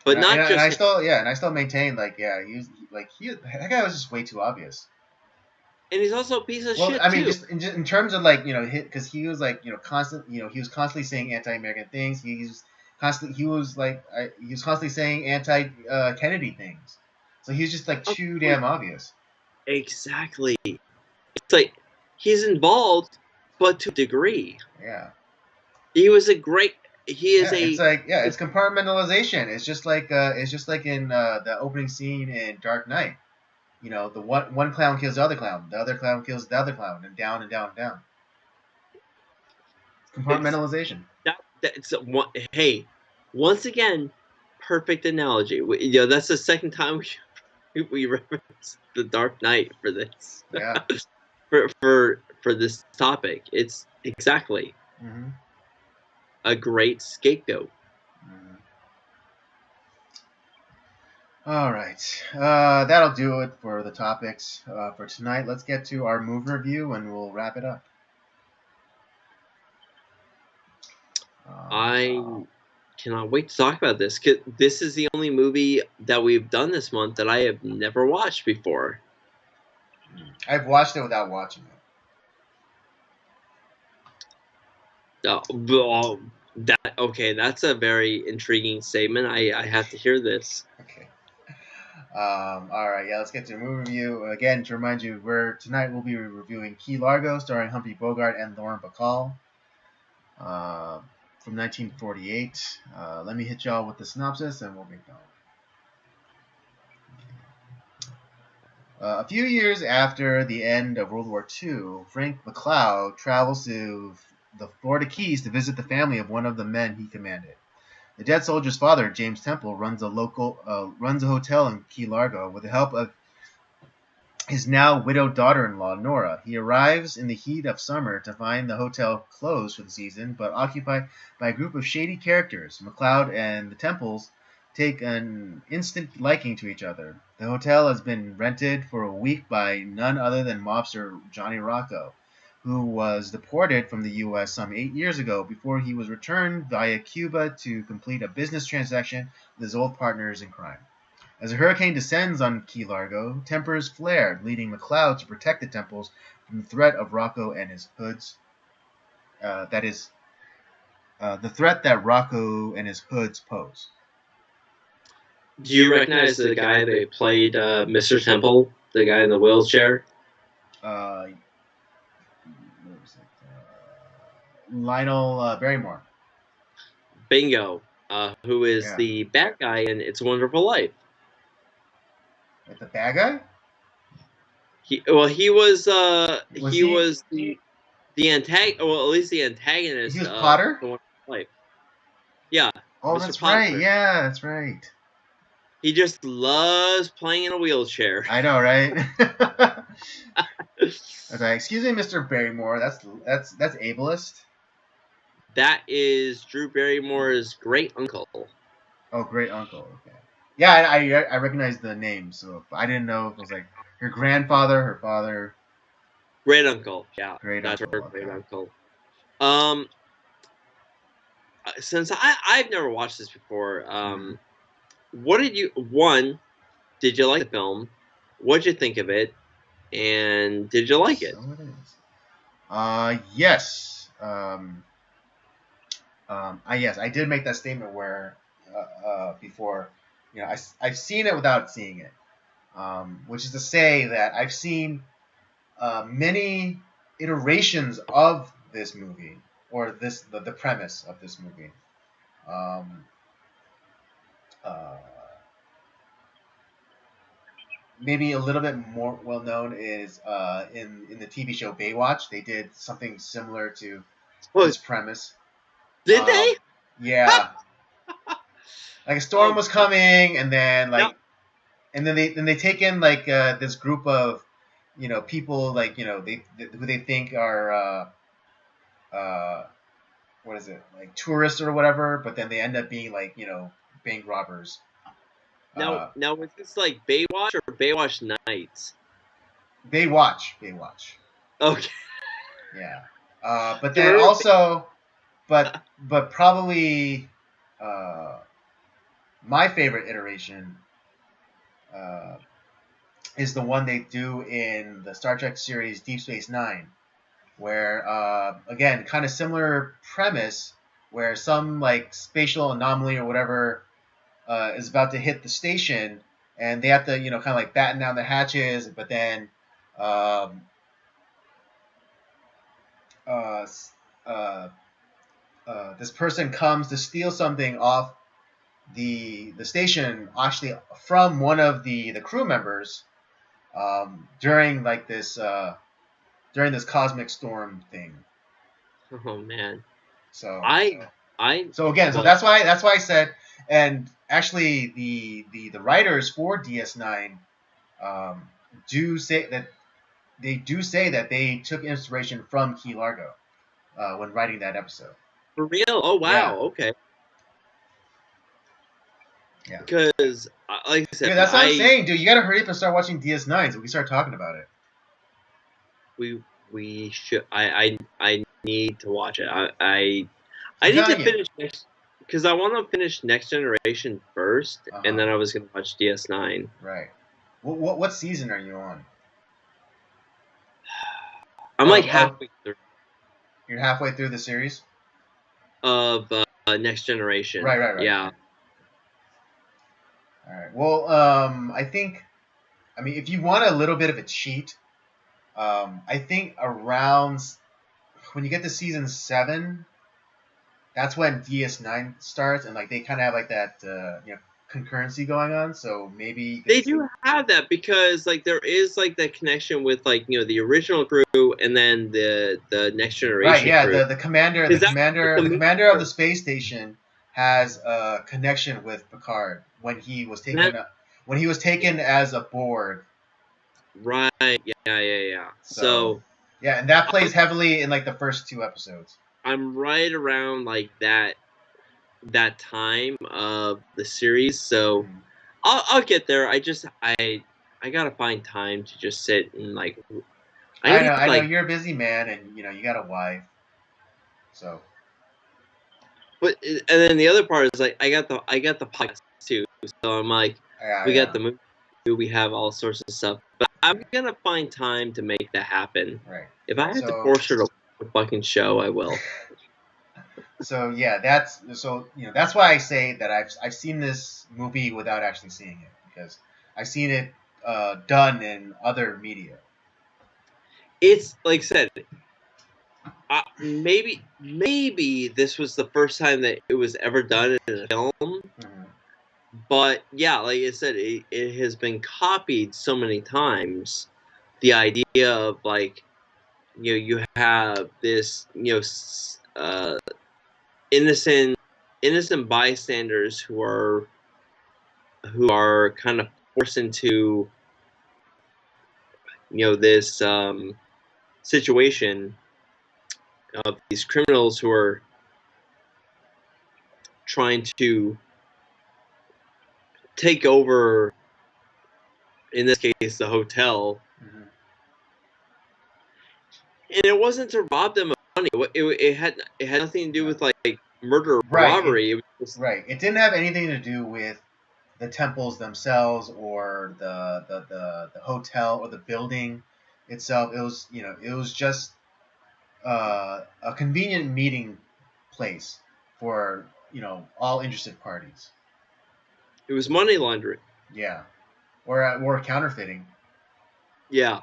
but not And just I him. still, yeah, and I still maintain, like, yeah, that guy was just way too obvious. And he's also a piece of Well, shit I mean, too. just in terms of, like, because he was like, he was constantly saying anti-American things. He was constantly saying anti-Kennedy things. So he was just like Of too course, damn obvious. exactly. It's like he's involved, but to a degree. Yeah. He was a great. He is Yeah, it's a. like, yeah, it's compartmentalization. It's just like in the opening scene in Dark Knight. The one clown kills the other clown kills the other clown, and down and down and down. It's Compartmentalization. that's one. Hey, once again, perfect analogy. That's the second time we reference the Dark Knight for this Yeah. for this topic. It's exactly Mm-hmm. a great scapegoat. Mm-hmm. All right. That'll do it for the topics for tonight. Let's get to our movie review, and we'll wrap it up. I cannot wait to talk about this because this is the only movie that we've done this month that I have never watched before. I've watched it without watching it. Okay, that's a very intriguing statement. I have to hear this. Okay. All right, yeah, let's get to the movie review. Again, to remind you, tonight we'll be reviewing Key Largo, starring Humphrey Bogart and Lauren Bacall, from 1948. Let me hit y'all with the synopsis, and we'll get going. A few years after the end of World War II, Frank McCloud travels to the Florida Keys to visit the family of one of the men he commanded. The dead soldier's father, James Temple, runs a hotel in Key Largo with the help of his now widowed daughter-in-law, Nora. He arrives in the heat of summer to find the hotel closed for the season, but occupied by a group of shady characters. McCloud and the Temples take an instant liking to each other. The hotel has been rented for a week by none other than mobster Johnny Rocco, who was deported from the U.S. some 8 years ago before he was returned via Cuba to complete a business transaction with his old partners in crime. As a hurricane descends on Key Largo, tempers flare, leading McCloud to protect the Temples from the threat of Rocco and his hoods. The threat that Rocco and his hoods pose. Do you recognize the guy that played Mr. Temple, the guy in the wheelchair? What was it? Lionel Barrymore. Bingo. Who is Yeah. the bad guy in It's a Wonderful Life? Like the bad guy? He was the antagonist. Well, at least the antagonist. He was Potter? The Wonderful Life. Yeah. Oh, Mr. that's Potter. right. Yeah, that's right. He just loves playing in a wheelchair. I know, right? Okay, excuse me, Mr. Barrymore. That's ableist. That is Drew Barrymore's great uncle. Oh, great uncle. Okay. Yeah, I recognize the name, so I didn't know if it was like her grandfather, her father. Great uncle. Yeah, Great that's uncle. her great Okay. uncle. since I've never watched this before, what did you did you like the film? What did you think of it? And did you like it? So it is. Yes. Yes, I did make that statement where before, I've seen it without seeing it, which is to say that I've seen many iterations of this movie or the premise of this movie. Um, uh, Maybe a little bit more well known is in the TV show Baywatch. They did something similar to Oh, this premise. did they? Yeah, like a storm Oh, was coming, and then no, they take in like this group of people like who they think are uh, what is it, like tourists or whatever, but then they end up being like bank robbers. now was this like Baywatch or Baywatch Nights? Baywatch. Okay. Yeah. But Do you then remember also, but probably uh, my favorite iteration uh, is the one they do in the Star Trek series Deep Space Nine, where again, kind of similar premise, where some like spatial anomaly or whatever is about to hit the station, and they have to kind of like batten down the hatches, but then um, uh, uh, this person comes to steal something off the station, actually from one of the crew members during like this during this cosmic storm thing. Oh man, So I I so again, so well that's why I said, and actually the writers for DS9 um, do say that they took inspiration from Key Largo when writing that episode. for real. Oh Yeah, wow, okay. yeah. Because like I said, Yeah, that's what I'm saying, dude. You gotta hurry up and start watching DS9 so we can start talking about it. we we should I need to watch it. I I'm need to telling you. finish next because I want to finish Next Generation first, and Uh-huh. then I was gonna watch DS9. Right. What season are you on? I'm like Of halfway through You're halfway through the series. of Next Generation. Right. Yeah, All right. Well, I think, I mean, if you want a little bit of a cheat, I think around when you get to season 7, that's when DS9 starts, and like they kind of have like that concurrency going on. So maybe you could they see. do have that because like there is like that connection with like the original crew and then the Next Right. Generation Yeah. crew. The commander Is that what the the movie? commander of the space station has a connection with Picard That when he was taken as a Borg. right? Yeah. So So yeah, and that plays I'm heavily in like the first 2 episodes. I'm right around like that time of the series. So Mhm. I'll get there. I gotta find time to just sit and like I need I know like you're a busy man, and you got a wife, so but and then the other part is like I got the podcast too. So I'm like we got yeah, the movie, we have all sorts of stuff. But I'm gonna find time to make that happen. right. If I have to So force her to watch a fucking show, I will. yeah, that's why I say that I've seen this movie without actually seeing it, because I've seen it done in other media. It's like I said, maybe this was the first time that it was ever done in a film. Mhm. But yeah, like I said, it has been copied so many times. The idea of like you have this innocent bystanders who are kind of forced into this situation of these criminals who are trying to take over, in this case, the hotel. Mhm. And it wasn't to rob them of money. It had nothing to do with like murder or Right. robbery. It was just, Right. It didn't have anything to do with the temples themselves or the hotel or the building itself. It was it was just a convenient meeting place for all interested parties. it was money laundering. Yeah, or counterfeiting. Yeah,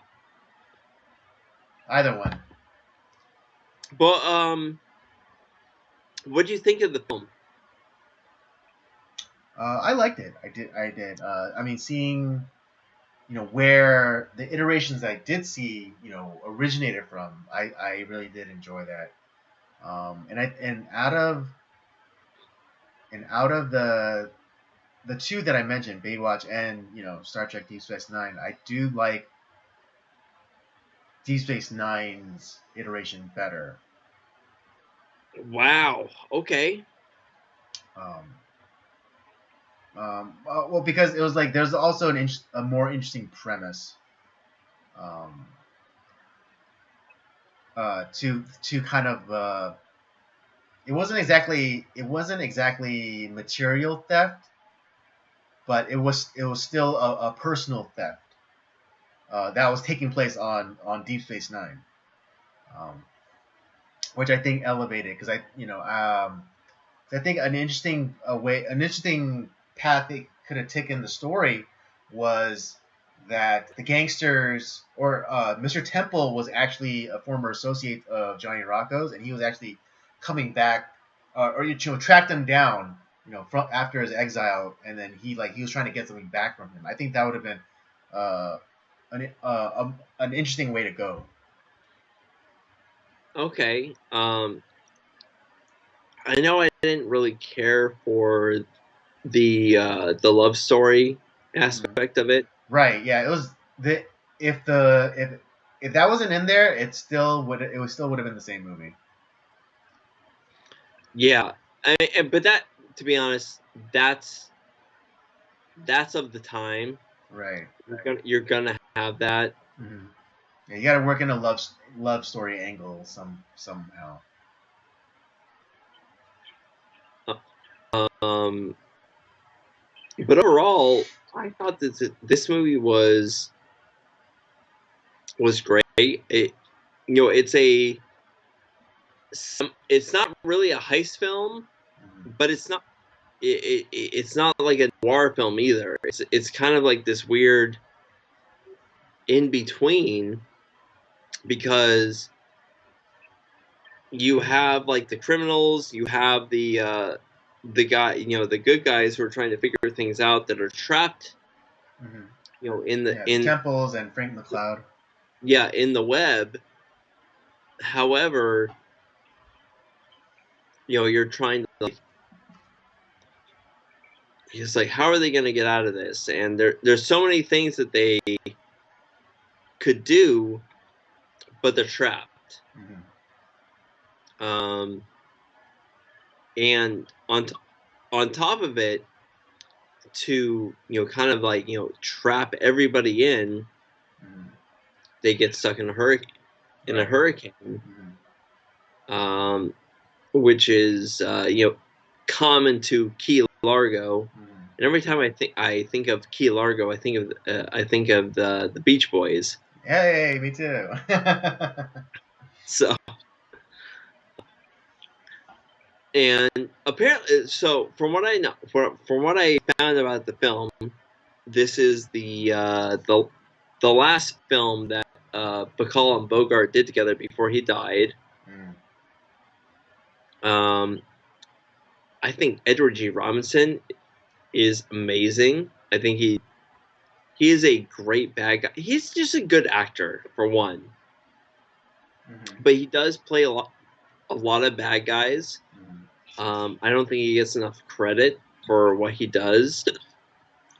Either one. but what do you think of the film? I liked it. I did. I did. I mean, seeing where the iterations I did see originated from, I really did enjoy that. And out of the two that I mentioned, Baywatch and Star Trek Deep Space Nine, I do like Deep Space Nine's iteration better. Wow. Okay. Um, well, because it was like there's also a more interesting premise um, to kind of it wasn't exactly material theft, but it was still a personal theft that was taking place on Deep Space Nine, um, which I think elevated because I think an interesting path they could have taken the story was that the gangsters or Mr. Temple was actually a former associate of Johnny Rocco's, and he was actually coming back or tracked him down, from after his exile, and then he was trying to get something back from him. I think that would have been uh, an interesting way to go. Okay. I know I didn't really care for the love story Mhm. aspect of it. Right? Yeah, it was the if that wasn't in there, it still would have been the same movie. Yeah, but that, to be honest, that's of the time. Right. You're gonna have that. Hmm. Yeah, you got to work in a love story angle somehow. Um, but overall, I thought that this movie was great. It's it's not really a heist film, Hmm. but it's not like a noir film either. It's kind of like this weird in between, because you have like the criminals, you have the guy, the good guys who are trying to figure things out, that are trapped, Hmm. in the Yeah, the in Temples and Frank McCloud. yeah, in the web. However, you're trying to, like, it's like, how are they going to get out of this? And there's so many things that they could do, but they're trapped. Hmm. Um, and on top of it, to kind of like trap everybody in, Hmm. they get stuck in a Right. hurricane, Hmm. um, which is common to Key Largo. Hmm. And every time I think of Key Largo, I think of the Beach Boys. Hey, me too. So, and apparently, so from what I know, from what I found about the film, this is the last film that Bacall and Bogart did together before he died. Mm. Um, I think Edward G. Robinson is amazing. I think he is a great bad guy. He's just a good actor, for one, Hmm. but he does play a lot of bad guys. Hmm. I don't think he gets enough credit for what he does,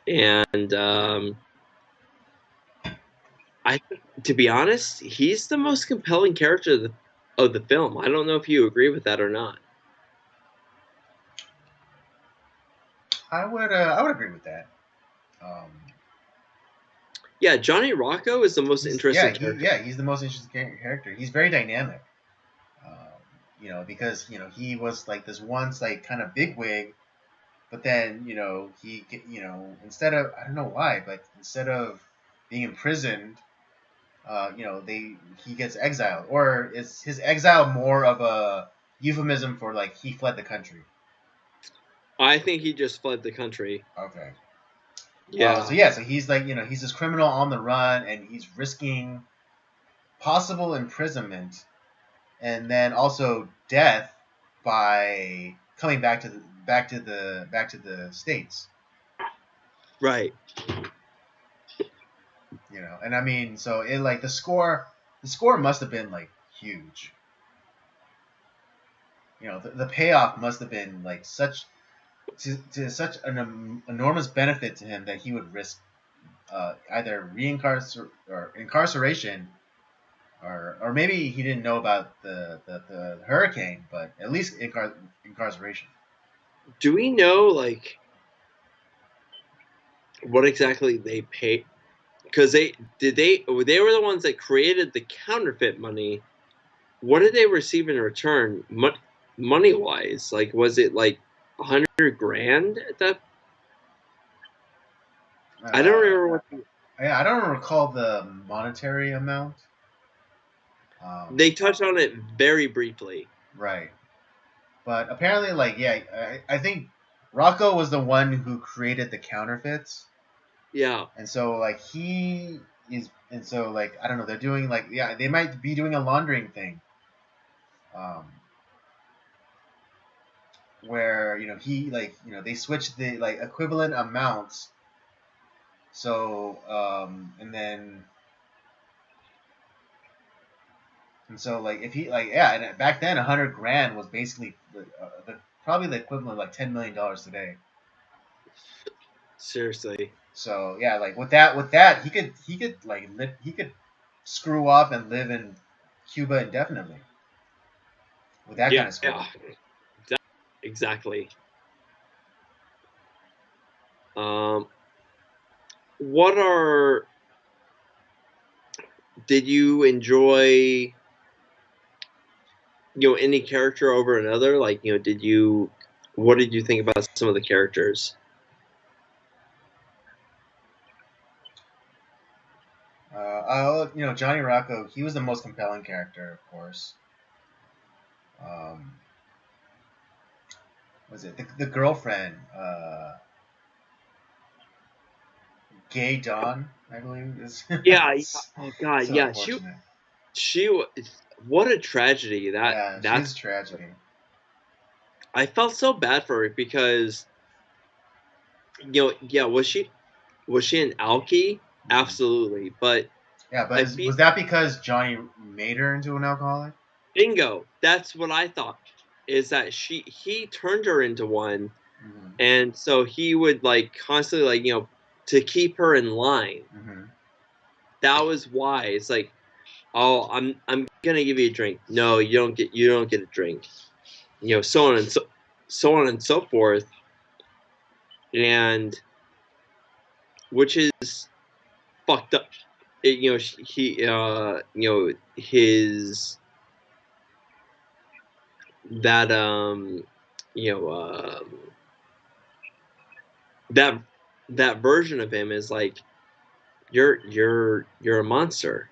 and I, to be honest, he's the most compelling character of the film. I don't know if you agree with that or not. I would agree with that. Um, Yeah, Johnny Rocco is the most he's interesting yeah he character. yeah he's the most interesting character. He's very dynamic. Um, because he was like this once like kind of bigwig, but then instead of, I don't know why, but instead of being imprisoned, they he gets exiled, or is his exile more of a euphemism for like he fled the country? I think he just fled the country. Okay. Yeah. So he's like he's this criminal on the run, and he's risking possible imprisonment and then also death by coming back to the states. Right. And I mean, so it like the score must have been like huge. The payoff must have been like such to such an enormous benefit to him that he would risk either or incarceration, or maybe he didn't know about the hurricane, but at least incarceration. Do we know like what exactly they paid? Because they were the ones that created the counterfeit money. What did they receive in return, money wise? Like, was it like 100 grand at that? I don't Uh, remember what yeah, I don't recall the monetary amount. they touched on it very briefly. Right. But apparently, like, yeah, I think Rocco was the one who created the counterfeits, Yeah. and so like and so like I don't know, they're doing like, yeah, they might be doing a laundering thing, um, where they switch the like equivalent amounts, so like if he like yeah, and back then 100 grand was basically probably the equivalent of like $10 million today. Seriously. So yeah, like with that he could like he could screw off and live in Cuba indefinitely with that Yeah. kind of score. Yeah. Exactly. Um, what are did you enjoy? Any character over another? Like, did you? What did you think about some of the characters? Johnny Rocco, he was the most compelling character, of course. Um, was it the girlfriend, Gay Dawn, I believe is. Yeah. It's Oh God. so Yeah. unfortunate. She. What a tragedy that Yeah, that's. she's a tragedy. I felt so bad for her because yeah, was she an alkie? Mhm. Absolutely, but Yeah, but I feel was that because Johnny made her into an alcoholic? bingo. That's what I thought. Is that he turned her into one, Mm-hmm. and so he would like constantly like to keep her in line. Mm-hmm. That was why. It's like, oh, I'm gonna give you a drink. No, you don't get a drink. So on and so forth, and which is fucked up. He his that you know that that version of him is like you're a monster.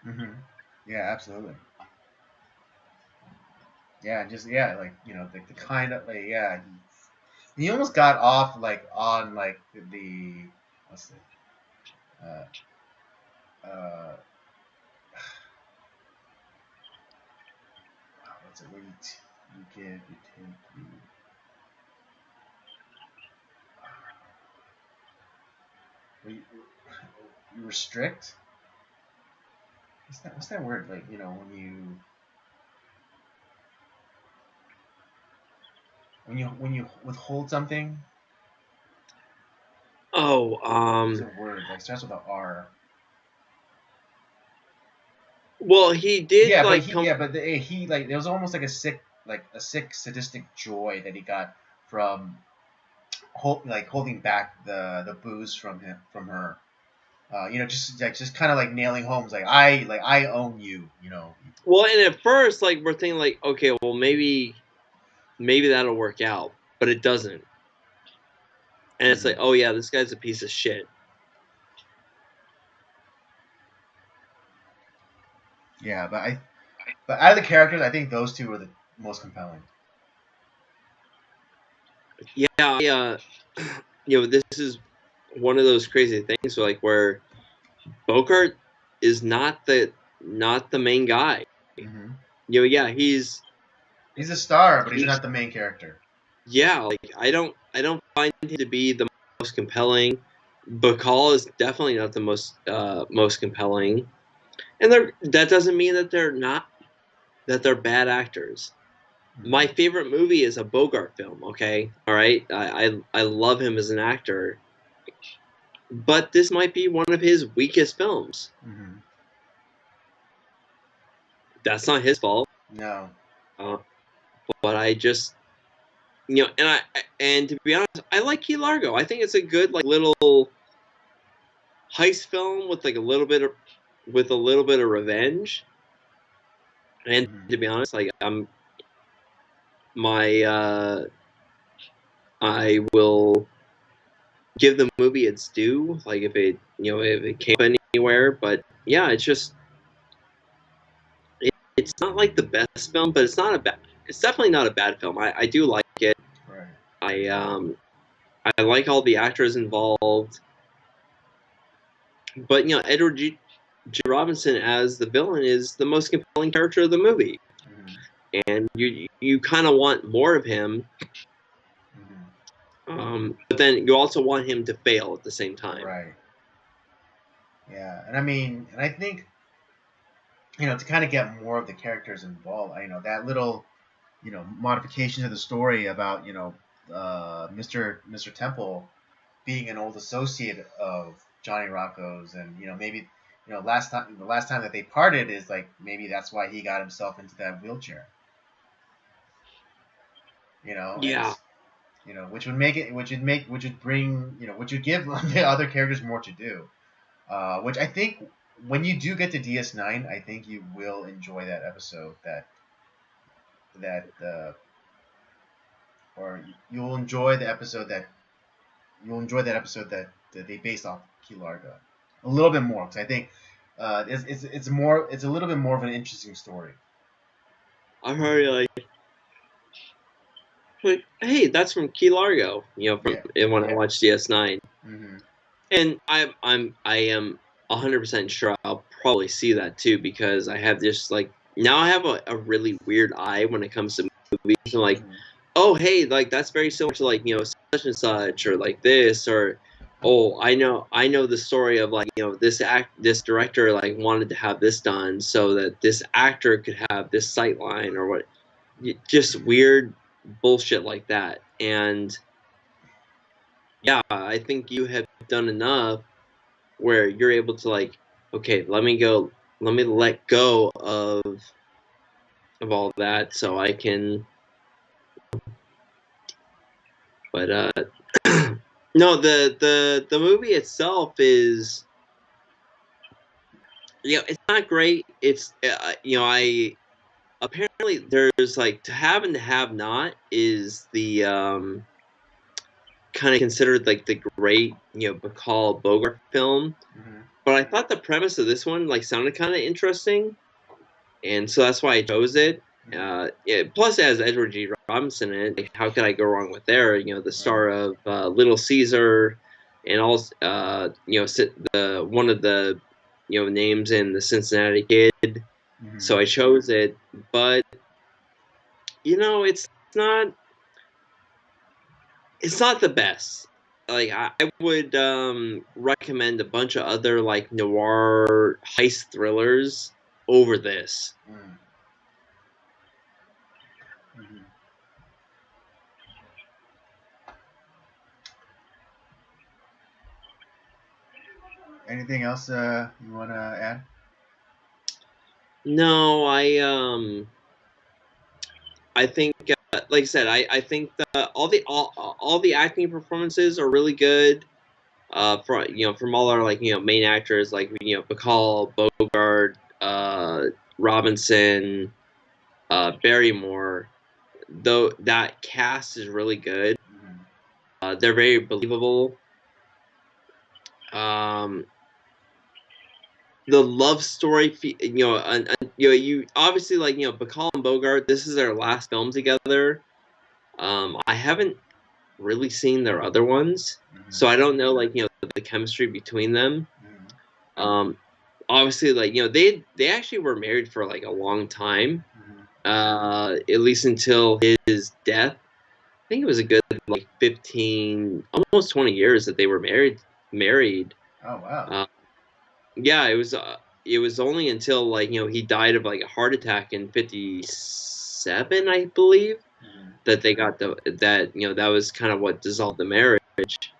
Mm-hmm. Yeah, absolutely. Yeah, just yeah, like the kind of like yeah, he almost got off like on like the what's it uh what's it where you give you take you restrict. What's that word, like when you withhold something. Oh, There's a word like starts with a R. well, he did Yeah, but like he come. yeah, but he like there was almost like a sick sadistic joy that he got from holding back the booze from her. Just kind of like nailing homes, I own you, Well, and at first, like we're thinking, like, okay, well maybe that'll work out, but it doesn't. And it's like, oh yeah, this guy's a piece of shit. Yeah, but out of the characters, I think those two are the most compelling. Yeah, this is one of those crazy things, where Bogart is not the main guy. Mm-hmm. Yeah, he's a star, but he's not the main character. Yeah, like I don't find him to be the most compelling. Bacall is definitely not the most compelling, and that doesn't mean that they're bad actors. Mm-hmm. My favorite movie is a Bogart film. Okay, all right, I love him as an actor, but this might be one of his weakest films. Mm-hmm. That's not his fault. No. But I just and to be honest, I like Key Largo. I think it's a good little heist film with a little bit of revenge. And to be honest, I will give the movie its due. Like if it came anywhere, but yeah, it's not like the best film, but it's definitely not a bad film. I do like it. Right. I like all the actors involved, but Edward G. Robinson as the villain is the most compelling character of the movie, and you kind of want more of him. But then you also want him to fail at the same time. Right. Yeah, and I think to kind of get more of the characters involved, that little modification to the story about Mr. Temple being an old associate of Johnny Rocco's, and maybe the last time that they parted is like maybe that's why he got himself into that wheelchair. Yeah. Which would make it, which would bring, which would give the other characters more to do. Which I think when you do get to DS9, I think you will enjoy that episode. Or you'll enjoy the episode that they based off Key Largo a little bit more, because I think it's a little bit more of an interesting story. I'm already like, hey, that's from Key Largo. When I watched DS9, and I am 100% sure I'll probably see that too, because I have this now I have a really weird eye when it comes to movies. I'm like, oh hey, that's very similar to such and such, or like this, or oh I know the story of this director wanted to have this done so that this actor could have this sight line, or what, just weird bullshit like that. And yeah, I think you have done enough where you're able to okay, let me let go of all that so I can. But no, the movie itself is, it's not great. It's I apparently there's to have and to have not is the kind of considered the great Bacall Bogart film. But I thought the premise of this one sounded kind of interesting, and so that's why I chose it. Plus, it has Edward G. Robinson in it. How could I go wrong with there? The star of Little Caesar, and also the one of the names in the Cincinnati Kid. So I chose it, but it's not the best. I would recommend a bunch of other noir heist thrillers over this. Anything else you want to add? No, I think, like I said, I think all the acting performances are really good. from all our main actors like Bacall, Bogart, Robinson, Barrymore. Though that cast is really good. They're very believable. The love story, you obviously Bacall and Bogart. This is their last film together. I haven't really seen their other ones, so I don't know the chemistry between them. Obviously, they actually were married for like a long time, at least until his death. I think it was a good 15, almost 20 years that they were married. Oh wow. Yeah, it was only until he died of a heart attack in 57, I believe, that they got that was kind of what dissolved the marriage.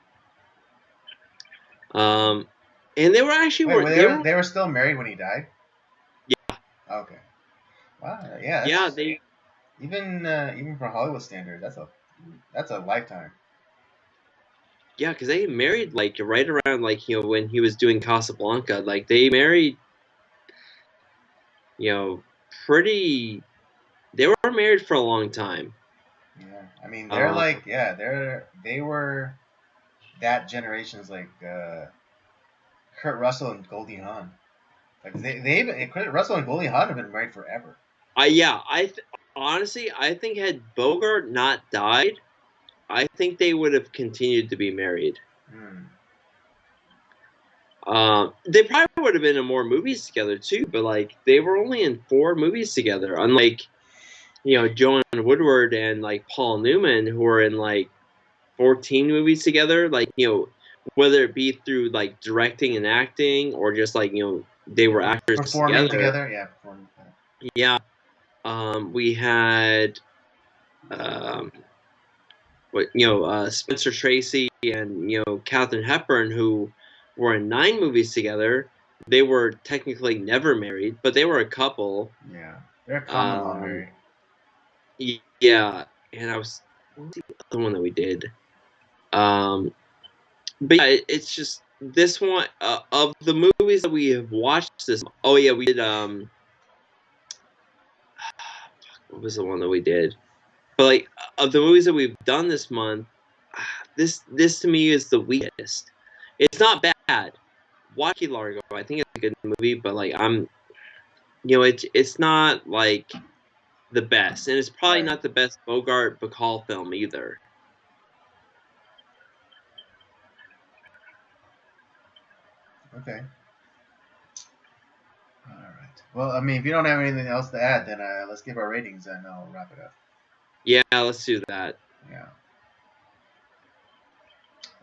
And they were actually they were still married when he died? Yeah. Okay. Wow. Yeah. Yeah, even for Hollywood standards, that's a lifetime. Yeah, because they married right around when he was doing Casablanca. They married, pretty. They were married for a long time. Yeah, I mean they were that generation's Kurt Russell and Goldie Hawn. Kurt Russell and Goldie Hawn have been married forever. Honestly, I think had Bogart not died, I think they would have continued to be married. They probably would have been in more movies together too, but they were only in 4 movies together. Unlike Joan Woodward and Paul Newman, who were in 14 movies together. Whether it be through directing and acting or just they were actors performing together. Yeah, performing together. Yeah. We had Spencer Tracy and Katharine Hepburn, who were in 9 movies together. They were technically never married, but they were a couple. Yeah, they're a common law married. Yeah, and what was the other one that we did? But yeah, it's just this one of the movies that we have watched. Oh yeah, we did. What was the one that we did? But of the movies that we've done this month, this to me is the weakest. It's not bad. Watch Largo. I think it's a good movie, but it's not the best, and it's probably not the best Bogart Bacall film either. Okay. All right. Well, I mean, if you don't have anything else to add, then let's give our ratings and I'll wrap it up. Yeah, let's do that. Yeah.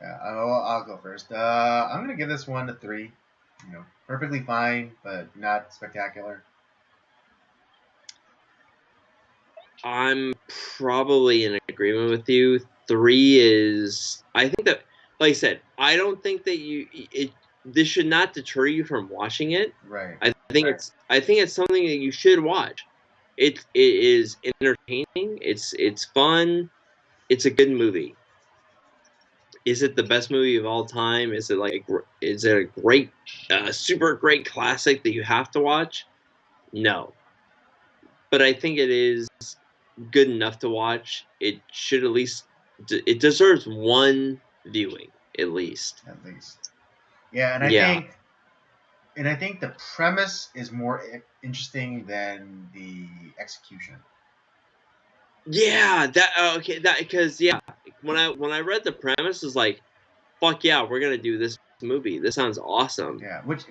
Yeah, I'll go first. I'm gonna give this one a 3. Perfectly fine, but not spectacular. I'm probably in agreement with you. 3 is. I think that, like I said, I don't think that this should not deter you from watching it. Right. I think it's something that you should watch. It is entertaining. It's fun. It's a good movie. Is it the best movie of all time? Is it a great, super great classic that you have to watch? No, but I think it is good enough to watch. It should at least it deserves one viewing at least. At least. Yeah, and I think the premise is more interesting than the execution. Yeah, because when I read the premise, is fuck yeah, we're gonna do this movie. This sounds awesome. Yeah, which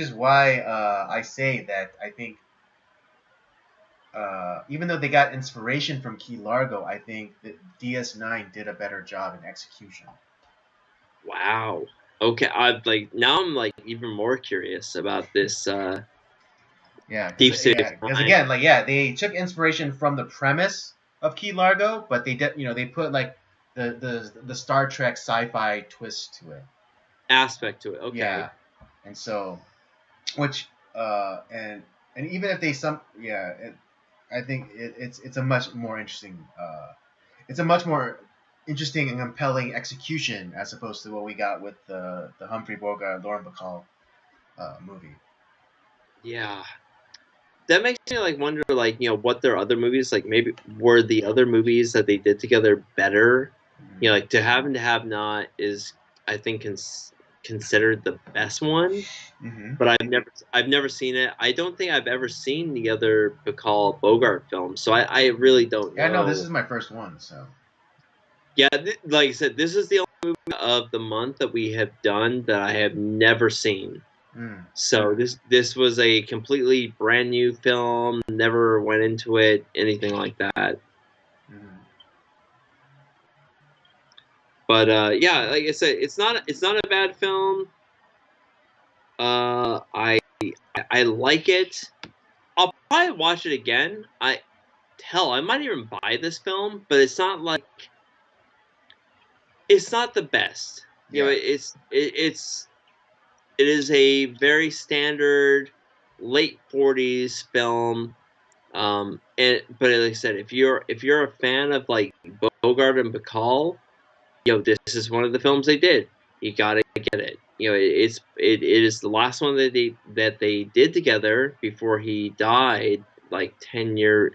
is why I say that I think even though they got inspiration from Key Largo, I think that DS9 did a better job in execution. Wow. Okay, now I'm even more curious about this. Yeah, because again, they took inspiration from the premise of Key Largo, but they did, they put the Star Trek sci-fi twist to it, aspect to it. Okay. Yeah, and so, which and even if they I think it's a much more interesting. It's a much more interesting and compelling execution as opposed to what we got with the Humphrey Bogart Lauren Bacall movie. Yeah. That makes me like wonder, like, what their other movies, like, maybe were the other movies that they did together better. Like To Have and to Have Not is, I think, considered the best one, Mm-hmm. but I've never seen it. I don't think I've ever seen the other Bacall Bogart films, so I really don't Yeah, no, this know. is my first one, so. Yeah, like I said, this is the only movie of the month that we have done that I have never seen. Mm. So this was a completely brand new film. Never went into it, anything like that. Mm. But yeah, like I said, it's not a bad film. I like it. I'll probably watch it again. I might even buy this film, but it's not the best. Yeah. It is a very standard late 40s film. But like I said, if you're a fan of like Bogart and Bacall, this is one of the films they did. You gotta get it. It is the last one that they did together before he died, like 10 years.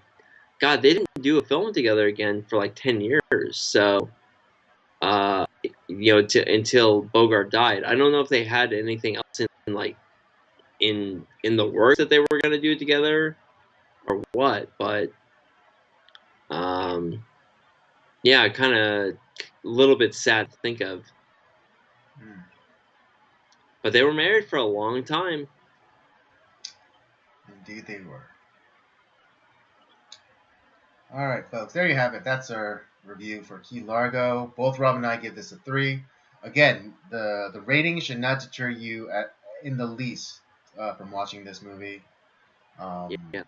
God, they didn't do a film together again for like 10 years. So, until Bogart died, I don't know if they had anything else in like in the works that they were gonna do together or what, but um, yeah, kind of a little bit sad to think of. Mm. But they were married for a long time. Indeed, they were. All right, folks. There you have it. That's our review for Key Largo. Both Rob and I give this a 3. Again, the rating should not deter you in the least from watching this movie. Yeah.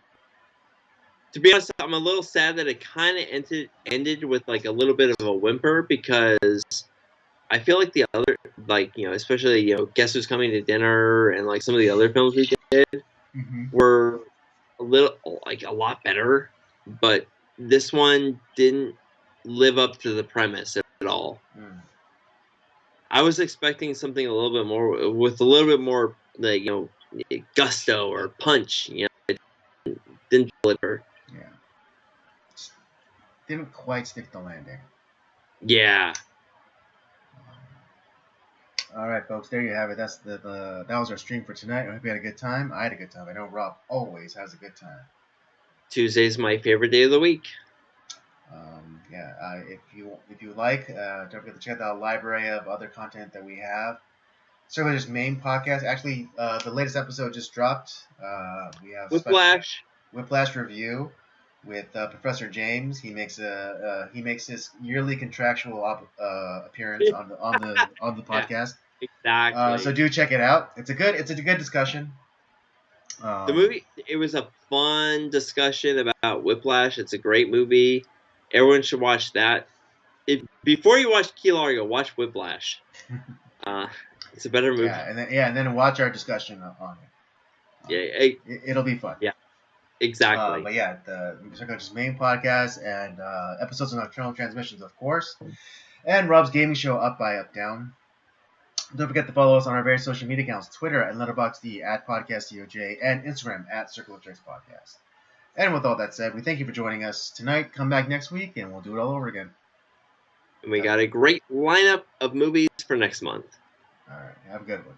To be honest, I'm a little sad that it kind of ended with like a little bit of a whimper, because I feel like the other, like, especially, Guess Who's Coming to Dinner and like some of the other films we did Mm-hmm. were a lot better, but this one didn't live up to the premise at all. Mm. I was expecting something a little bit more, with a little bit more, like, gusto or punch. It didn't deliver. Yeah. Didn't quite stick the landing. Yeah. All right, folks. There you have it. That's that was our stream for tonight. I hope you had a good time. I had a good time. I know Rob always has a good time. Tuesday's my favorite day of the week. Yeah, if you like, don't forget to check out the library of other content that we have. Circular's main podcast. Actually, the latest episode just dropped. We have Whiplash. Whiplash review with Professor James. He makes his yearly contractual appearance on the Yeah, podcast. exactly. So do check it out. It's a good discussion. The movie, it was a fun discussion about Whiplash. It's a great movie. Everyone should watch that. Before you watch Key Largo, watch Whiplash. It's a better movie. Yeah, and then watch our discussion on it. It'll be fun. Yeah, exactly. But yeah, the Circular's main podcast and episodes of Nocturnal Transmissions, of course, and Rob's gaming show Up by Up Down. Don't forget to follow us on our various social media accounts: Twitter at LetterboxD at PodcastDOJ and Instagram at Circle of Jerks Podcast. And with all that said, we thank you for joining us tonight. Come back next week and we'll do it all over again. And we got a great lineup of movies for next month. All right, have a good one.